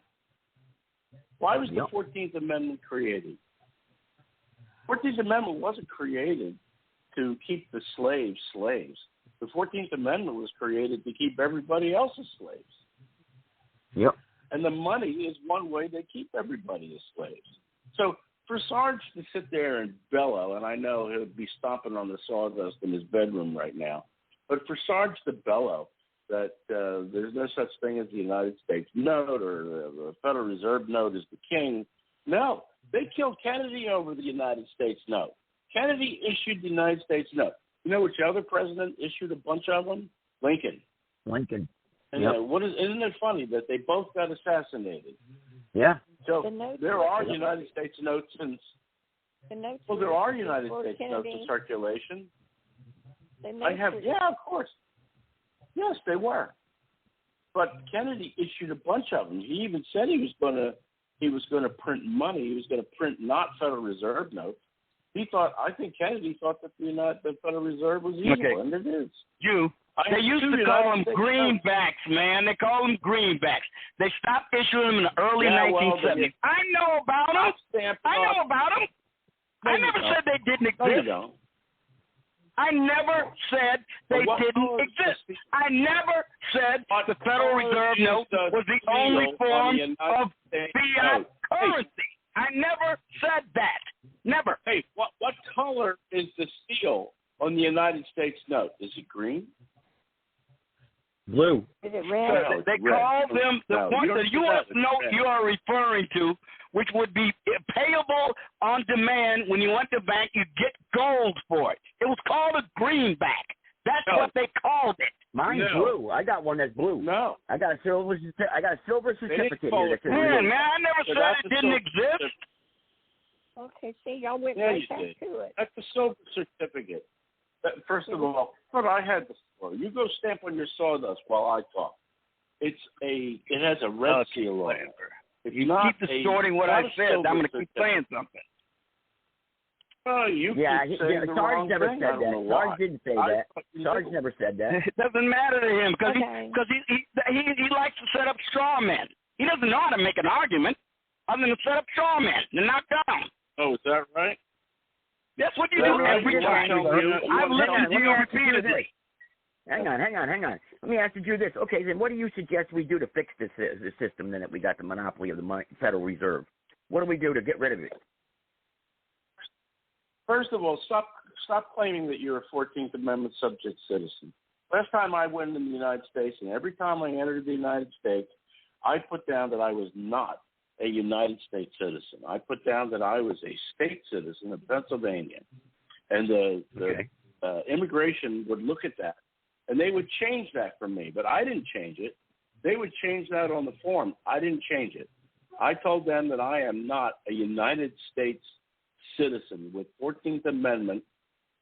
Why was the 14th Amendment created? The 14th Amendment wasn't created to keep the slaves slaves. The 14th Amendment was created to keep everybody else as slaves. Yep. And the money is one way they keep everybody as slaves. So for Sarge to sit there and bellow, and I know he'll be stomping on the sawdust in his bedroom right now, but for Sarge to bellow that there's no such thing as the United States note or the Federal Reserve note is the king. No, they killed Kennedy over the United States note. Kennedy issued the United States note. You know which other president issued a bunch of them? Lincoln. And isn't it funny that they both got assassinated? Yeah. So there are United States notes in there are United States notes in circulation. Of course. Yes, they were. But Kennedy issued a bunch of them. He even said he was going to print money. He was going to print not Federal Reserve notes. I think Kennedy thought that the Federal Reserve was evil, and it is. They used to call them greenbacks, man. They call them greenbacks. They stopped issuing them in the early 1970s. I know about them. I never said they didn't exist. I never said they didn't exist. I never said the Federal Reserve note was the only form of fiat currency. I never said that. Never. Hey, what color is the seal on the United States note? Is it green? Blue. Is it red? They call them the U.S. note you are referring to, which would be payable on demand. When you went to bank, you get gold for it. It was called a greenback. That's what they called it. Mine's blue. I got one that's blue. No, I got a silver certificate here. Man, I never said it didn't exist. Okay, see, y'all went right back to it. That's a silver certificate. First of all, but I had the floor. You go stamp on your sawdust while I talk. It has a red seal on it. If you keep distorting what I said, I'm going to keep saying something. Oh, Sarge never said that. Sarge didn't say that. Sarge never said that. It doesn't matter to him because he likes to set up straw men. He doesn't know how to make an argument other than to set up straw men and knock down. Oh, is that right? That's what you do every time. I've listened to you repeatedly. Hang on. Let me ask you this. Okay, then what do you suggest we do to fix this system then that we got the monopoly of the Federal Reserve? What do we do to get rid of it? First of all, stop claiming that you're a 14th Amendment subject citizen. Last time I went in the United States, and every time I entered the United States, I put down that I was not a United States citizen. I put down that I was a state citizen of Pennsylvania. And the immigration would look at that, and they would change that for me. But I didn't change it. They would change that on the form. I didn't change it. I told them that I am not a United States citizen with 14th Amendment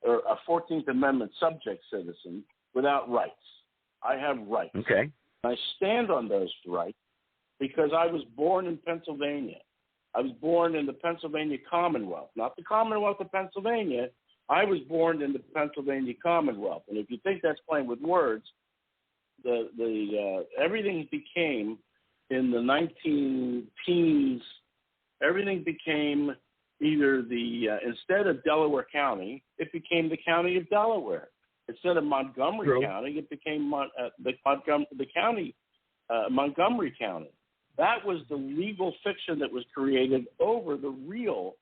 or a 14th Amendment subject citizen without rights. I have rights. Okay. I stand on those rights because I was born in Pennsylvania. I was born in the Pennsylvania Commonwealth, not the Commonwealth of Pennsylvania. I was born in the Pennsylvania Commonwealth. And if you think that's playing with words, everything became in the 19-teens, everything became either instead of Delaware County, it became the county of Delaware. Instead of Montgomery County, it became Montgomery County. That was the legal fiction that was created over the real.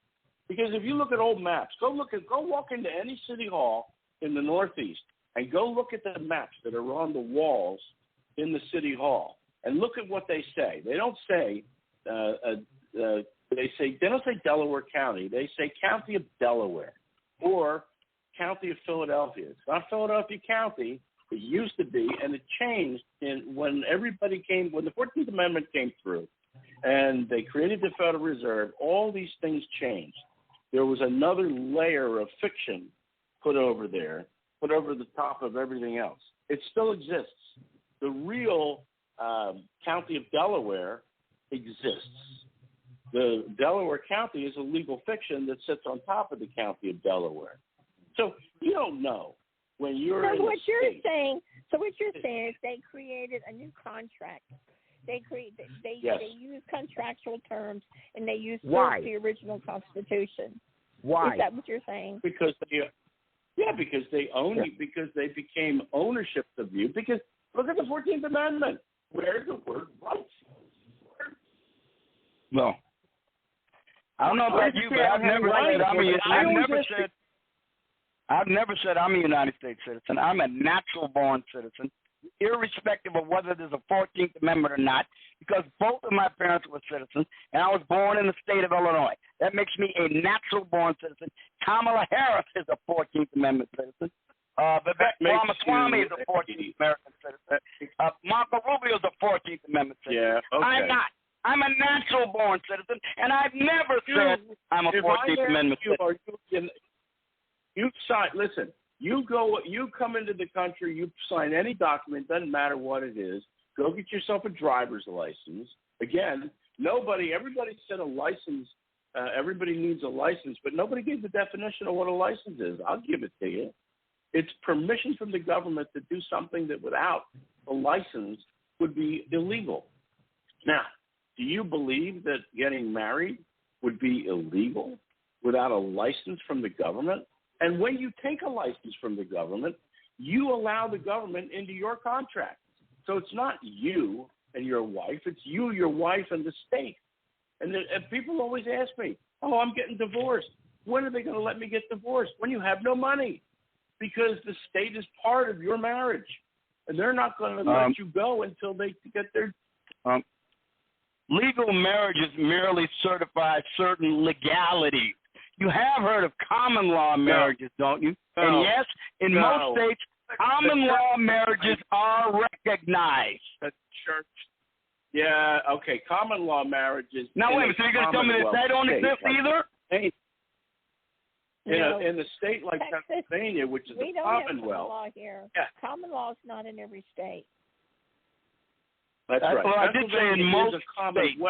Because if you look at old maps, go walk into any city hall in the Northeast and go look at the maps that are on the walls in the city hall and look at what they say. They don't say they don't say Delaware County. They say County of Delaware or County of Philadelphia. It's not Philadelphia County. It used to be, and it changed when the 14th Amendment came through and they created the Federal Reserve. All these things changed. There was another layer of fiction put over there, put over the top of everything else. It still exists. The real County of Delaware exists. The Delaware County is a legal fiction that sits on top of the County of Delaware. So you don't know when you're in what you're state. saying. So what you're saying is they created a new contract. They use contractual terms and they use the original Constitution. Why? Is that what you're saying? Because they own you, because they became ownership of you. Because look at the 14th Amendment. Where's the word rights? No. I don't know about you, but I've never said I'm a United States citizen. I'm a natural born citizen, irrespective of whether there's a 14th Amendment or not, because both of my parents were citizens, and I was born in the state of Illinois. That makes me a natural born citizen. Kamala Harris is a 14th Amendment citizen. Vivek Ramaswamy is a 14th American citizen. Marco Rubio is a 14th Amendment citizen. Yeah, okay. I'm not. I'm a natural born citizen, and I've never said I'm a 14th Amendment citizen. Listen, you come into the country, you sign any document, doesn't matter what it is, go get yourself a driver's license. Again, everybody said a license, everybody needs a license, but nobody gave the definition of what a license is. I'll give it to you. It's permission from the government to do something that without a license would be illegal. Now, do you believe that getting married would be illegal without a license from the government? And when you take a license from the government, you allow the government into your contract. So it's not you and your wife, it's you, your wife, and the state. And people always ask me, I'm getting divorced. When are they going to let me get divorced? When you have no money. Because the state is part of your marriage. And they're not going to let you go until they get their... Legal marriages merely certify certain legalities. You have heard of common law marriages, don't you? And yes, in most states, common law marriages are recognized. The church. Yeah, okay. Common law marriages. Now, wait a minute. So you're going to tell me that they don't exist either? In a state like Pennsylvania, which is a Commonwealth. We don't have common law here. Yeah. Common law is not in every state. That's right. Well, I did say in most states.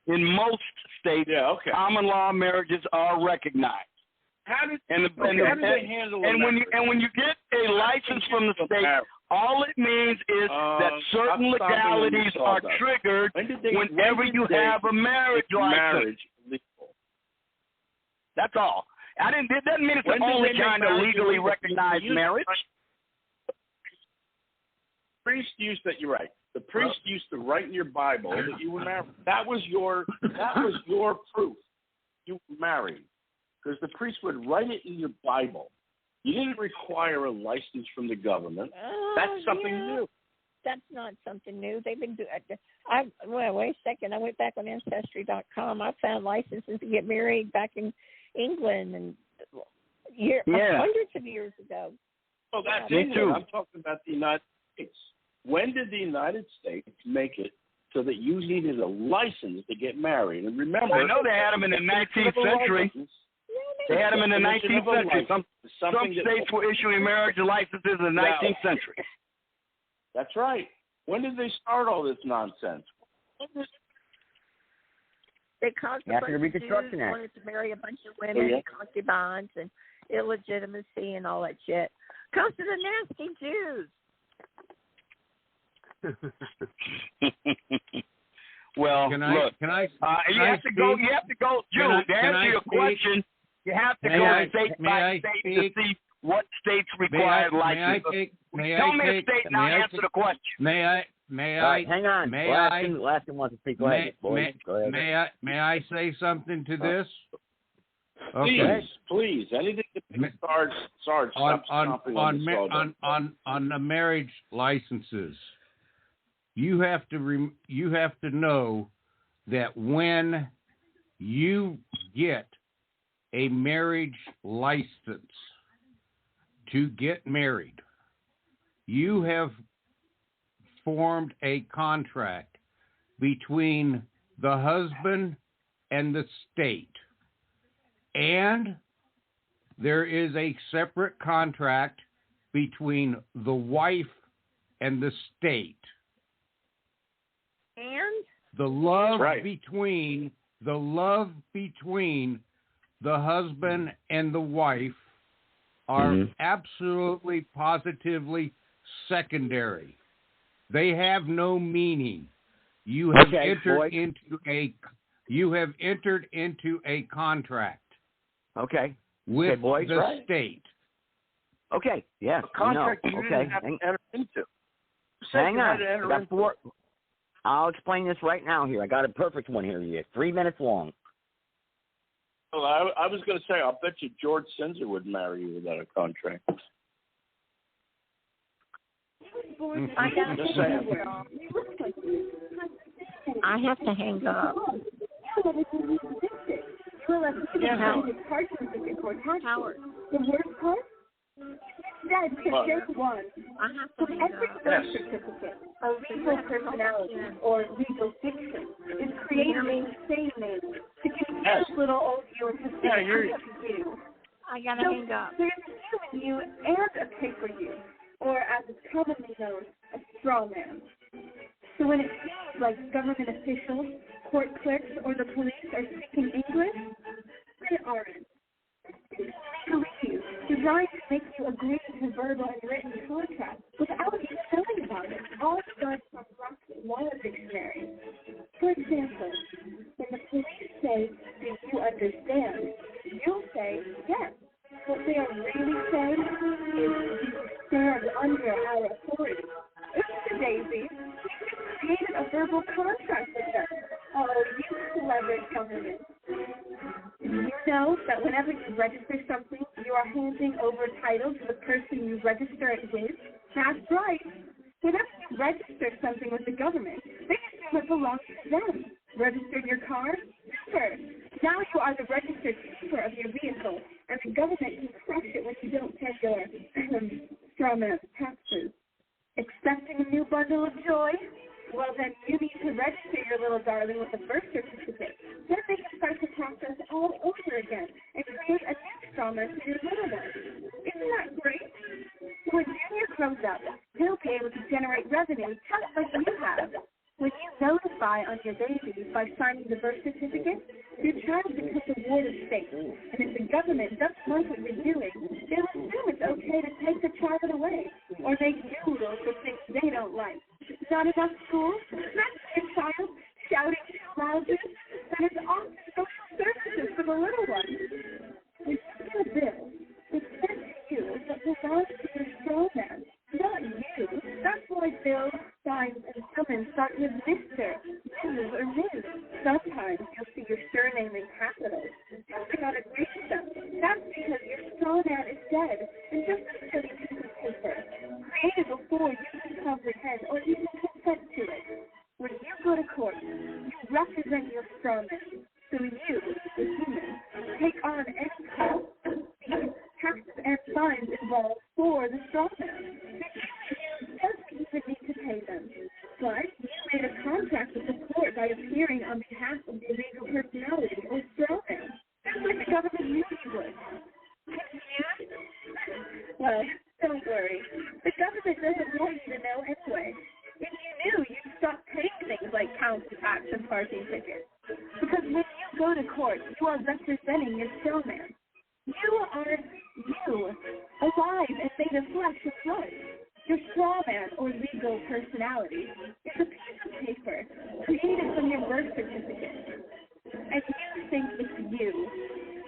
In most states, common law marriages are recognized. How do they handle it? And when you get a license from the state, all it means is that certain legalities are triggered whenever you have a marriage license. That's all. It doesn't mean it's the only kind of legally recognized marriage. You're right. The priest used to write in your Bible that you were married. That was your proof. You were married. Because the priest would write it in your Bible. You didn't require a license from the government. That's something new. that's not something new. They've been doing. Well, wait a second. I went back on Ancestry.com. I found licenses to get married back in England and hundreds of years ago. Well, that's me too. I'm talking about the United States. When did the United States make it so that you needed a license to get married? And remember, I know they had them in the 19th century. They had them in the 19th century. Some states were issuing marriage licenses in the 19th century. That's right. When did they start all this nonsense? Because a bunch of Jews wanted to marry a bunch of women and concubines and illegitimacy and all that shit. Because of the nasty Jews. Well, look, you have to go, Jude, to answer your question, you have to go state by state to see what states require licenses. Tell me a state and I'll answer the question. May I? Hang on. Last one wants to speak. Go ahead, boys. Go ahead. May I say something to this? Please. Anything to Sarge. On the marriage licenses, you have to know that when you get a marriage license to get married, you have formed a contract between the husband and the state. And there is a separate contract between the wife and the state. And the love between the husband and the wife are absolutely positively secondary. They have no meaning. You have entered into a contract. With the state. Okay. Yeah. Contract you didn't have to enter into. Hang on. I got 4. I'll explain this right now here. I got a perfect one here. 3 minutes long. Well, I was going to say, I'll bet you George Sinzer would marry you without a contract. I have to hang up. Howard. The worst part? Instead, just one. Every birth certificate, a legal personality, or legal fiction is created in the same name to confuse little old you and to say you. I gotta hang up. There's a you and a paper you, or as it's commonly known, a straw man. So when it seems like government officials, court clerks, or the police are speaking English, they aren't. Legalese, designed to make you agree to verbal and written contracts without even knowing about it, all starts from roughly one dictionary. For example, when the police say, "Do you understand?" you'll say, "Yes." What they are really saying is, "You stand under our authority." Oops, Daisy. You created a verbal contract with them. Oh, you clever government. You know that whenever you register something, you are handing over title to the person you register it with? That's right. Whenever you register something with the government, they assume it belongs to them. Registered your car? Super. Now you are the registered keeper of your vehicle, and the government can crush it when you don't pay your straw man taxes. Expecting a new bundle of joy? Well, then you need to register your little darling with a birth certificate. Then they can start the process all over again and create a new straw man for your little one. Isn't that great? When Junior grows up, he'll be able to generate revenue just like you have. When you notify on your baby by signing the birth certificate, your child becomes a ward of state. And if the government doesn't like what you're doing, they'll assume it's okay to take the child away or make doodles for things they don't like. Not enough schools? That's your child shouting too loudly. Then it's off to social services for the little one. When you get a bill, it's sent to you that belongs to your straw man, not you. That's why bills, signs, and summons start with Mr., Mrs., or Ms. Sometimes you'll see your surname in capitals. Just not agree with them. That's because your straw man is dead, and just until you can paper, created before you can comprehend or even consent to it. When you go to court, you represent your strawman. So you, the human, take on any cost, fees, taxes, and fines involved for the strawman. The human doesn't even need to pay them. But you made a contract with the court by appearing on behalf of the legal personality or strawman, just like the government usually would. Confused? Well, don't worry. The government doesn't want you to know anyway. If you knew, you'd stop paying things like council tax and parking tickets. Because when you go to court, you are representing your strawman. You are you, alive and made of flesh and blood. Your strawman or legal personality is a piece of paper created from your birth certificate. And you think it's you.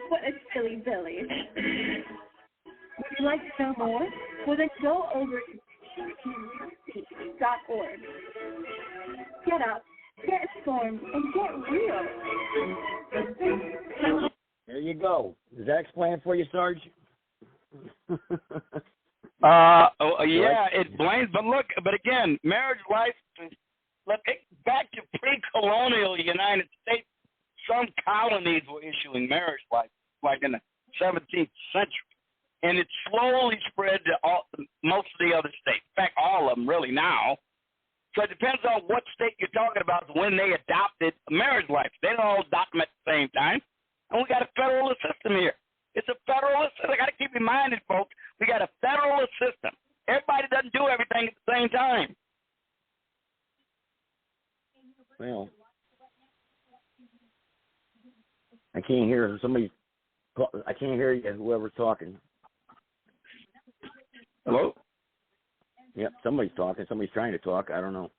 What a silly Billy. Would you like to know more? Well, then go over to tnc.org. Get up, get informed, and get real. There you go. Does that explain it for you, Sarge? Yeah, it blames. But look, but again, marriage license. Look, back to pre-colonial United States, some colonies were issuing marriage licenses, like in the 17th century. And it slowly spread to most of the other states. In fact, all of them really now. So it depends on what state you're talking about when they adopted marriage life. They don't all adopt them at the same time. And we got a federalist system here. It's a federalist system. I got to keep in mind, folks, we got a federalist system. Everybody doesn't do everything at the same time. Well, I can't hear somebody. I can't hear you, whoever's talking. Hello? Yep, somebody's talking. Somebody's trying to talk. I don't know.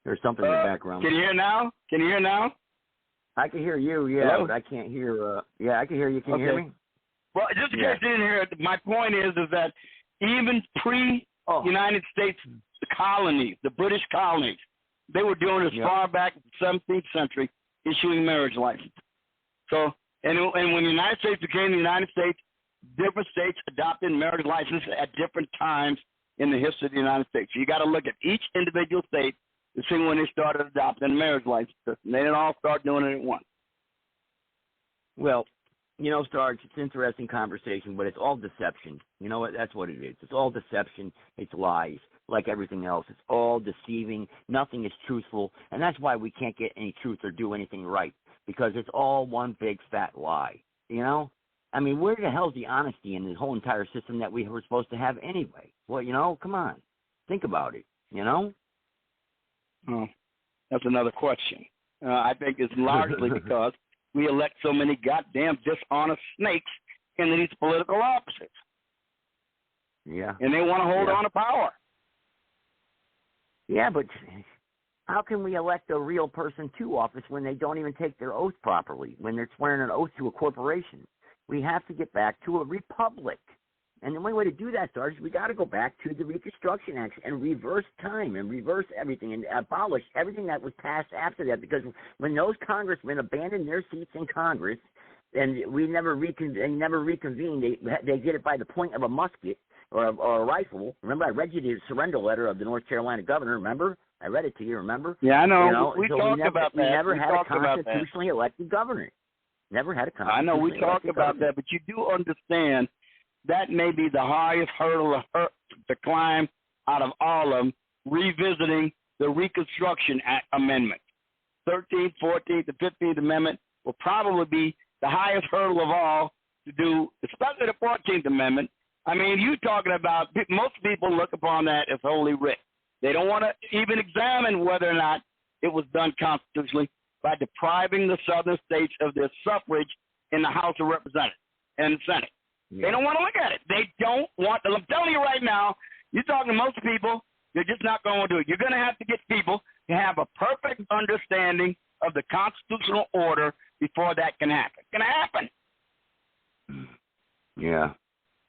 There's something in the background. Can you hear now? Can you hear now? I can hear you, yeah, Hello? but I can't hear. Yeah, I can hear you. Can you hear me? Well, just in case you didn't hear it, my point is that even pre-United States colonies, the British colonies, they were doing it as far back as the 17th century, issuing marriage licenses. So, and when the United States became the United States, different states adopted marriage licenses at different times in the history of the United States. So you got to look at each individual state to see when they started adopting marriage licenses. And they didn't all start doing it at once. Well, you know, Sarge, it's an interesting conversation, but it's all deception. You know what? That's what it is. It's all deception. It's lies, like everything else. It's all deceiving. Nothing is truthful, and that's why we can't get any truth or do anything right, because it's all one big fat lie. You know? I mean, where the hell's the honesty in the whole entire system that we were supposed to have anyway? Well, you know, come on. Think about it, you know? Oh, that's another question. I think it's largely because we elect so many goddamn dishonest snakes into these political offices. Yeah. And they want to hold on to power. Yeah, but how can we elect a real person to office when they don't even take their oath properly, when they're swearing an oath to a corporation? We have to get back to a republic. And the only way to do that, Sarge, we got to go back to the Reconstruction Act and reverse time and reverse everything and abolish everything that was passed after that. Because when those congressmen abandoned their seats in Congress and they never reconvened, they did it by the point of a musket or a rifle. Remember, I read you the surrender letter of the North Carolina governor, remember? I read it to you, remember? Yeah, I know. You know? We talked about that. We never had a constitutionally elected governor. Never had a constitutionally I know we talked about governor. that, but you do understand that may be the highest hurdle to climb out of all of them, revisiting the Reconstruction Act amendment. 13th, 14th, and 15th Amendment will probably be the highest hurdle of all to do, especially the 14th Amendment. I mean, you talking about, most people look upon that as holy writ. They don't want to even examine whether or not it was done constitutionally by depriving the southern states of their suffrage in the House of Representatives and the Senate. Yeah. They don't want to look at it. They don't want to. I'm telling you right now, you're talking to most people, they're just not going to do it. You're going to have to get people to have a perfect understanding of the constitutional order before that can happen. It's going to happen. Yeah.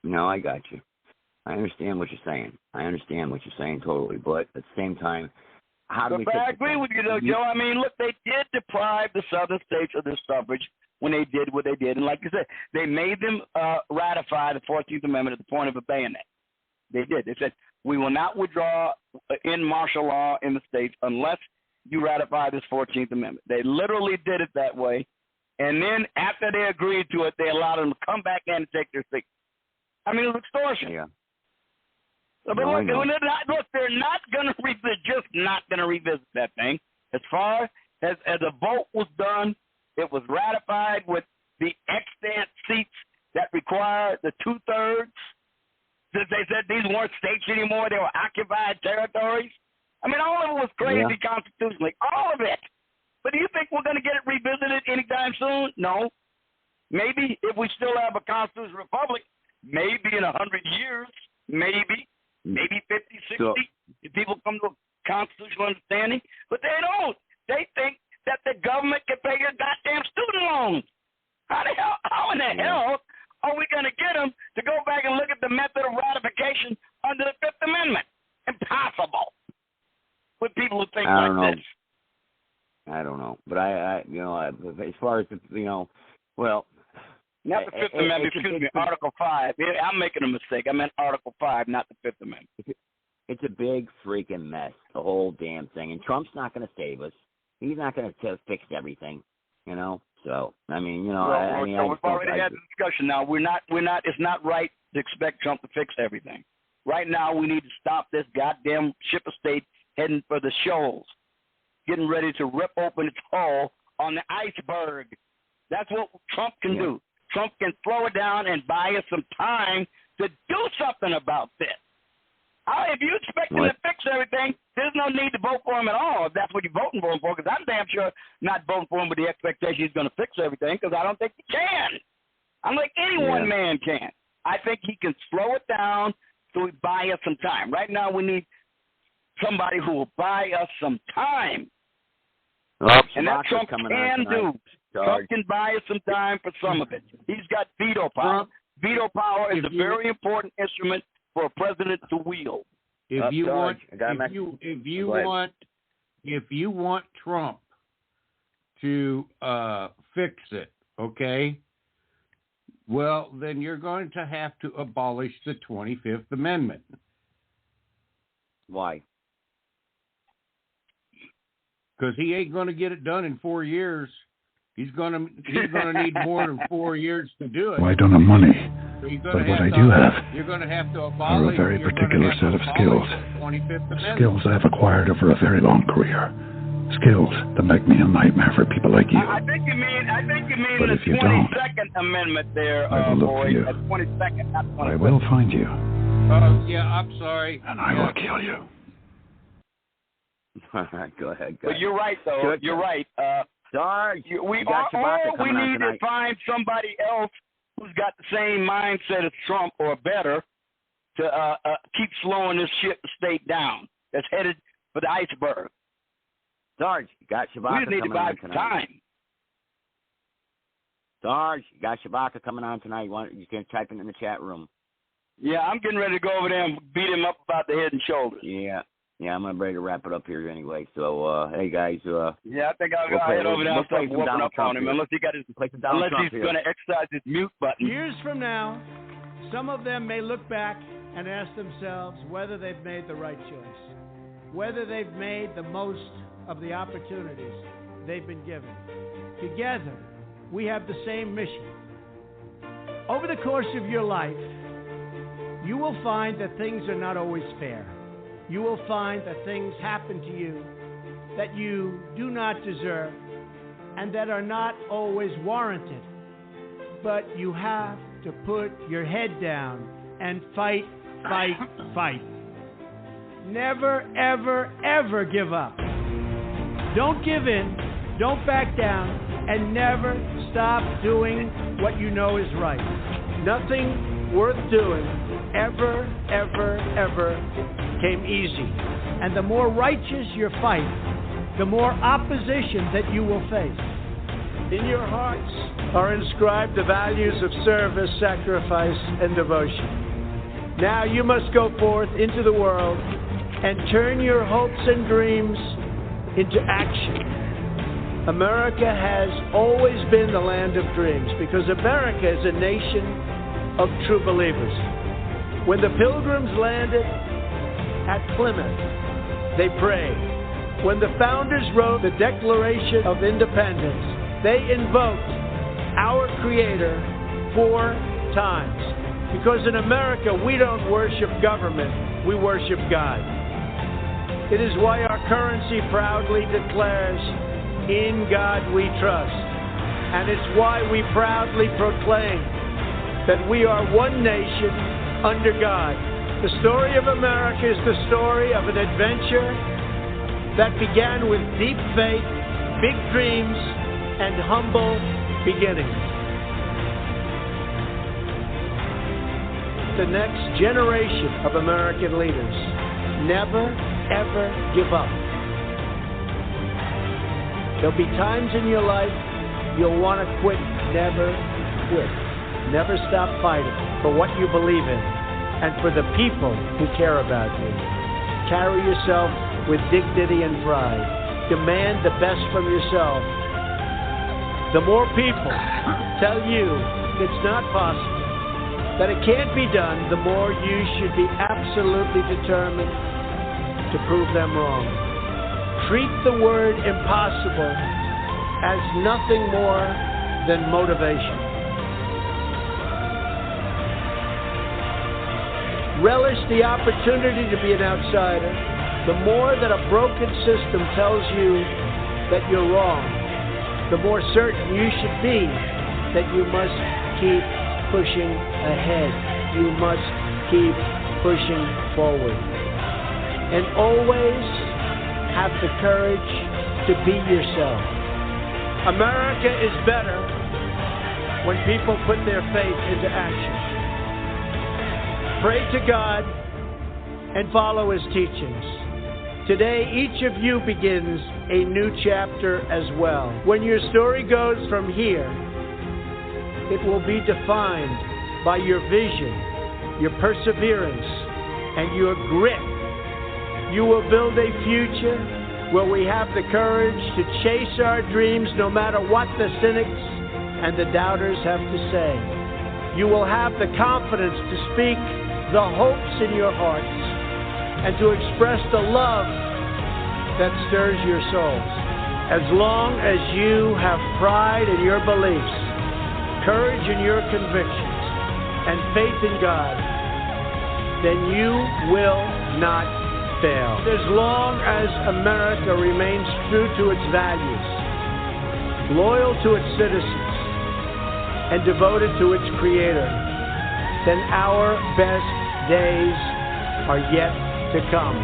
No, I got you. I understand what you're saying. I understand what you're saying totally. But at the same time, how do we I agree with you, though, Joe. I mean, look, they did deprive the southern states of their suffrage when they did what they did. And like you said, they made them ratify the 14th Amendment at the point of a bayonet. They did. They said, we will not withdraw in martial law in the states unless you ratify this 14th Amendment. They literally did it that way. And then after they agreed to it, they allowed them to come back in and take their seat. I mean, it was extortion. Yeah. But look, they're not going to revisit, just not going to revisit that thing. As far as a vote was done, it was ratified with the extant seats that required the 2/3. They said these weren't states anymore. They were occupied territories. I mean, all of it was crazy constitutionally, all of it. But do you think we're going to get it revisited anytime soon? No. Maybe if we still have a constitutional republic, maybe in 100 years, maybe 50, 60, if people come to a constitutional understanding. But they don't. They think that the government can pay your goddamn student loans. How in the hell are we going to get them to go back and look at the method of ratification under the Fifth Amendment? Impossible. With people who think like this. I don't know, but I as far as well, not the Fifth Amendment. Excuse me, Article 5. I'm making a mistake. I meant Article 5, not the Fifth Amendment. It's a big freaking mess, the whole damn thing, and Trump's not going to save us. He's not going to fix everything, So I mean, we've already had the discussion. Now we're not. It's not right to expect Trump to fix everything. Right now, we need to stop this goddamn ship of state heading for the shoals, getting ready to rip open its hull on the iceberg. That's what Trump can do. Trump can slow it down and buy us some time to do something about this. If you expect him to fix everything, there's no need to vote for him at all, if that's what you're voting for him for, because I'm damn sure not voting for him with the expectation he's going to fix everything, because I don't think he can. I don't think any one man can. I think he can slow it down so he buy us some time. Right now we need somebody who will buy us some time. And that Trump can do. Trump can buy us some time for some of it. He's got veto power. Veto power is a very important instrument for a president to wield. If you want Trump to fix it, okay? Well, then you're going to have to abolish the 25th Amendment. Why? Because he ain't going to get it done in 4 years. He's going to need more than 4 years to do it. Well, I don't have money, so but what I do have you're going to have to are a very particular set of skills. Skills I've acquired over a very long career. Skills that make me a nightmare for people like you. I think you mean but the if you don't, 22nd Amendment there, I will look boy. for you. 22nd, not 25th. I will find you. I'm sorry. And I will kill you. All right, go ahead. But you're right, though. You're right. Sarge, we need to find somebody else who's got the same mindset as Trump or better to keep slowing this ship state down that's headed for the iceberg. Sarge, you got Shabaka we just need coming to buy on tonight. Time. Sarge, you got Shabaka coming on tonight. You can type it in the chat room. Yeah, I'm getting ready to go over there and beat him up about the head and shoulders. Yeah, I'm ready to wrap it up here anyway. So, hey guys. Yeah, I think I'll head over there and start whooping up on him unless he's going to exercise his mute button. Years from now, some of them may look back and ask themselves whether they've made the right choice, whether they've made the most of the opportunities they've been given. Together, we have the same mission. Over the course of your life, you will find that things are not always fair. You will find that things happen to you that you do not deserve and that are not always warranted. But you have to put your head down and fight. Never, ever, ever give up. Don't give in, don't back down, and never stop doing what you know is right. Nothing worth doing ever came easy. And the more righteous your fight, the more opposition that you will face. In your hearts are inscribed the values of service, sacrifice, and devotion. Now you must go forth into the world and turn your hopes and dreams into action. America has always been the land of dreams because America is a nation of true believers. When the Pilgrims landed at Plymouth, they prayed. When the founders wrote the Declaration of Independence, they invoked our Creator 4 times. Because in America, we don't worship government, we worship God. It is why our currency proudly declares, "In God we trust." And it's why we proudly proclaim that we are one nation under God. The story of America is the story of an adventure that began with deep faith, big dreams, and humble beginnings. The next generation of American leaders never, ever give up. There'll be times in your life you'll want to quit. Never quit. Never stop fighting for what you believe in and for the people who care about you. Carry yourself with dignity and pride. Demand the best from yourself. The more people tell you it's not possible, that it can't be done, the more you should be absolutely determined to prove them wrong. Treat the word impossible as nothing more than motivation. Relish the opportunity to be an outsider. The more that a broken system tells you that you're wrong, the more certain you should be that you must keep pushing ahead. You must keep pushing forward. And always have the courage to be yourself. America is better when people put their faith into action. Pray to God and follow His teachings. Today, each of you begins a new chapter as well. When your story goes from here, it will be defined by your vision, your perseverance, and your grit. You will build a future where we have the courage to chase our dreams no matter what the cynics and the doubters have to say. You will have the confidence to speak the hopes in your hearts and to express the love that stirs your souls. As long as you have pride in your beliefs, courage in your convictions, and faith in God, then you will not fail. As long as America remains true to its values, loyal to its citizens, and devoted to its Creator, then our best days are yet to come.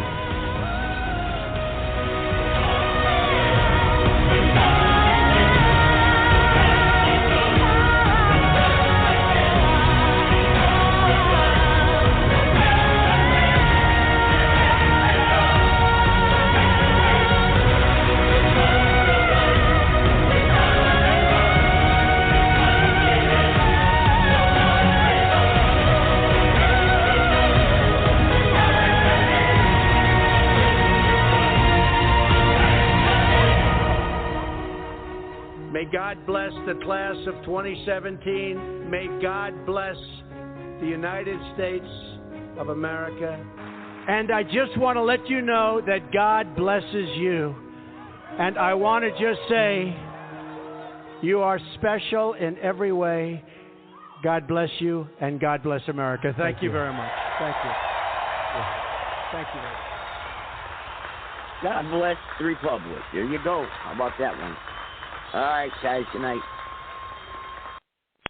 May God bless the class of 2017. May God bless the United States of America. And I just want to let you know that God blesses you. And I want to just say, you are special in every way. God bless you, and God bless America. Thank you very much. Thank you. Thank you very much. God bless the Republic. There you go. How about that one? All right, guys. Good night.